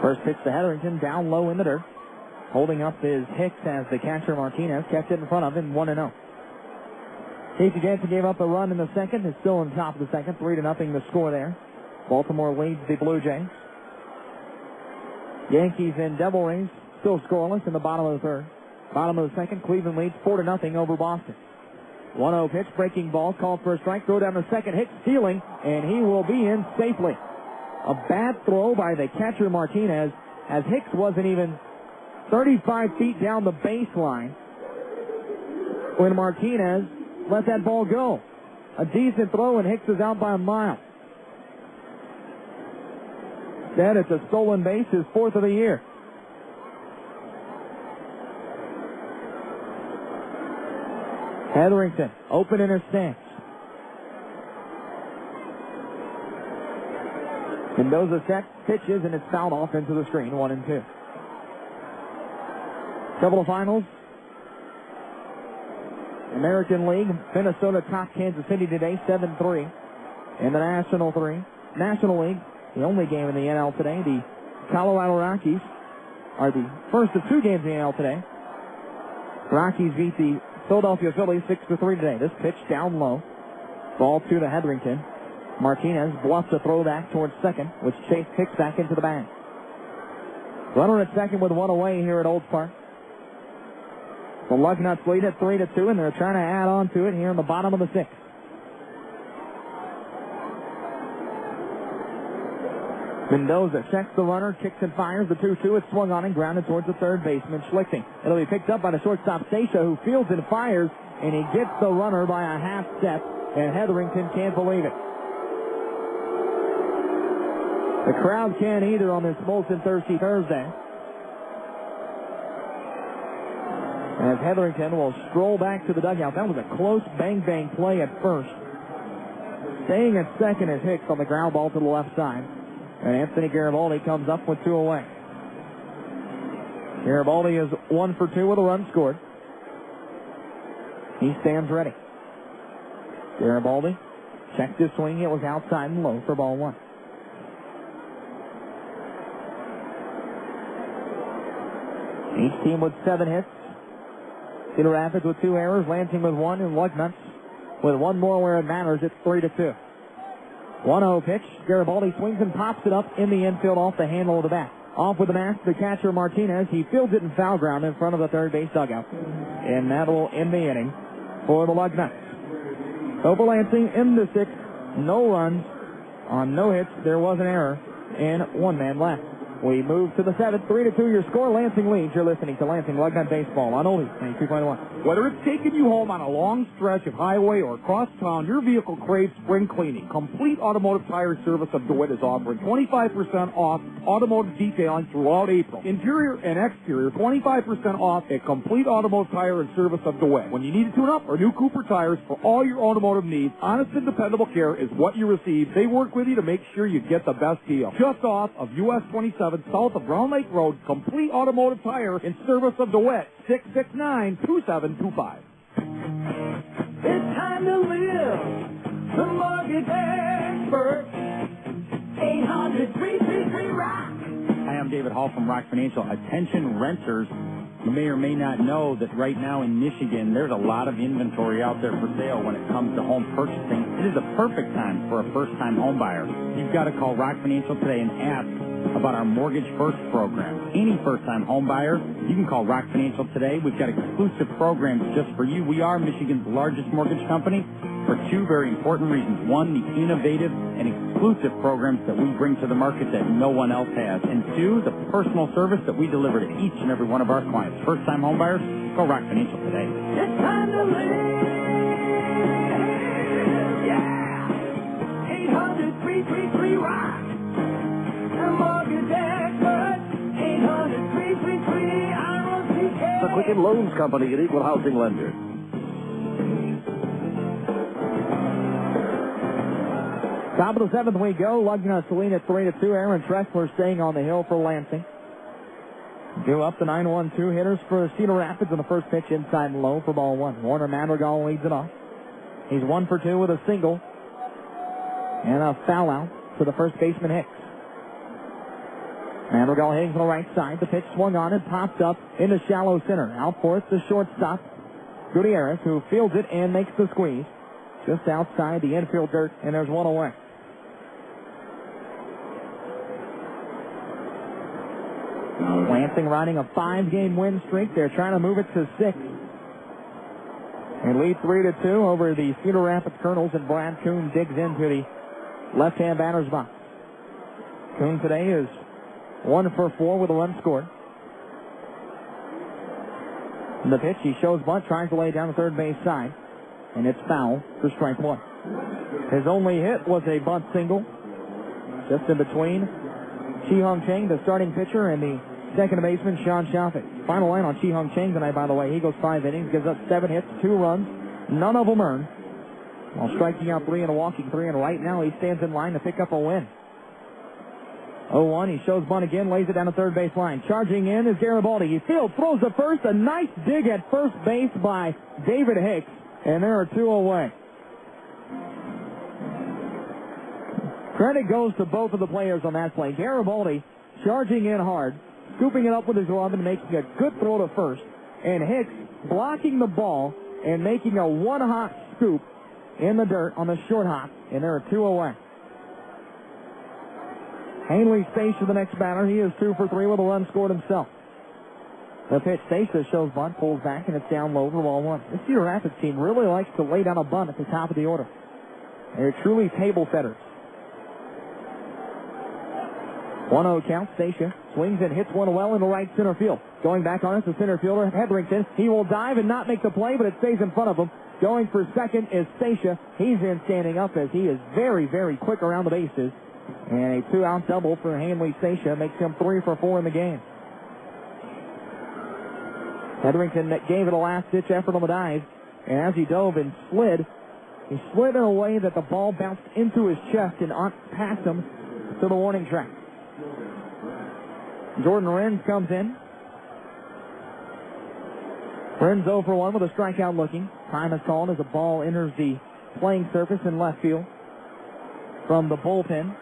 First pitch to Hetherington, down low in the dirt. Holding up is Hicks as the catcher Martinez kept it in front of him, 1-0. Casey Jansen gave up a run in the second. Is still on top of the second, 3-0 the score there. Baltimore leads the Blue Jays. Yankees and Devil Rays still scoreless in the bottom of the third. Bottom of the second, Cleveland leads 4-0 over Boston. 1-0 pitch, breaking ball, called for a strike. Throw down the second, Hicks stealing, and he will be in safely. A bad throw by the catcher Martinez, as Hicks wasn't even 35 feet down the baseline when Martinez let that ball go. A decent throw, and Hicks is out by a mile. Instead, it's a stolen base, his 4th of the year. Hetherington, open in his stance. Mendoza set, pitches, and it's fouled off into the screen, 1-2. Couple of finals. American League, Minnesota topped Kansas City today, 7-3. In the National League, the only game in the NL today, the Colorado Rockies are the first of 2 games in the NL today. Rockies beat the Philadelphia Phillies 6-3 today. This pitch down low. Ball 2 to Hetherington. Martinez bluffs a throw back towards second, which Chase kicks back into the bag. Runner at second with 1 away here at Olds Park. The Lugnuts lead at 3-2, and they're trying to add on to it here in the bottom of the 6th. Mendoza checks the runner, kicks and fires. The 2-2, it's swung on and grounded towards the third baseman, Schlicting. It'll be picked up by the shortstop, Stacia, who fields and fires, and he gets the runner by a half step, and Hetherington can't believe it. The crowd can't either on this Molson Thirsty Thursday. As Hetherington will stroll back to the dugout. That was a close bang-bang play at first. Staying at second is Hicks on the ground ball to the left side. And Anthony Garibaldi comes up with 2 away. Garibaldi is 1 for 2 with a run scored. He stands ready. Garibaldi checked his swing. It was outside and low for ball 1. Each team with 7 hits. Cedar Rapids with 2 errors, Lansing with 1, and Lugnuts with 1 more where it matters. It's 3-2. 1-0 pitch. Garibaldi swings and pops it up in the infield off the handle of the bat. Off with the mask, the catcher Martinez. He fields it in foul ground in front of the third base dugout. And that will end the inning for the Lugnuts. So for Lansing in the 6th, no runs on no hits. There was an error and 1 man left. We move to the 7th, 3-2 your score. Lansing leads. You're listening to Lansing Lugnut Baseball on Oldies 92.1. Whether it's taking you home on a long stretch of highway or across town, your vehicle craves spring cleaning. Complete Automotive Tire Service of DeWitt is offering 25% off automotive detailing throughout April. Interior and exterior, 25% off at Complete Automotive Tire and Service of DeWitt. When you need to tune up or new Cooper tires for all your automotive needs, honest and dependable care is what you receive. They work with you to make sure you get the best deal. Just off of US 27 south of Brown Lake Road, Complete Automotive Tire in Service of DeWitt, 669-2725. It's time to live. The mortgage expert. 800-333-ROCK. Hi, I'm David Hall from Rock Financial. Attention renters. You may or may not know that right now in Michigan, there's a lot of inventory out there for sale when it comes to home purchasing. It is a perfect time for a first-time home buyer. You've got to call Rock Financial today and ask about our Mortgage First program. Any first-time home buyer, you can call Rock Financial today. We've got exclusive programs just for you. We are Michigan's largest mortgage company for two very important reasons. One, the innovative and exclusive programs that we bring to the market that no one else has. And two, the personal service that we deliver to each and every one of our clients. First-time home buyers, call Rock Financial today. It's time to live. Yeah. 800-333-ROCK. The mortgage expert. 800-333-ROCK. The Quicken Loans Company, an equal housing lender. Top of the 7th we go. Lugnuts lead at 3-2. Aaron Tressler staying on the hill for Lansing. Due up the 9-1-2 hitters for Cedar Rapids on the first pitch inside and low for ball one. Warner Madrigal leads it off. He's 1 for 2 with a single and a foul out to the first baseman Hicks. Madrigal hitting to the right side. The pitch swung on and popped up into shallow center. Out for it, the shortstop, Gutierrez, who fields it and makes the squeeze. Just outside the infield dirt, and there's one away. Lansing riding a 5-game win streak. They're trying to move it to 6. And lead 3-2 over the Cedar Rapids Kernels, and Brad Kuhn digs into the left-hand batter's box. Kuhn today is 1 for 4 with a run scored. And the pitch, he shows bunt, tries to lay down the third base side, and it's foul for strike one. His only hit was a bunt single, just in between Chi-Hung Chang, the starting pitcher, and the second baseman, Sean Schaufett. Final line on Chi-Hung Chang tonight, by the way. He goes 5 innings, gives up 7 hits, 2 runs, none of them earned, while striking out 3 and walking 3, and right now he stands in line to pick up a win. 0-1, he shows bunt again, lays it down the third base line. Charging in is Garibaldi. He fields, throws to first, a nice dig at first base by David Hicks, and there are 2 away. Credit goes to both of the players on that play. Garibaldi charging in hard, scooping it up with his glove and making a good throw to first. And Hicks blocking the ball and making a one-hop scoop in the dirt on the short hop. And there are 2 away. Hanley Stacia, the next batter. He is 2 for 3 with a run scored himself. The pitch, Stacia shows bunt, pulls back, and it's down low for ball one. This Cedar Rapids team really likes to lay down a bunt at the top of the order. They're truly table setters. 1-0 count. Stacia swings and hits one well into right center field. Going back on it, the center fielder, Hetherington. He will dive and not make the play, but it stays in front of him. Going for second is Stacia. He's in standing up as he is very, very quick around the bases. And a 2-out double for Hanley Stacia makes him 3 for 4 in the game. Hetherington gave it a last-ditch effort on the dive, and as he dove and slid, he slid in a way that the ball bounced into his chest and past him to the warning track. Jordan Renz comes in. Renz 0 for 1 with a strikeout looking. Time is called as the ball enters the playing surface in left field from the bullpen.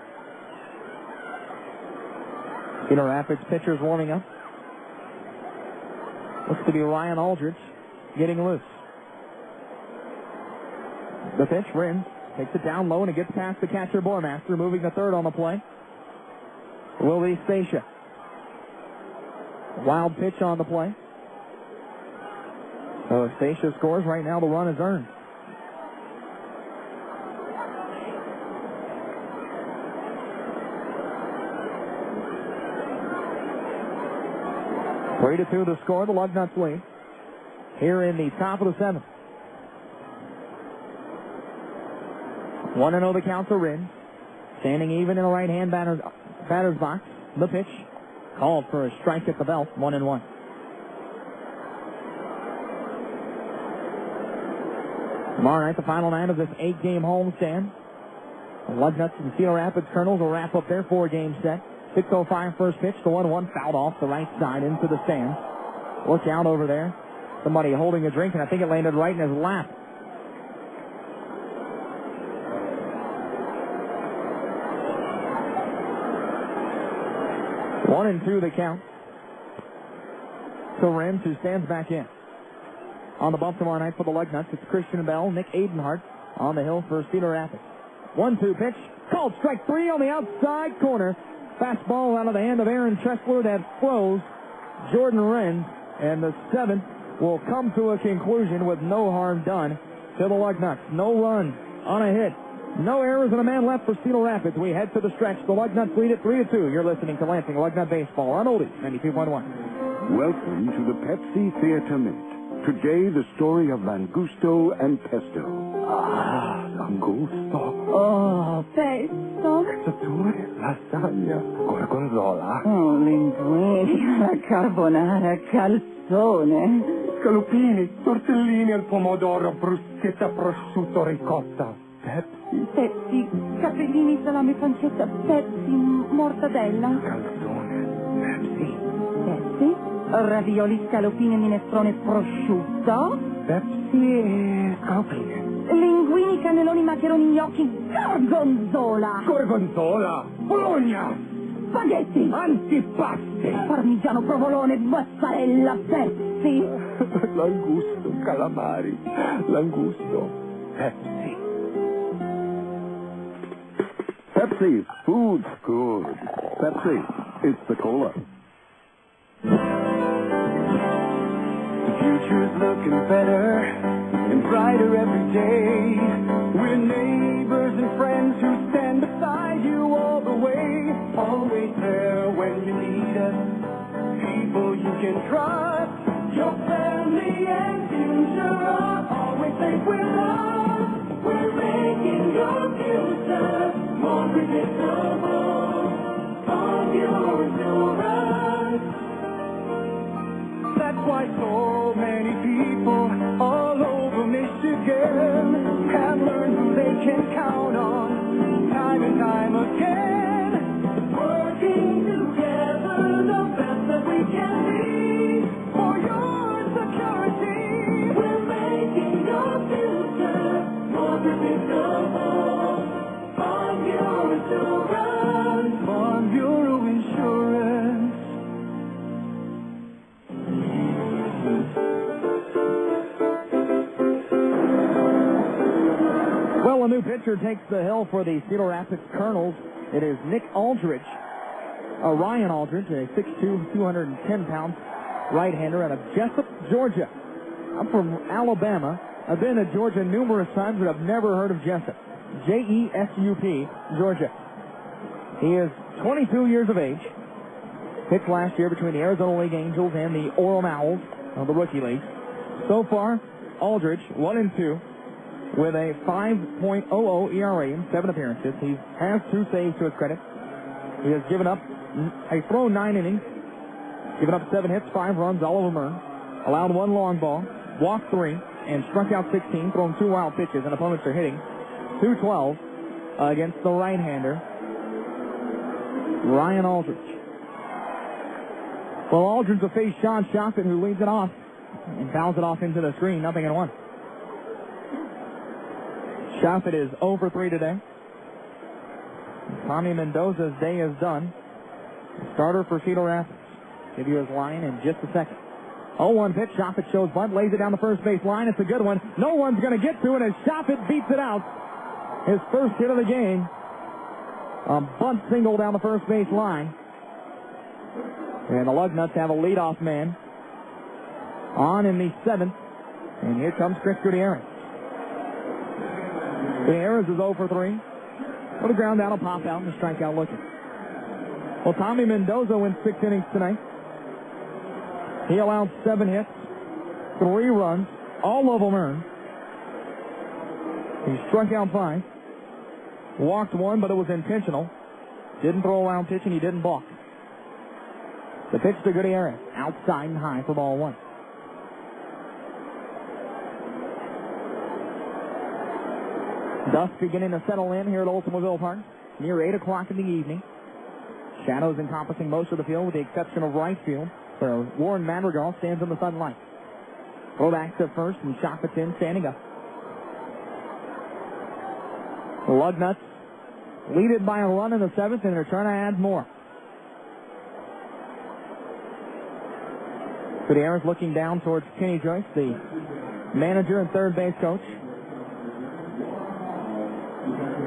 Cedar Rapids pitchers warming up. Looks to be Ryan Aldrich getting loose. The pitch, Renz takes it down low and it gets past the catcher Bormaster, moving to third on the play. Will be Stacia. Wild pitch on the play. So if Stacia scores, right now the run is earned. 3-2 the score. The Lugnuts lead here in the top of the 7th. 1-0 the count to Rin. Standing even in the right-hand batter's box. The pitch called for a strike at the belt. 1-1. Tomorrow night, the final night of this 8-game homestand. The Lugnuts and Cedar Rapids Kernels will wrap up their 4-game set. 6:05 first pitch. The 1-1 fouled off the right side into the stands. Look out over there. Somebody holding a drink, and I think it landed right in his lap. One and two the count. So Rams, who stands back in. On the bump tomorrow night for the Lugnuts, it's Christian Bell, Nick Aidenhart on the hill for Cedar Rapids. 1-2 pitch. Called strike 3 on the outside corner. Fastball out of the hand of Aaron Tressler that froze Jordan Wren. And the 7th will come to a conclusion with no harm done to the Lugnuts. No run on a hit. No errors and a man left for Cedar Rapids. We head to the stretch. The Lugnuts lead at 3-2. You're listening to Lansing Lugnut Baseball on Oldies 92.1. Welcome to the Pepsi Theater Minute. Today, the story of Langusto and Pesto. Ah, Langusto. Oh, pesto. Cazzature, lasagna, gorgonzola. Oh, linguini, la carbonara, calzone. Scalopini, tortellini al pomodoro, bruschetta, prosciutto, ricotta. Pepsi. Pepsi, capellini, salame, pancetta, Pepsi, mortadella. Calzone, Pepsi. Pepsi, ravioli, scalopine, minestrone, prosciutto. Pepsi e scalopine. Linguini, cannelloni, maccheroni, gnocchi, gorgonzola. Gorgonzola, Bologna. Spaghetti. Antipasti. Parmigiano, provolone, mozzarella, Pepsi. Langusto, calamari. Langusto, Pepsi. Pepsi, food's good. Pepsi, it's the cola. The future's looking better and brighter every day. We're neighbors and friends who stand beside you all the way. Always there when you need us. People you can trust. Your family and future are always safe with us. We're making your future more predictable. On your insurance. That's why so many people all over Michigan have learned who they can count on time and time again. Working together the best that we can be for your security. We're making your future more predictable. Farm Bureau Insurance. Farm Bureau Insurance. Well, a new pitcher takes the hill for the Cedar Rapids Kernels. It is Nick Aldridge, Ryan Aldridge, a 6'2", 210-pound right-hander out of Jessup, Georgia. I'm from Alabama. I've been to Georgia numerous times, but I've never heard of Jessup. Jessup, Georgia. He is 22 years of age. Pitched last year between the Arizona League Angels and the Orem Owls of the Rookie League. So far, Aldridge, 1-2. With a 5.00 ERA in 7 appearances. He has 2 saves to his credit. He has thrown 9 innings, given up 7 hits, 5 runs, all of them earned, allowed 1 long ball, walked 3, and struck out 16, thrown 2 wild pitches, and opponents are hitting .212 against the right-hander, Ryan Aldridge. Well, Aldridge will face Sean Shoffett, who leads it off and fouls it off into the screen, 0-1. Shoffett is 0 for 3 today. Tommy Mendoza's day is done. Starter for Cedar Rapids. Give you his line in just a second. 0-1 pitch. Shoffett shows bunt, lays it down the first base line. It's a good one. No one's going to get to it as Shoffett beats it out. His first hit of the game. A bunt single down the first base line. And the Lugnuts have a leadoff man on in the 7th. And here comes Chris Gutierrez. Gutierrez is 0 for 3. With a ground down, a pop out, and a strikeout looking. Well, Tommy Mendoza went 6 innings tonight. He allowed 7 hits, 3 runs, all of them earned. He struck out 5, walked 1, but it was intentional. Didn't throw around pitch, and he didn't balk. The pitch to Gutierrez, outside and high for ball 1. Dusk beginning to settle in here at Oldsmobile Park, near 8 o'clock in the evening. Shadows encompassing most of the field with the exception of right field, where Warren Madrigal stands in the sunlight. Throw back to first and shot puts in, standing up. Lugnuts lead it by a run in the 7th, and they're trying to add more. Gutierrez looking down towards Kenny Joyce, the manager and third base coach.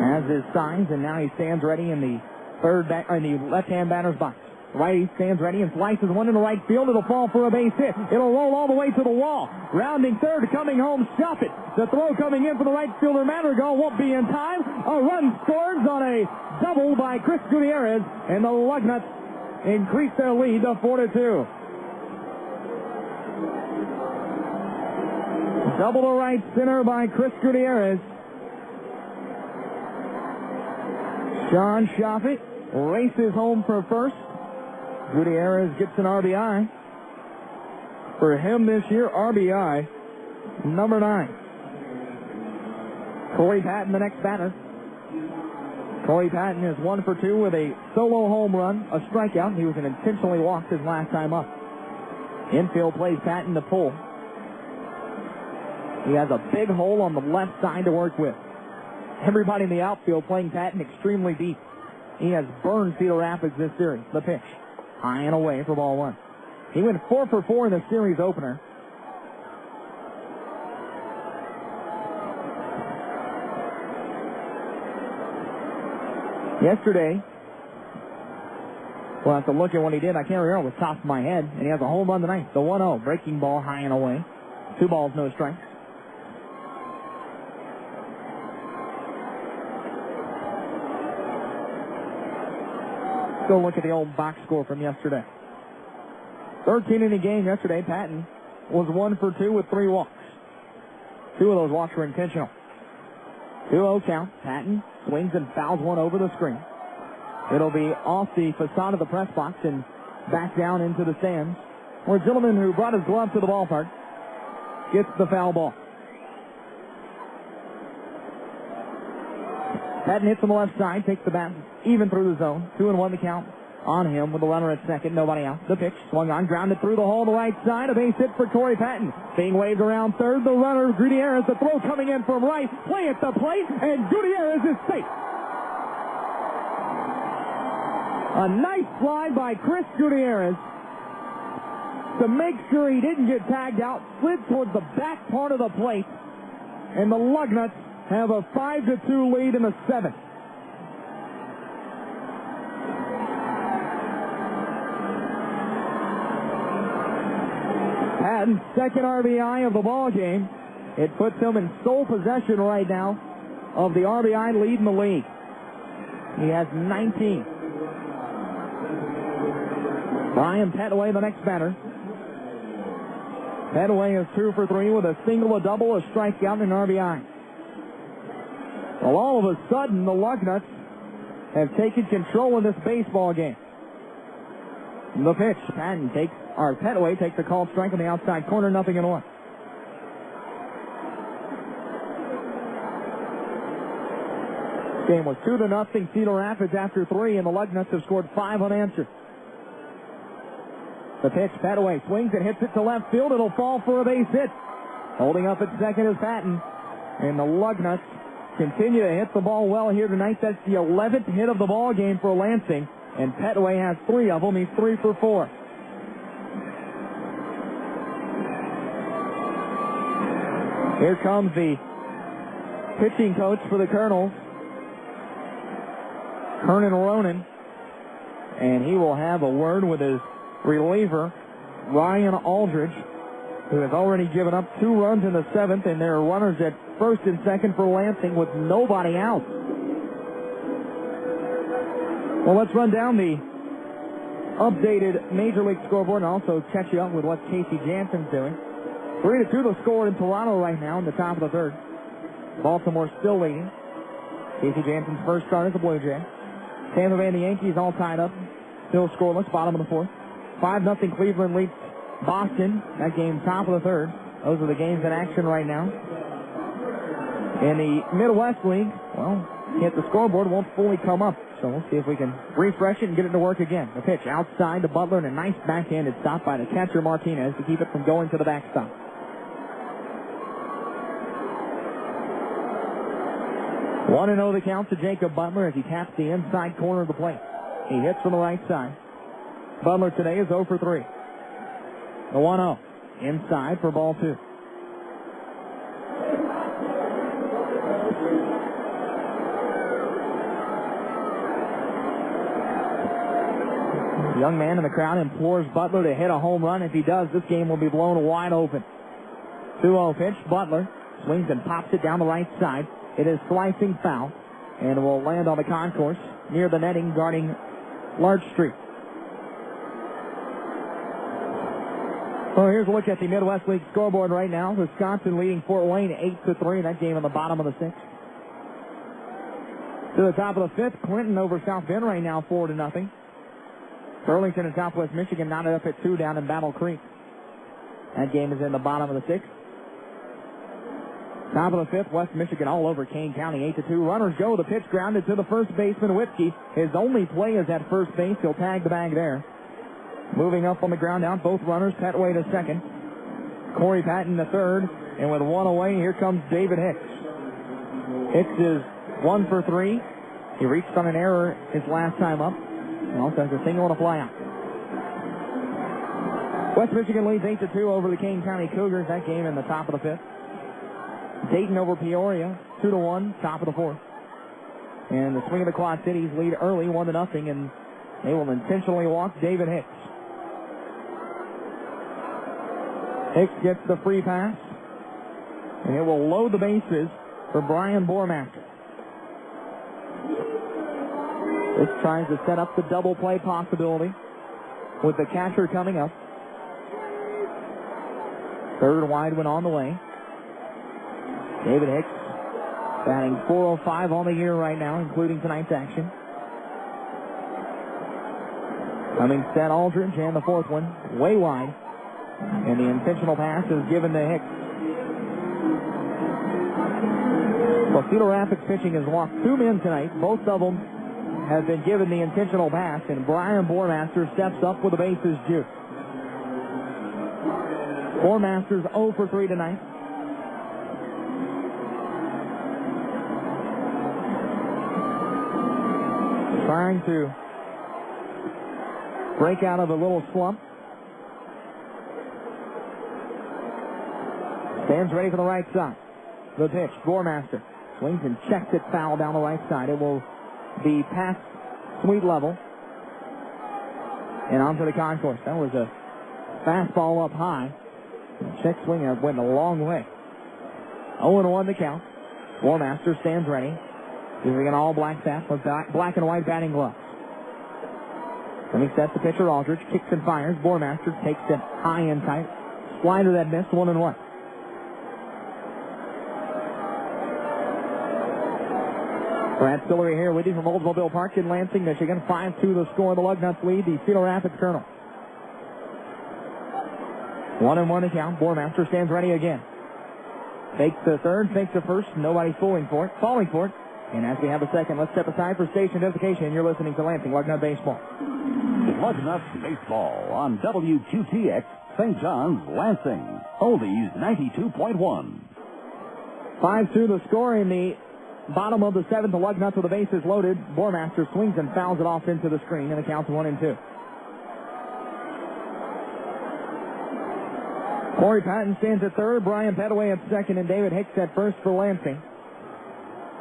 Has his signs, and now he stands ready in the left-hand batter's box. Righty stands ready and slices one into right field. It'll fall for a base hit. It'll roll all the way to the wall. Rounding third, coming home, stop it. The throw coming in for the right fielder, Madrigal, won't be in time. A run scores on a double by Chris Gutierrez, and the Lugnuts increase their lead to 4-2. Double to right center by Chris Gutierrez. Sean Shoffett races home for first. Gutierrez gets an RBI. For him this year, RBI number 9. Corey Patton, the next batter. Corey Patton is 1 for 2 with a solo home run, a strikeout. He was intentionally walked his last time up. Infield plays Patton to pull. He has a big hole on the left side to work with. Everybody in the outfield playing Patton extremely deep. He has burned Cedar Rapids this series. The pitch. High and away for ball 1. He went 4 for 4 in the series opener. Yesterday, we'll have to look at what he did. I can't remember off the top of my head. And he has a home run tonight. The 1-0. Breaking ball high and away. 2 balls, no strikes. Go look at the old box score from yesterday. 13-inning game yesterday. Patton was 1 for 2 with 3 walks. 2 of those walks were intentional. 2-0 count. Patton swings and fouls one over the screen. It'll be off the facade of the press box and back down into the stands, where a gentleman who brought his glove to the ballpark gets the foul ball. Patton hits on the left side, takes the bat even through the zone. 2-1 the count on him with the runner at second, nobody out. The pitch swung on, grounded through the hole to the right side. A base hit for Corey Patton. Being waved around third, the runner, Gutierrez. The throw coming in from right. Play at the plate, and Gutierrez is safe. A nice slide by Chris Gutierrez to make sure he didn't get tagged out. Slid towards the back part of the plate, and the Lugnuts have a 5-2 lead in the 7th. Patton's second RBI of the ball game. It puts him in sole possession right now of the RBI lead in the league. He has 19. Brian Petway, the next batter. Petway is 2 for 3 with a single, a double, a strikeout, and an RBI. Well, all of a sudden, the Lugnuts have taken control of this baseball game. The pitch. Petway takes a called strike on the outside corner, 0-1. This game was 2-0 Cedar Rapids after 3, and the Lugnuts have scored 5 unanswered. The pitch. Petway swings and hits it to left field. It'll fall for a base hit. Holding up at second is Patton, and the Lugnuts continue to hit the ball well here tonight. That's the 11th hit of the ball game for Lansing, and Petway has 3 of them. He's 3 for 4. Here comes the pitching coach for the Kernels, Kernan Ronan, and he will have a word with his reliever, Ryan Aldridge, who has already given up 2 runs in the 7th, and there are runners at first and second for Lansing with nobody out. Well, let's run down the updated Major League scoreboard and also catch you up with what Casey Jansen's doing. 3-2 the score in Toronto right now in the top of the third. Baltimore still leading. Casey Jansen's first start as a Blue Jay. Tampa Bay and the Yankees all tied up. Still scoreless, bottom of the fourth. 5-0 Cleveland leads Boston. That game top of the third. Those are the games in action right now. In the Midwest League, well, hit the scoreboard, won't fully come up. So we'll see if we can refresh it and get it to work again. The pitch outside to Butler and a nice backhanded stop by the catcher Martinez to keep it from going to the backstop. 1-0 the count to Jacob Butler as he taps the inside corner of the plate. He hits from the right side. Butler today is 0 for 3. The 1-0 inside for ball 2. The young man in the crowd implores Butler to hit a home run. If he does, this game will be blown wide open. 2-0 pitch. Butler swings and pops it down the right side. It is slicing foul and will land on the concourse near the netting guarding Large Street. So here's a look at the Midwest League scoreboard right now. Wisconsin leading Fort Wayne 8-3. That game in the bottom of the sixth. To the top of the fifth, Clinton over South Bend right now 4-0. Burlington and Southwest Michigan knotted up at 2 down in Battle Creek. That game is in the bottom of the sixth. Top of the fifth, West Michigan all over Kane County, 8-2. Runners go. The pitch grounded to the first baseman, Whiskey. His only play is at first base. He'll tag the bag there. Moving up on the ground out, both runners. Petway to second. Corey Patton to third. And with one away, here comes David Hicks. Hicks is 1 for 3. He reached on an error his last time up. And also has a single and a flyout. West Michigan leads 8-2 over the Kane County Cougars. That game in the top of the fifth. Dayton over Peoria, 2-1, top of the fourth. And the Swing of the Quad Cities lead early, 1-0, and they will intentionally walk David Hicks. Hicks gets the free pass, and it will load the bases for Brian Bormaster. This tries to set up the double play possibility with the catcher coming up. Third wide one on the way. David Hicks batting .405 on the year right now, including tonight's action. Coming set Aldridge, and the fourth one way wide. And the intentional pass is given to Hicks. Well, Cedar Rapids pitching has walked 2 men tonight. Both of them have been given the intentional pass, and Brian Bormaster steps up with the bases juiced. Bormaster's 0 for 3 tonight. Trying to break out of a little slump. Stands ready for the right side. The pitch, Bormaster swings and checks it foul down the right side. It will be past sweet level and onto the concourse. That was a fastball up high. Check swing went a long way. 0-1 the count. Bormaster stands ready. Using an all-black bat with black and white batting gloves. Coming set the pitcher, Aldridge. Kicks and fires. Bormaster takes it high and tight. Slider that missed, 1-1. Brad Stillery here with you from Oldsmobile Park in Lansing, Michigan. 5-2 the score. The Lugnuts lead the Cedar Rapids Kernels. 1-1 the count. Bormaster stands ready again. Fakes to third, fakes to first. Nobody's falling for it. And as we have a second, let's step aside for station identification. You're listening to Lansing Lugnut Baseball. Lugnuts Baseball on WQTX, St. John's, Lansing. Oldies 92.1. 5-2 the score in the bottom of the seventh. The Lugnuts with the bases loaded. Bormaster swings and fouls it off into the screen, and the count's 1-2. Corey Patton stands at third, Brian Petaway at second, and David Hicks at first for Lansing.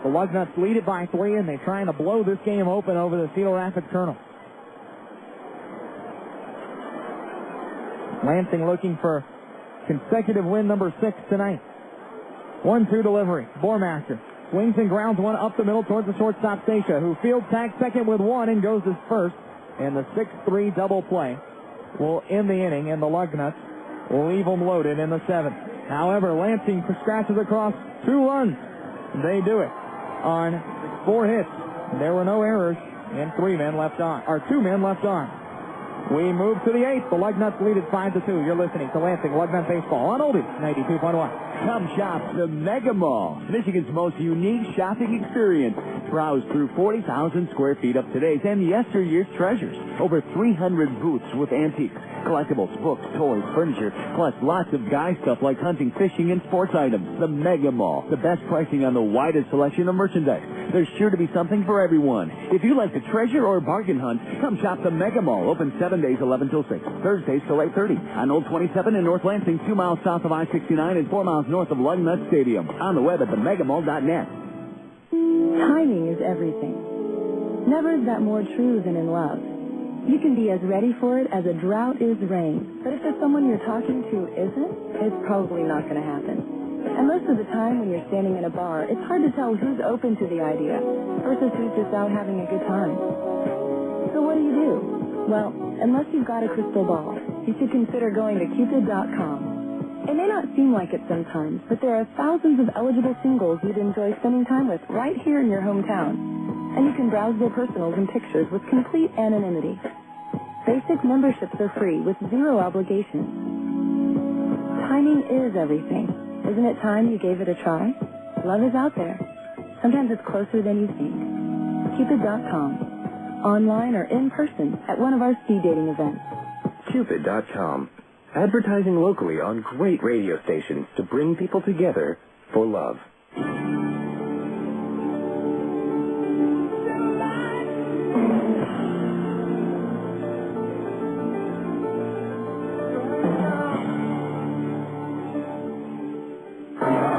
The Lugnuts lead it by 3, and they're trying to blow this game open over the Cedar Rapids Kernels. Lansing looking for consecutive win number 6 tonight. 1-2 delivery. Bormaster swings and grounds one up the middle towards the shortstop Stacia, who fields tag second with 1 and goes to first. and the 6-3 double play will end the inning, and the Lugnuts will leave them loaded in the 7th. However, Lansing scratches across 2 runs. They do it on 4 hits. There were no errors, and 2 men left on. We move to the 8th. The Lugnuts lead it 5-2. You're listening to Lansing Lugnut Baseball on Oldies 92.1. Come shop the Mega Mall, Michigan's most unique shopping experience. Browse through 40,000 square feet of today's and yesteryear's treasures. Over 300 booths with antiques, collectibles, books, toys, furniture, plus lots of guy stuff like hunting, fishing, and sports items. The Mega Mall, the best pricing on the widest selection of merchandise. There's sure to be something for everyone. If you like to treasure or bargain hunt, come shop the Mega Mall. Open 7 days, 11 till 6. Thursdays till 8:30. On Old 27 in North Lansing, 2 miles south of I-69 and 4 miles north of Lugnut Stadium. On the web at themegamall.net. Timing is everything. Never is that more true than in love. You can be as ready for it as a drought is rain. But if the someone you're talking to isn't, it's probably not going to happen. And most of the time when you're standing in a bar, it's hard to tell who's open to the idea versus who's just out having a good time. So what do? Well, unless you've got a crystal ball, you should consider going to Cupid.com. It may not seem like it sometimes, but there are thousands of eligible singles you'd enjoy spending time with right here in your hometown. And you can browse their personals and pictures with complete anonymity. Basic memberships are free with 0 obligation. Timing is everything. Isn't it time you gave it a try? Love is out there. Sometimes it's closer than you think. Cupid.com. Online or in person at one of our speed dating events. Cupid.com. Advertising locally on great radio stations to bring people together for love.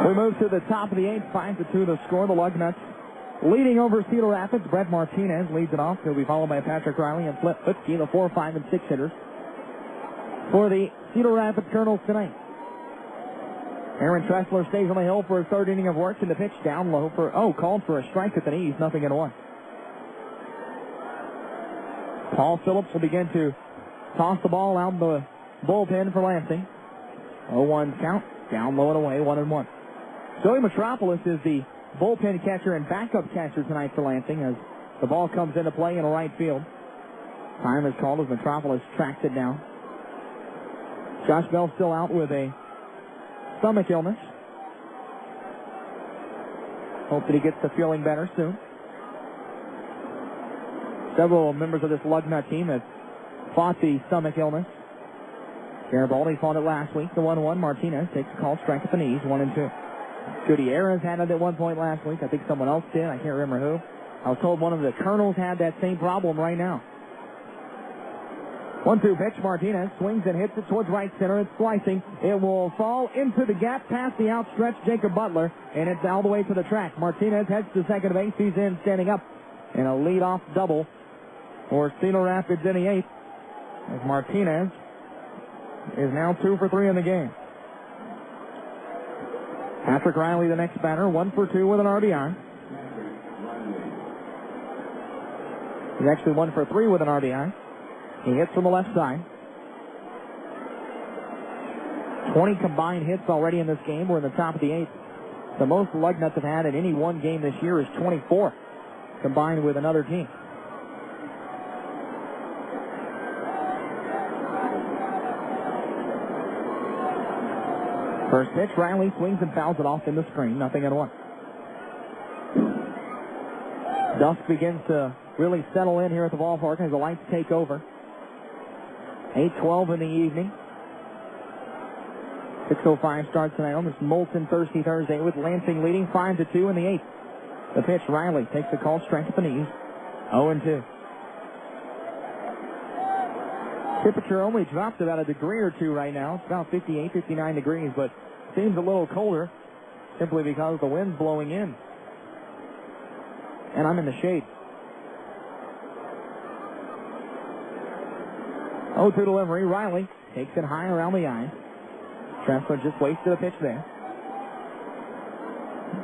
We move to the top of the 8th, 5-2 the score. The Lugnuts leading over Cedar Rapids. Brett Martinez leads it off. He'll be followed by Patrick Riley and Flip Lipke, the 4, 5, and 6 hitters for the Cedar Rapids Kernels tonight. Aaron Tressler stays on the hill for his 3rd inning of work, and the pitch down low called for a strike at the knees, 0-1. Paul Phillips will begin to toss the ball out the bullpen for Lansing. 0-1 count, down low and away, 1-1. Joey Metropolis is the bullpen catcher and backup catcher tonight for Lansing as the ball comes into play in right field. Time is called as Metropolis tracks it down. Josh Bell still out with a stomach illness. Hope that he gets to feeling better soon. Several members of this Lugnut team have fought the stomach illness. Garibaldi fought it last week, the 1-1. Martinez takes a call, strike at the knees, 1-2. Gutierrez had it at one point last week. I think someone else did. I can't remember who. I was told one of the Kernels had that same problem right now. 1-2 pitch. Martinez swings and hits it towards right center. It's slicing. It will fall into the gap past the outstretched Jacob Butler, and it's all the way to the track. Martinez heads to second base. He's in, standing up, and a leadoff double for Cedar Rapids in the 8th. As Martinez is now 2 for 3 in the game. Patrick Riley, the next batter, 1 for 2 with an RBI. He's actually 1 for 3 with an RBI. He hits from the left side. 20 combined hits already in this game. We're in the top of the 8th. The most Lugnuts have had in any one game this year is 24, combined with another team. First pitch, Riley swings and fouls it off in the screen. 0-1. Dusk begins to really settle in here at the ballpark as the lights take over. 8:12 in the evening. 6:05 starts tonight on this Molson Thirsty Thursday with Lansing leading 5-2 in the 8th. The pitch, Riley takes the call, strike at the knees. 0-2. Temperature only dropped about a degree or two right now. It's about 58, 59 degrees, but seems a little colder simply because the wind's blowing in. And I'm in the shade. 0-2 delivery. Riley takes it high around the eye. Tressler just wasted a pitch there.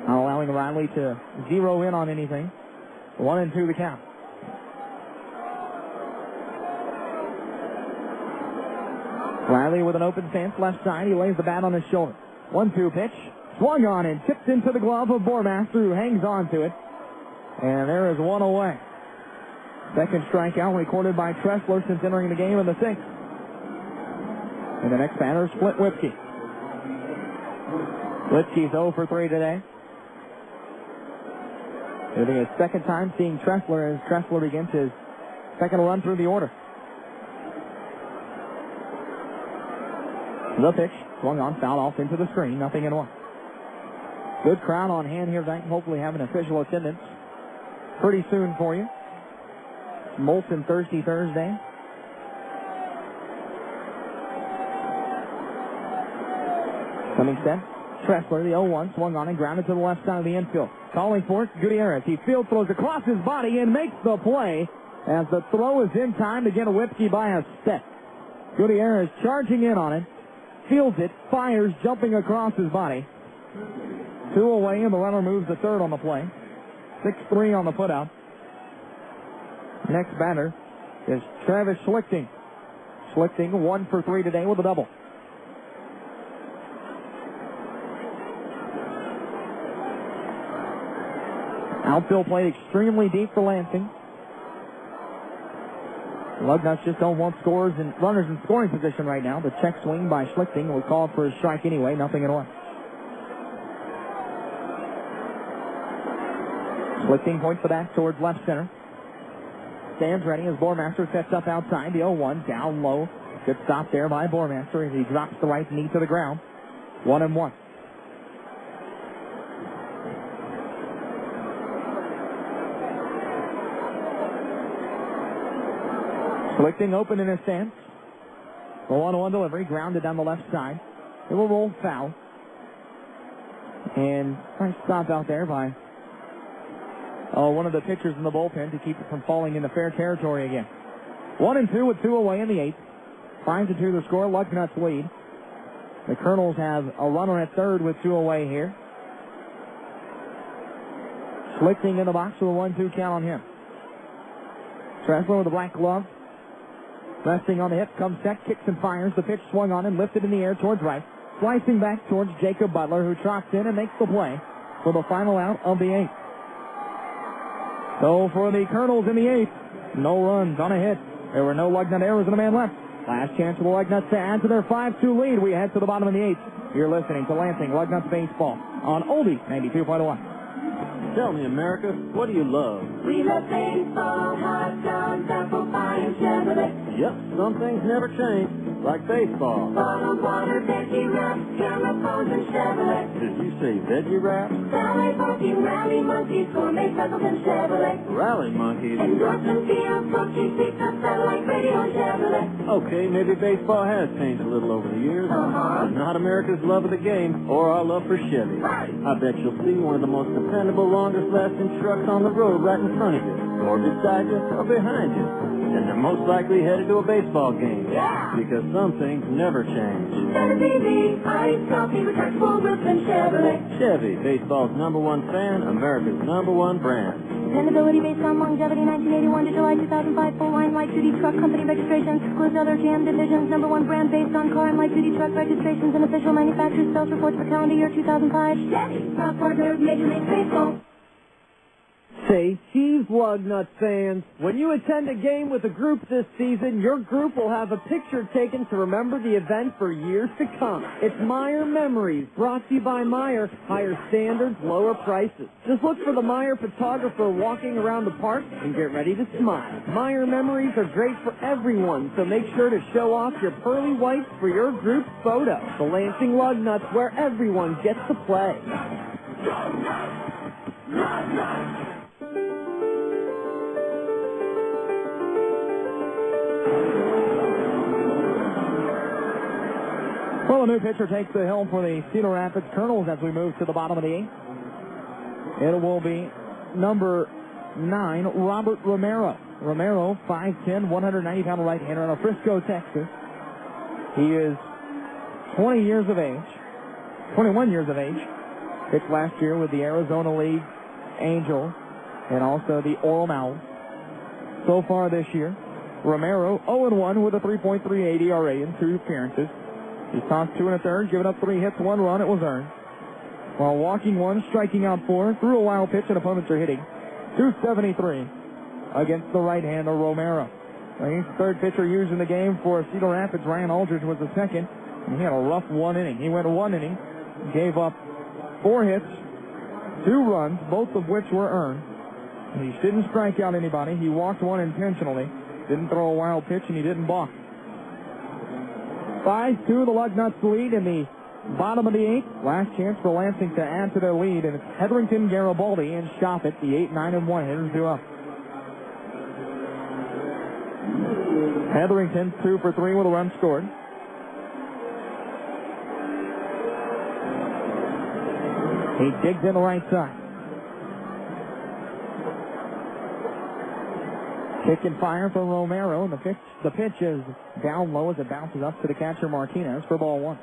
Not allowing Riley to zero in on anything. 1-2 the count. Riley with an open stance, left side. He lays the bat on his shoulder. 1-2 pitch. Swung on and tipped into the glove of Bormaster, who hangs on to it. And there is one away. Second strikeout recorded by Tressler since entering the game in the sixth. And the next batter is Flint Whipke. Whipke's 0 for 3 today. It'll be his second time seeing Tressler as Tressler begins his second run through the order. The pitch, swung on, fouled off into the screen, 0-1. Good crowd on hand here tonight. Hopefully have an official attendance pretty soon for you. Molson Thirsty Thursday. Coming set. Tressler, the 0-1, swung on and grounded to the left side of the infield. Calling for it, Gutierrez. He field throws across his body and makes the play as the throw is in time to get a Whipke by a step. Gutierrez charging in on it. Fields it, fires, jumping across his body. 2 away, and the runner moves to third on the play. 6-3 on the putout. Next batter is Travis Schlichting. Schlichting 1 for 3 today with a double. Outfield played extremely deep for Lansing. Lugnuts just don't want scorers and runners in scoring position right now. The check swing by Schlichting was called for a strike anyway, 0-1. Schlichting points the bat towards left center. Stands ready as Bormaster sets up outside. The 0-1 down low. Good stop there by Bormaster as he drops the right knee to the ground. 1-1. Schlichting open in his stance. The 1-1 delivery, grounded down the left side. It will roll foul. And nice stop out there by one of the pitchers in the bullpen to keep it from falling into fair territory again. 1-2 with 2 away in the 8th. 5-2 the score. Lugnuts lead. The Kernels have a runner at third with 2 away here. Schlichting in the box with a 1-2 count on him. Tressler with a black glove. Resting on the hip, comes set, kicks and fires. The pitch swung on and lifted in the air towards right. Slicing back towards Jacob Butler, who trots in and makes the play for the final out of the 8th. So for the Kernels in the 8th, no runs on a hit. There were no Lugnut errors and a man left. Last chance for the Lugnuts to add to their 5-2 lead. We head to the bottom of the 8th. You're listening to Lansing Lugnuts Baseball on Oldie 92.1. Tell me, America, what do you love? We love baseball, hot dogs, apple pie, and Chevrolet. Yep, some things never change, like baseball. Bottled water, veggie wraps, camera phones, and Chevrolet. Did you say veggie wraps? Ballet parking, rally monkeys, gourmet puzzles, and Chevrolet. Rally monkeys? Endorphin fields, protein pizza, satellite radio, and Chevrolet. Okay, maybe baseball has changed a little over the years. But not America's love of the game or our love for Chevy. Right. I bet you'll see one of the most dependable, longest-lasting trucks on the road right in front of you, or beside you, or behind you. And they're most likely headed to a baseball game. Yeah. Because some things never change. TV, ice coffee, retractable wheels, and Chevrolet. Chevy, baseball's #1 fan, America's #1 brand. Dependability based on longevity, 1981 to July 2005. Full line light duty truck company registrations. Excludes other GM divisions. #1 brand based on car and light duty truck registrations and official manufacturer's sales reports for calendar year 2005. Chevy, proud partner of Major League Baseball. Say cheese, Lugnut fans. When you attend a game with a group this season, your group will have a picture taken to remember the event for years to come. It's Meyer Memories, brought to you by Meyer. Higher standards, lower prices. Just look for the Meyer photographer walking around the park and get ready to smile. Meyer Memories are great for everyone, so make sure to show off your pearly whites for your group photo. The Lansing Lugnuts, where everyone gets to play. Well, a new pitcher takes the hill for the Cedar Rapids Kernels as we move to the bottom of the 8th. It will be number 9, Robert Romero. Romero, 5'10", 190-pound right-hander out of Frisco, Texas. He is 21 years of age. Pitched last year with the Arizona League Angels and also the Orem Owls. So far this year, Romero, 0-1 with a 3.38 ERA in 2 appearances. He's tossed 2 1/3, given up 3 hits, 1 run. It was earned. While walking 1, striking out 4, threw a wild pitch, and opponents are hitting 273 against the right-hander Romero. He's the third pitcher used in the game for Cedar Rapids. Ryan Aldridge was the second, and he had a rough 1 inning. He went 1 inning, gave up 4 hits, 2 runs, both of which were earned. He didn't strike out anybody. He walked 1 intentionally, didn't throw a wild pitch, and he didn't balk. 5-2, the Lugnuts lead in the bottom of the 8th. Last chance for Lansing to add to their lead, and it's Hetherington, Garibaldi, and Shoffett, the 8-9-1 hitters, due up. Hetherington 2 for 3 with a run scored. He digs in the right side. Kick and fire from Romero, and the pitch is down low as it bounces up to the catcher Martinez for ball 1.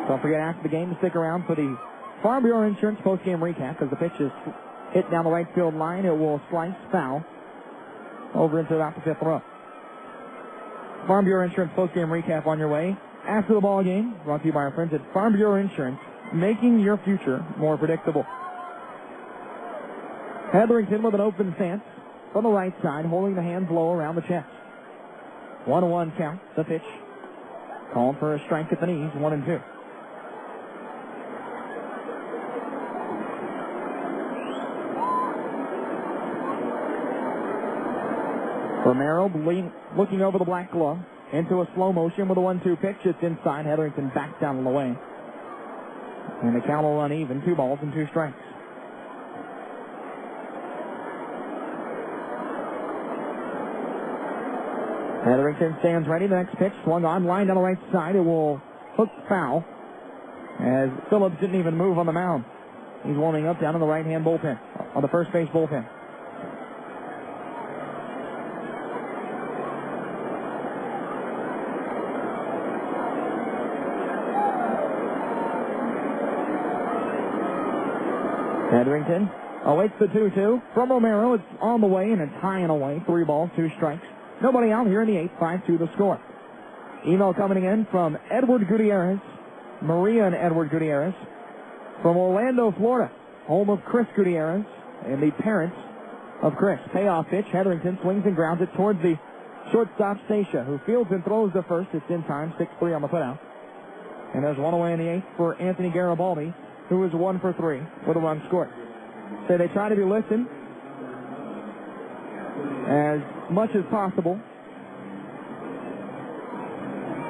Don't forget after the game to stick around for the Farm Bureau Insurance postgame recap. As the pitch is hit down the right field line, it will slice foul over into about the 5th row. Farm Bureau Insurance postgame recap on your way after the ball game. Brought to you by our friends at Farm Bureau Insurance, making your future more predictable. Hetherington with an open stance from the right side, holding the hands low around the chest. 1-1 count, the pitch. Calling for a strike at the knees, 1-2. Romero looking over the black glove into a slow motion with a 1-2 pitch. It's inside. Hetherington backs down and away. And the count will run even. 2 balls and 2 strikes. Hetherington stands ready. The next pitch swung on, line down the right side. It will hook foul as Phillips didn't even move on the mound. He's warming up down in the right-hand bullpen, on the first base bullpen. Hetherington awaits the 2-2 from Romero. It's on the way, and it's high and away. 3 balls, 2 strikes. Nobody out here in the 8th. 5-2 the score. Email coming in from Edward Gutierrez, Maria and Edward Gutierrez, from Orlando, Florida, home of Chris Gutierrez and the parents of Chris. Payoff pitch. Hetherington swings and grounds it towards the shortstop Stacia, who fields and throws the first. It's in time. 6-3 on the putout. And there's 1 away in the 8th for Anthony Garibaldi, who is 1 for 3 with a run scored. So they try to be listened as much as possible.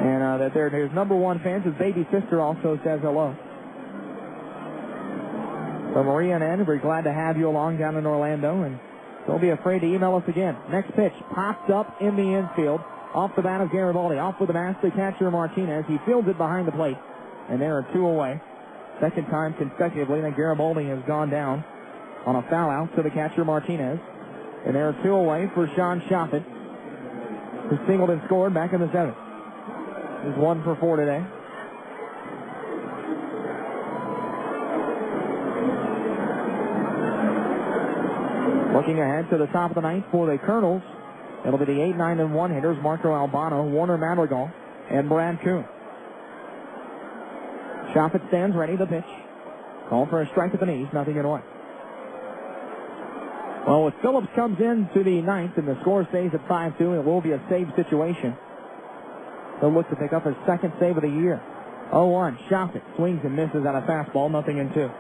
And that their number 1 fans, his baby sister also says hello. So Maria and Ed, we're glad to have you along down in Orlando, and don't be afraid to email us again. Next pitch popped up in the infield off the bat of Garibaldi. Off with the mask, the catcher Martinez. He fields it behind the plate, and there are 2 away. Second time consecutively that Garibaldi has gone down on a foul out to the catcher Martinez. And there are 2 away for Sean Shoffett, who singled and scored back in the 7th. He's 1 for 4 today. Looking ahead to the top of the 9th for the Kernels, it'll be the 8-9-1 hitters, Marco Albano, Warner Madrigal, and Brad Kuhn. Shoffett stands ready, the pitch. Call for a strike at the knees, 0-1. Well, if Phillips comes in to the 9th and the score stays at 5-2, it will be a save situation. He'll look to pick up his 2nd save of the year. 0-1, Shoffett swings and misses on a fastball, 0-2.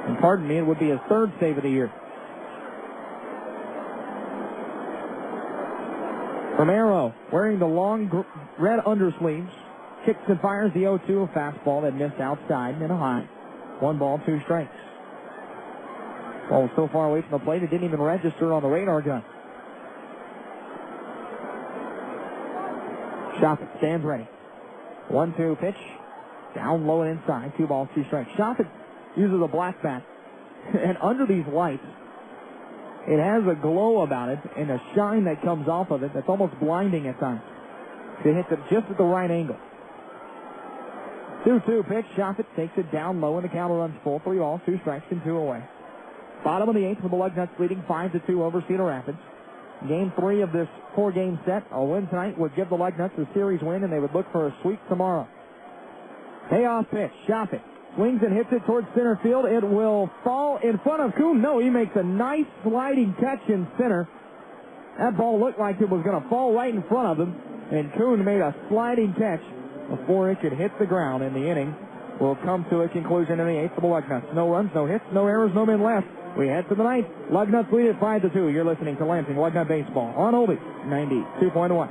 And pardon me, it would be his 3rd save of the year. Romero, wearing the long red undersleeves, kicks and fires the 0-2 fastball that missed outside and a high. 1 ball, 2 strikes. Well, so far away from the plate, it didn't even register on the radar gun. Shoffett stands ready. 1-2 pitch. Down low and inside. 2 balls, 2 strikes. Shoffett uses a black bat. And under these lights, it has a glow about it and a shine that comes off of it that's almost blinding at times. It hits it just at the right angle. 2-2 pitch. Shoffett takes it down low and the counter runs full. 3 balls, 2 strikes, and 2 away. Bottom of the 8th with the Lugnuts leading 5-2 over Cedar Rapids. Game 3 of this 4-game set. A win tonight would give the Lugnuts a series win, and they would look for a sweep tomorrow. Payoff pitch. Shopping. Swings and hits it towards center field. It will fall in front of Kuhn. No, he makes a nice sliding catch in center. That ball looked like it was going to fall right in front of him, and Kuhn made a sliding catch before it could hit the ground, and the inning will come to a conclusion in the 8th for the Lugnuts. No runs, no hits, no errors, no men left. We head to the 9th. Lugnuts lead at 5-2. You're listening to Lansing Lugnut Baseball on Oldie 92.1.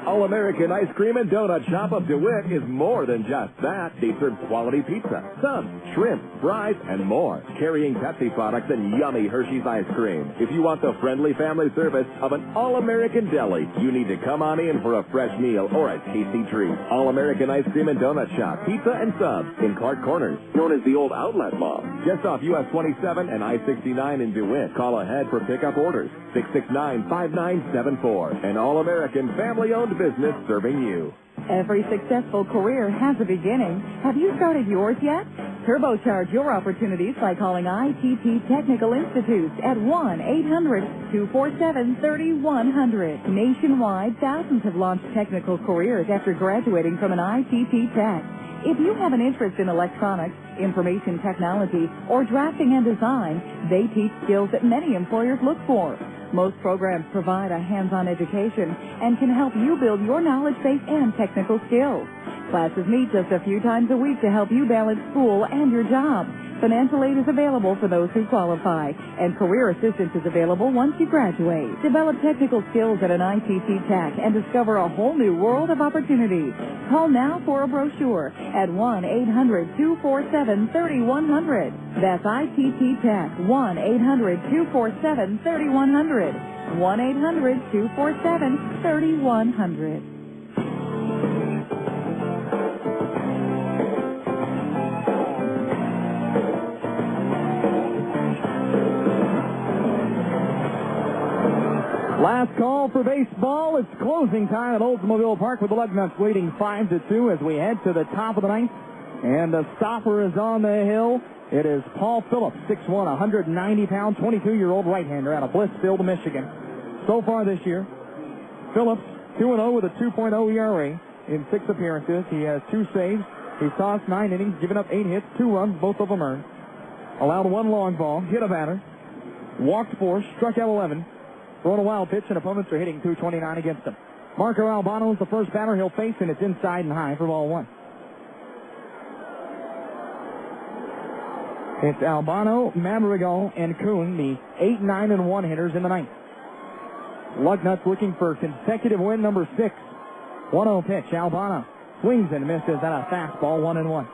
All-American Ice Cream and Donut Shop of DeWitt is more than just that. They serve quality pizza, subs, shrimp, fries, and more. Carrying Pepsi products and yummy Hershey's ice cream. If you want the friendly family service of an All-American deli, you need to come on in for a fresh meal or a tasty treat. All-American Ice Cream and Donut Shop, pizza and subs in Clark Corners, known as the Old Outlet Mall. Just off US 27 and I-69 in DeWitt. Call ahead for pickup orders. 669-5974. An All-American family-owned business serving you. Every successful career has a beginning. Have you started yours yet? Turbocharge your opportunities by calling ITT Technical Institute at 1-800-247-3100. Nationwide, thousands have launched technical careers after graduating from an ITT Tech. If you have an interest in electronics, information technology, or drafting and design, they teach skills that many employers look for. Most programs provide a hands-on education and can help you build your knowledge base and technical skills. Classes meet just a few times a week to help you balance school and your job. Financial aid is available for those who qualify, and career assistance is available once you graduate. Develop technical skills at an ITT Tech and discover a whole new world of opportunity. Call now for a brochure at 1-800-247-3100. That's ITT Tech, 1-800-247-3100. 1-800-247-3100. Last call for baseball. It's closing time at Oldsmobile Park with the Lugnuts leading 5-2 as we head to the top of the 9th. And the stopper is on the hill. It is Paul Phillips, 6'1", 190-pound, 22-year-old right-hander out of Blissfield, Michigan. So far this year, Phillips 2-0 with a 2.0 ERA in 6 appearances. He has 2 saves. He's tossed 9 innings, given up 8 hits, 2 runs, both of them earned. Allowed 1 long ball, hit a batter, walked 4, struck out 11. Thrown a wild pitch, and opponents are hitting .229 against him. Marco Albano is the first batter he'll face, and it's inside and high for ball 1. It's Albano, Madrigal, and Kuhn, the 8, 9, and 1 hitters in the 9th. Lugnuts looking for consecutive win number 6. 1-0 pitch. Albano swings and misses at a fastball, 1-1.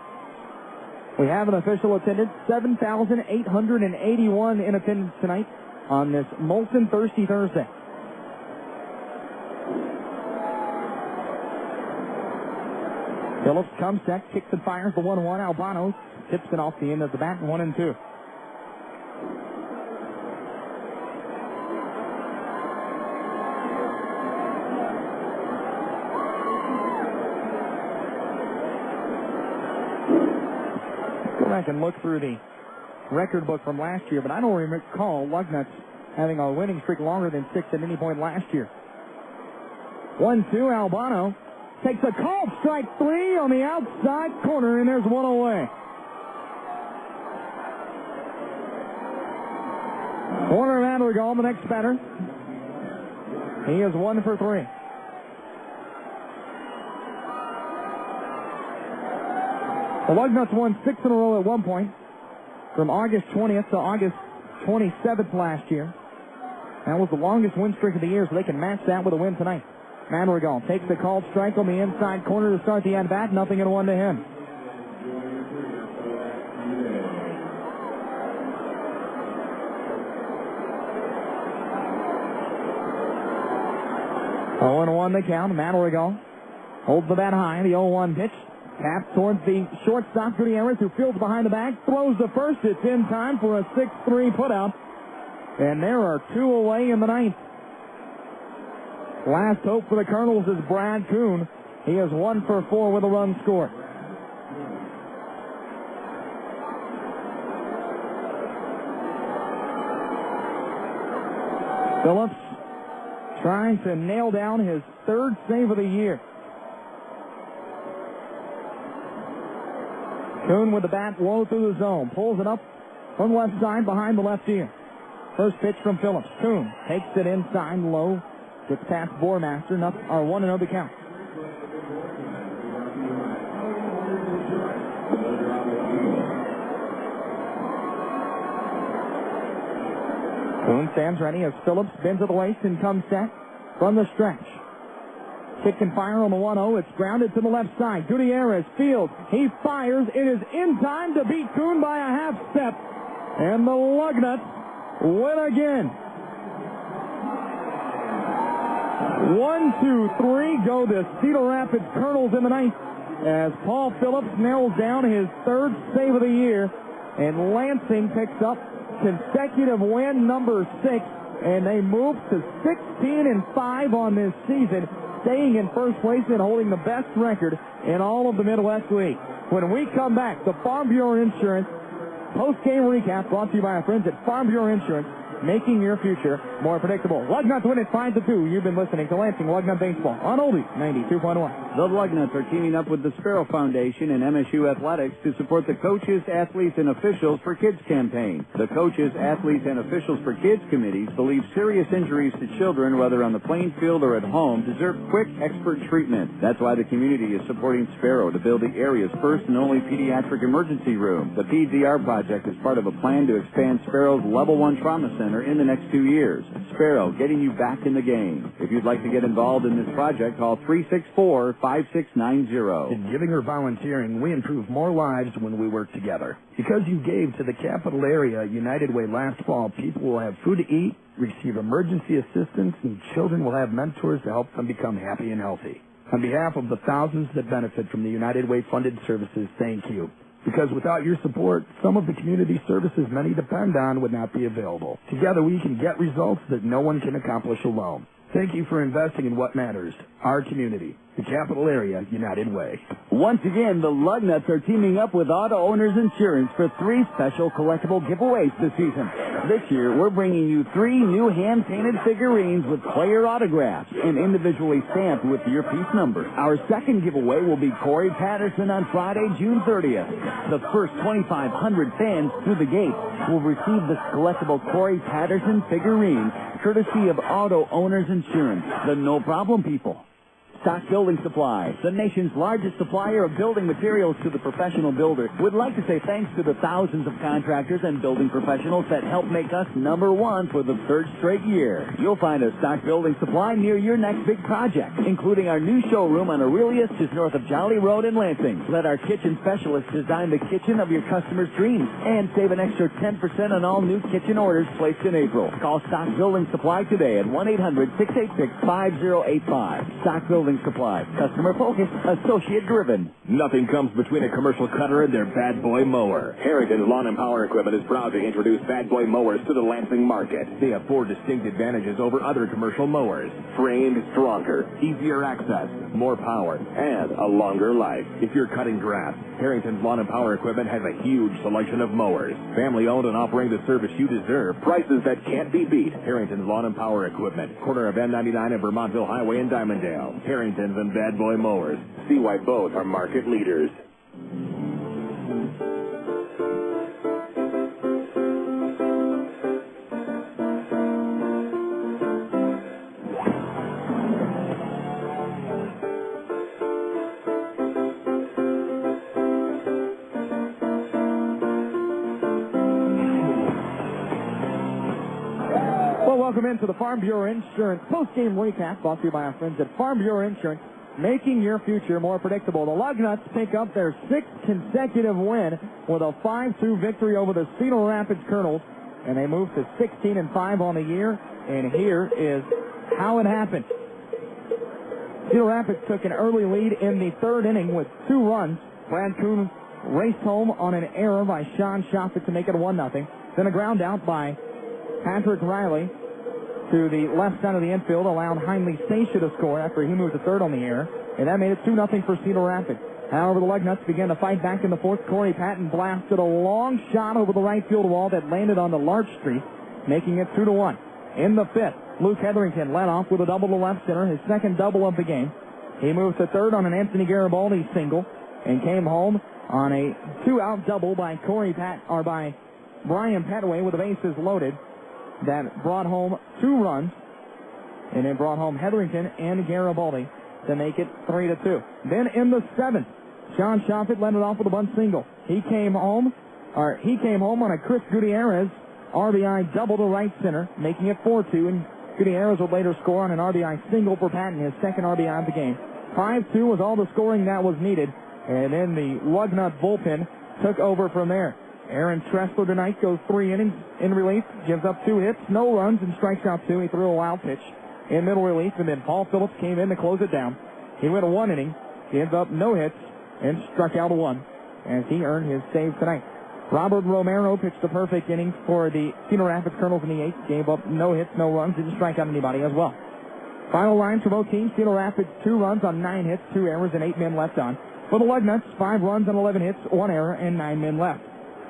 We have an official attendance, 7,881 in attendance tonight on this Molson Thirsty Thursday. Phillips comes set, kicks and fires the 1-1. Albano tips it off the end of the bat, 1-2. Go back and look through the record book from last year, but I don't recall Lugnuts having a winning streak longer than 6 at any point last year. 1-2, Albano takes a call, strike 3 on the outside corner, and there's 1 away. Corner Madrigal, the next batter. He is 1 for 3. The Lugnuts won 6 in a row at one point, from August 20th to August 27th last year. That was the longest win streak of the year, so they can match that with a win tonight. Madrigal takes the called strike on the inside corner to start the at-bat, 0-1 to him. Oh, 0-1 the count. Madrigal holds the bat high. The 0-1 pitch. Taps towards the shortstop, Gutierrez, who fields behind the bag, throws the first. It's in time for a 6-3 putout. And there are 2 away in the 9th. Last hope for the Kernels is Brad Kuhn. He is 1 for 4 with a run scored. Phillips trying to nail down his third save of the year. Kuhn with the bat low through the zone. Pulls it up from the left side behind the left ear. First pitch from Phillips. Kuhn takes it inside low. Gets past Bormaster. 1-0 the count. Kuhn stands ready as Phillips bends to the waist and comes set from the stretch. Kick and fire on the 1-0. It's grounded to the left side. Gutierrez fields. He fires. It is in time to beat Kuhn by a half step. And the Lugnuts win again. 1, 2, 3 go the Cedar Rapids Kernels in the ninth as Paul Phillips nails down his third save of the year. And Lansing picks up consecutive win number 6. And they move to 16-5 on this season, staying in first place and holding the best record in all of the Midwest League. When we come back, the Farm Bureau Insurance post-game recap brought to you by our friends at Farm Bureau Insurance, making your future more predictable. Lugnuts win it 5-2. You've been listening to Lansing Lugnut Baseball on Oldies 92.1. The Lugnuts are teaming up with the Sparrow Foundation and MSU Athletics to support the Coaches, Athletes, and Officials for Kids campaign. The Coaches, Athletes, and Officials for Kids committees believe serious injuries to children, whether on the playing field or at home, deserve quick, expert treatment. That's why the community is supporting Sparrow to build the area's first and only pediatric emergency room. The PDR project is part of a plan to expand Sparrow's Level 1 Trauma Center in the next 2 years. Sparrow, getting you back in the game. If you'd like to get involved in this project, call 364-5690. In giving or volunteering, we improve more lives when we work together. Because you gave to the capital area United Way last fall, people will have food to eat, receive emergency assistance, and children will have mentors to help them become happy and healthy. On behalf of the thousands that benefit from the United Way funded services, thank you. Because without your support, some of the community services many depend on would not be available. Together we can get results that no one can accomplish alone. Thank you for investing in what matters, our community, the capital area United Way. Once again, the Lugnuts are teaming up with Auto Owners Insurance for 3 special collectible giveaways this season. This year, we're bringing you 3 new hand-painted figurines with player autographs and individually stamped with your piece number. Our second giveaway will be Corey Patterson on Friday, June 30th. The first 2,500 fans through the gate will receive this collectible Corey Patterson figurine, courtesy of Auto Owners Insurance, the no-problem people. Stock Building Supply, the nation's largest supplier of building materials to the professional builder, would like to say thanks to the thousands of contractors and building professionals that help make us #1 for the 3rd straight year. You'll find a Stock Building Supply near your next big project, including our new showroom on Aurelius, just north of Jolly Road in Lansing. Let our kitchen specialists design the kitchen of your customer's dreams and save an extra 10% on all new kitchen orders placed in April. Call Stock Building Supply today at 1-800-686-5085. Stock Building Supply. Customer focused, associate driven. Nothing comes between a commercial cutter and their Bad Boy mower. Harrington's Lawn and Power Equipment is proud to introduce Bad Boy mowers to the Lansing market. They have 4 distinct advantages over other commercial mowers. Framed stronger, easier access, more power, and a longer life. If you're cutting grass, Harrington's Lawn and Power Equipment has a huge selection of mowers. Family owned and offering the service you deserve. Prices that can't be beat. Harrington's Lawn and Power Equipment. Corner of M99 and Vermontville Highway in Dimondale. Harrington's and Bad Boy mowers. See why both are market leaders. Welcome into the Farm Bureau Insurance post-game recap brought to you by our friends at Farm Bureau Insurance, making your future more predictable. The Lugnuts pick up their 6th consecutive win with a 5-2 victory over the Cedar Rapids Kernels, and they move to 16-5 on the year, and here is how it happened. Cedar Rapids took an early lead in the 3rd inning with 2 runs. Brad Kuhn raced home on an error by Sean Shoffett to make it 1-0. Then a ground out by Patrick Riley to the left side of the infield, allowed Heinley Stacia to score after he moved to 3rd on the error, and that made it 2-0 for Cedar Rapids. However, the Lugnuts began to fight back in the 4th. Corey Patton blasted a long shot over the right field wall that landed on the Larch Street, making it 2-1. In the 5th, Luke Hetherington led off with a double to left center, his second double of the game. He moved to third on an Anthony Garibaldi single and came home on a two-out double by by Brian Petway with the bases loaded. That brought home 2 runs, and it brought home Hetherington and Garibaldi to make it 3-2. Then in the 7th, Sean Shoffett led it off with a bunt single. He came home on a Chris Gutierrez RBI double to right center, making it 4-2, and Gutierrez would later score on an RBI single for Patton, his second RBI of the game. 5-2 was all the scoring that was needed, and then the Lugnut bullpen took over from there. Aaron Tressler tonight goes 3 innings in relief, gives up 2 hits, no runs, and strikes out 2. He threw a wild pitch in middle relief, and then Paul Phillips came in to close it down. He went 1 inning, gives up no hits, and struck out 1 as he earned his save tonight. Robert Romero pitched a perfect inning for the Cedar Rapids Kernels in the 8th, gave up no hits, no runs, didn't strike out anybody as well. Final lines for both teams, Cedar Rapids 2 runs on 9 hits, 2 errors, and 8 men left on. For the Lugnuts, 5 runs on 11 hits, 1 error, and 9 men left.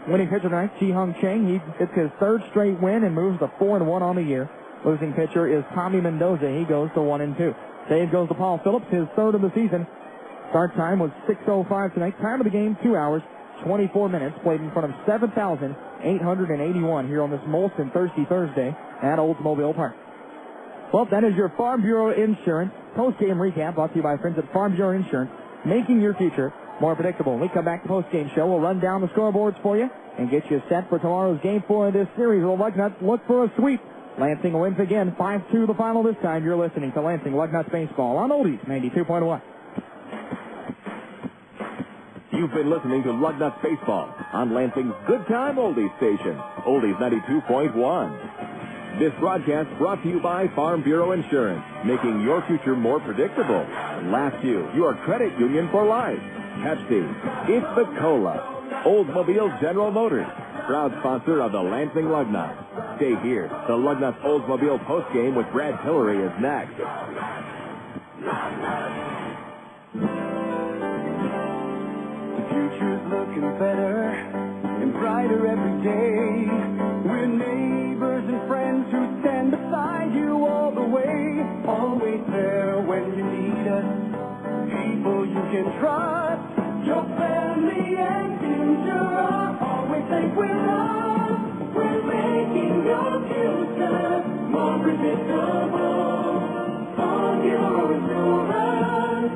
Winning pitcher tonight, Chi-Hung Chang. He gets his 3rd straight win and moves to 4-1 on the year. Losing pitcher is Tommy Mendoza. He goes to 1-2. Save goes to Paul Phillips, his 3rd of the season. Start time was 6:05 tonight. Time of the game, 2 hours, 24 minutes. Played in front of 7,881 here on this Molson Thirsty Thursday at Oldsmobile Park. Well, that is your Farm Bureau Insurance post-game recap brought to you by friends at Farm Bureau Insurance, making your future more predictable. When we come back to the post-game show, we'll run down the scoreboards for you and get you set for tomorrow's game 4 of this series. The Lugnuts look for a sweep. Lansing wins again, 5-2 the final this time. You're listening to Lansing Lugnuts Baseball on Oldies 92.1. You've been listening to Lugnuts Baseball on Lansing's Good Time Oldies station, Oldies 92.1. This broadcast brought to you by Farm Bureau Insurance, making your future more predictable. Last you, your credit union for life. Pepsi, it's the Cola. Oldsmobile General Motors, proud sponsor of the Lansing Lugnuts. Stay here. The Lugnuts Oldsmobile postgame with Brad Tillery is next. The future's looking better and brighter every day. We're neighbors and friends who stand beside you all the way. Always there when you need us. People you can trust. Your family and future are always safe with us. We're making your future more predictable. On your insurance.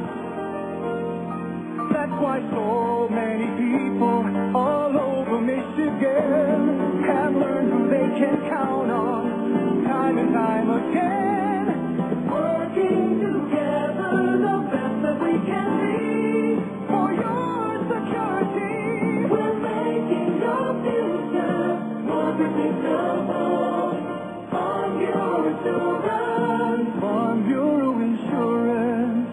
That's why so many people all over Michigan have learned who they can count on time and time again. Working together the best that we can be. For your security, we're making your future more predictable. On your insurance. On your insurance.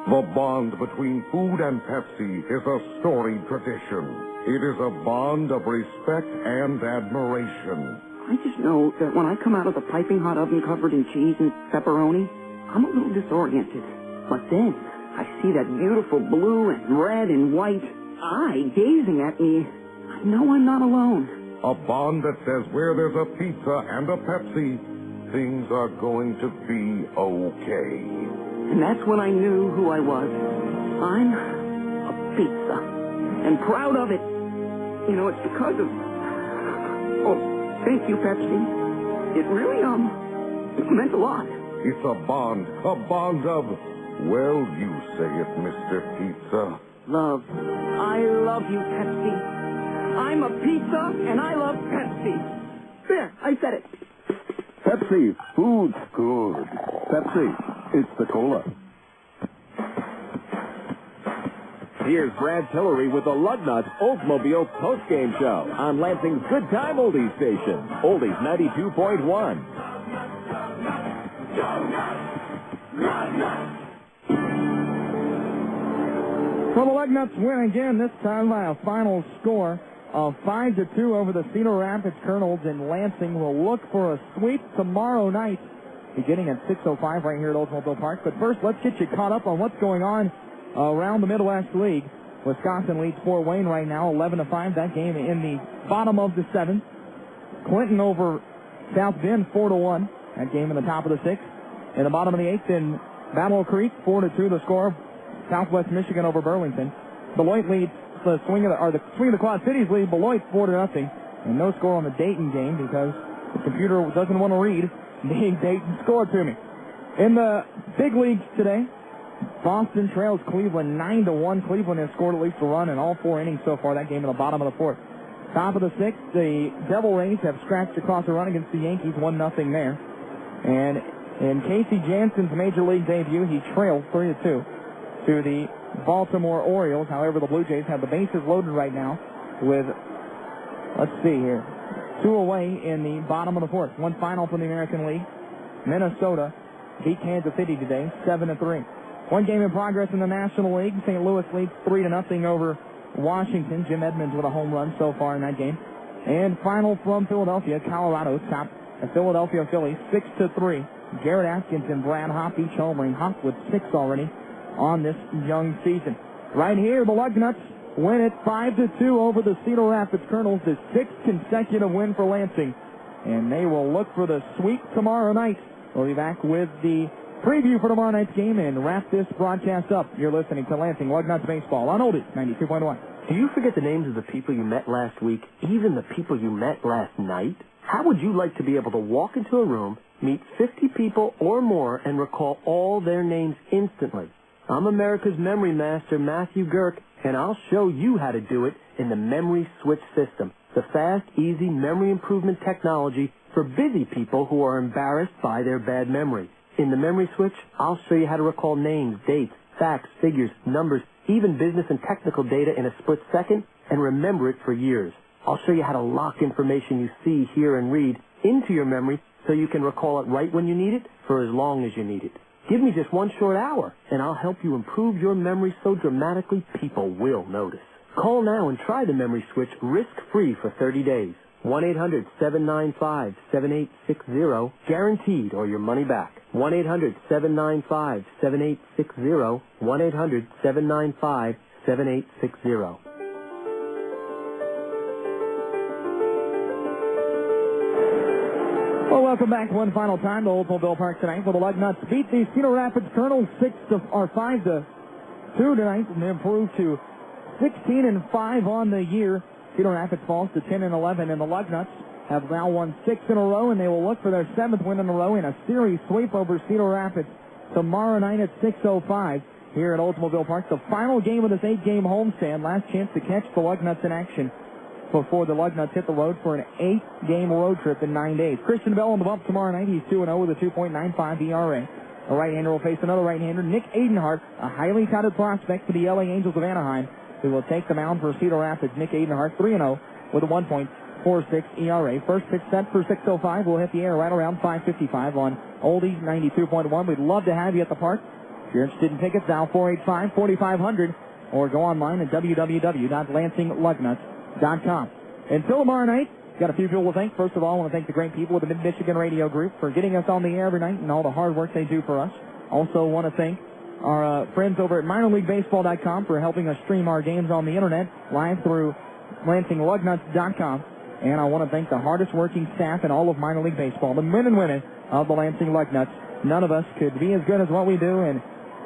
The bond between food and Pepsi is a storied tradition. It is a bond of respect and admiration. I just know that when I come out of the piping hot oven covered in cheese and pepperoni, I'm a little disoriented. But then I see that beautiful blue and red and white eye gazing at me. I know I'm not alone. A bond that says where there's a pizza and a Pepsi, things are going to be okay. And that's when I knew who I was. I'm a pizza. And proud of it. You know, it's because of... Oh, thank you, Pepsi. It really, meant a lot. It's a bond of... Well, you say it, Mr. Pizza. Love. I love you, Pepsi. I'm a pizza, and I love Pepsi. There, I said it. Pepsi, food's good. Pepsi, it's the cola. Here's Brad Tillery with the Lugnuts Oldsmobile postgame show on Lansing's Good Time Oldies station, Oldies 92.1. Well, the Lugnuts win again, this time by a final score of 5-2 over the Cedar Rapids Kernels, and Lansing will look for a sweep tomorrow night, beginning at 6:05 right here at Oldsmobile Park. But first, let's get you caught up on what's going on around the Midwest League. Wisconsin leads Fort Wayne right now, 11-5. That game in the bottom of the 7th. Clinton over South Bend 4-1. That game in the top of the 6th. In the bottom of the 8th in Battle Creek, 4-2 the score. Southwest Michigan over Burlington. Beloit leads the swing of the Quad Cities lead Beloit 4-0. And no score on the Dayton game because the computer doesn't want to read the Dayton score to me. In the big leagues today, Boston trails Cleveland 9-1. Cleveland has scored at least a run in all 4 innings so far. That game in the bottom of the 4th. Top of the 6th, the Devil Rays have scratched across a run against the Yankees, 1-0 there. And in Casey Jansen's Major League debut, he trails 3-2 to the Baltimore Orioles. However, the Blue Jays have the bases loaded right now with, let's see here, 2 away in the bottom of the 4th. One final from the American League. Minnesota beat Kansas City today, 7-3. One game in progress in the National League. St. Louis leads 3-0 over Washington. Jim Edmonds with a home run so far in that game. And final from Philadelphia, Colorado topped the Philadelphia Phillies 6-3. Garrett Atkins and Brad Hopp each homering. Hopp with 6 already on this young season. Right here, the Lugnuts win it 5-2 over the Cedar Rapids Kernels, the 6th consecutive win for Lansing. And they will look for the sweep tomorrow night. We'll be back with the preview for tomorrow night's game and wrap this broadcast up. You're listening to Lansing Lugnuts Baseball on Oldies 92.1. Do you forget the names of the people you met last week, even the people you met last night? How would you like to be able to walk into a room, meet 50 people or more, and recall all their names instantly? I'm America's memory master, Matthew Girk, and I'll show you how to do it in the Memory Switch system, the fast, easy memory improvement technology for busy people who are embarrassed by their bad memory. In the Memory Switch, I'll show you how to recall names, dates, facts, figures, numbers, even business and technical data in a split second and remember it for years. I'll show you how to lock information you see, hear, and read into your memory so you can recall it right when you need it for as long as you need it. Give me just 1 short hour, and I'll help you improve your memory so dramatically people will notice. Call now and try the Memory Switch risk-free for 30 days. 1-800-795-7860, guaranteed or your money back. 1-800-795-7860, 1-800-795-7860. Well, welcome back one final time to Oldsmobile Park tonight, where the Lugnuts beat the Cedar Rapids Kernels 5-2 tonight, and improved to 16-5 on the year. Cedar Rapids falls to 10-11, and the Lugnuts have now won 6 in a row, and they will look for their 7th win in a row in a series sweep over Cedar Rapids tomorrow night at 6:05 here at Oldsmobile Park. The final game of this 8-game homestand, last chance to catch the Lugnuts in action before the Lugnuts hit the road for an 8-game road trip in 9 days. Christian Bell on the bump tomorrow night. He's 2-0 with a 2.95 ERA. A right-hander will face another right-hander, Nick Adenhart, a highly touted prospect for the LA Angels of Anaheim, who will take the mound for Cedar Rapids. Nick Adenhart, 3-0 with a 1.46 ERA. First pitch set for 6:05. We'll hit the air right around 5:55 on Oldies 92.1. We'd love to have you at the park. If you're interested in tickets, dial 485-4500 or go online at www.lansingLugnuts.com. Until tomorrow night, got a few people to thank. First of all, I want to thank the great people with the Mid-Michigan Radio Group for getting us on the air every night and all the hard work they do for us. Also want to thank our friends over at minorleaguebaseball.com for helping us stream our games on the internet live through LansingLugnuts.com. And I want to thank the hardest working staff in all of minor league baseball, the men and women of the Lansing Lugnuts. None of us could be as good as what we do and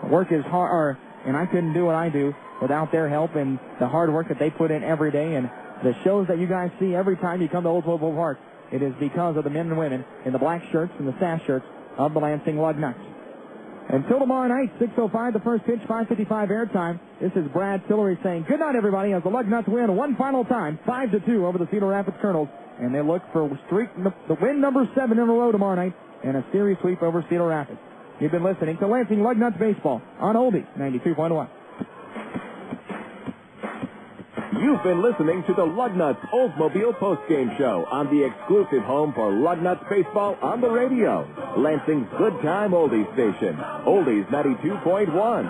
work as hard, and I couldn't do what I do without their help and the hard work that they put in every day. And the shows that you guys see every time you come to Oldsmobile Park, it is because of the men and women in the black shirts and the sash shirts of the Lansing Lugnuts. Until tomorrow night, 6:05, the first pitch, 5:55 airtime. This is Brad Tillery saying good night, everybody, as the Lugnuts win one final time, 5-2 over the Cedar Rapids Kernels, and they look for the win number 7 in a row tomorrow night and a series sweep over Cedar Rapids. You've been listening to Lansing Lugnuts Baseball on Oldies 92.1. You've been listening to the Lugnuts Oldsmobile postgame show on the exclusive home for Lugnuts baseball on the radio. Lansing's good time oldies station, Oldies 92.1.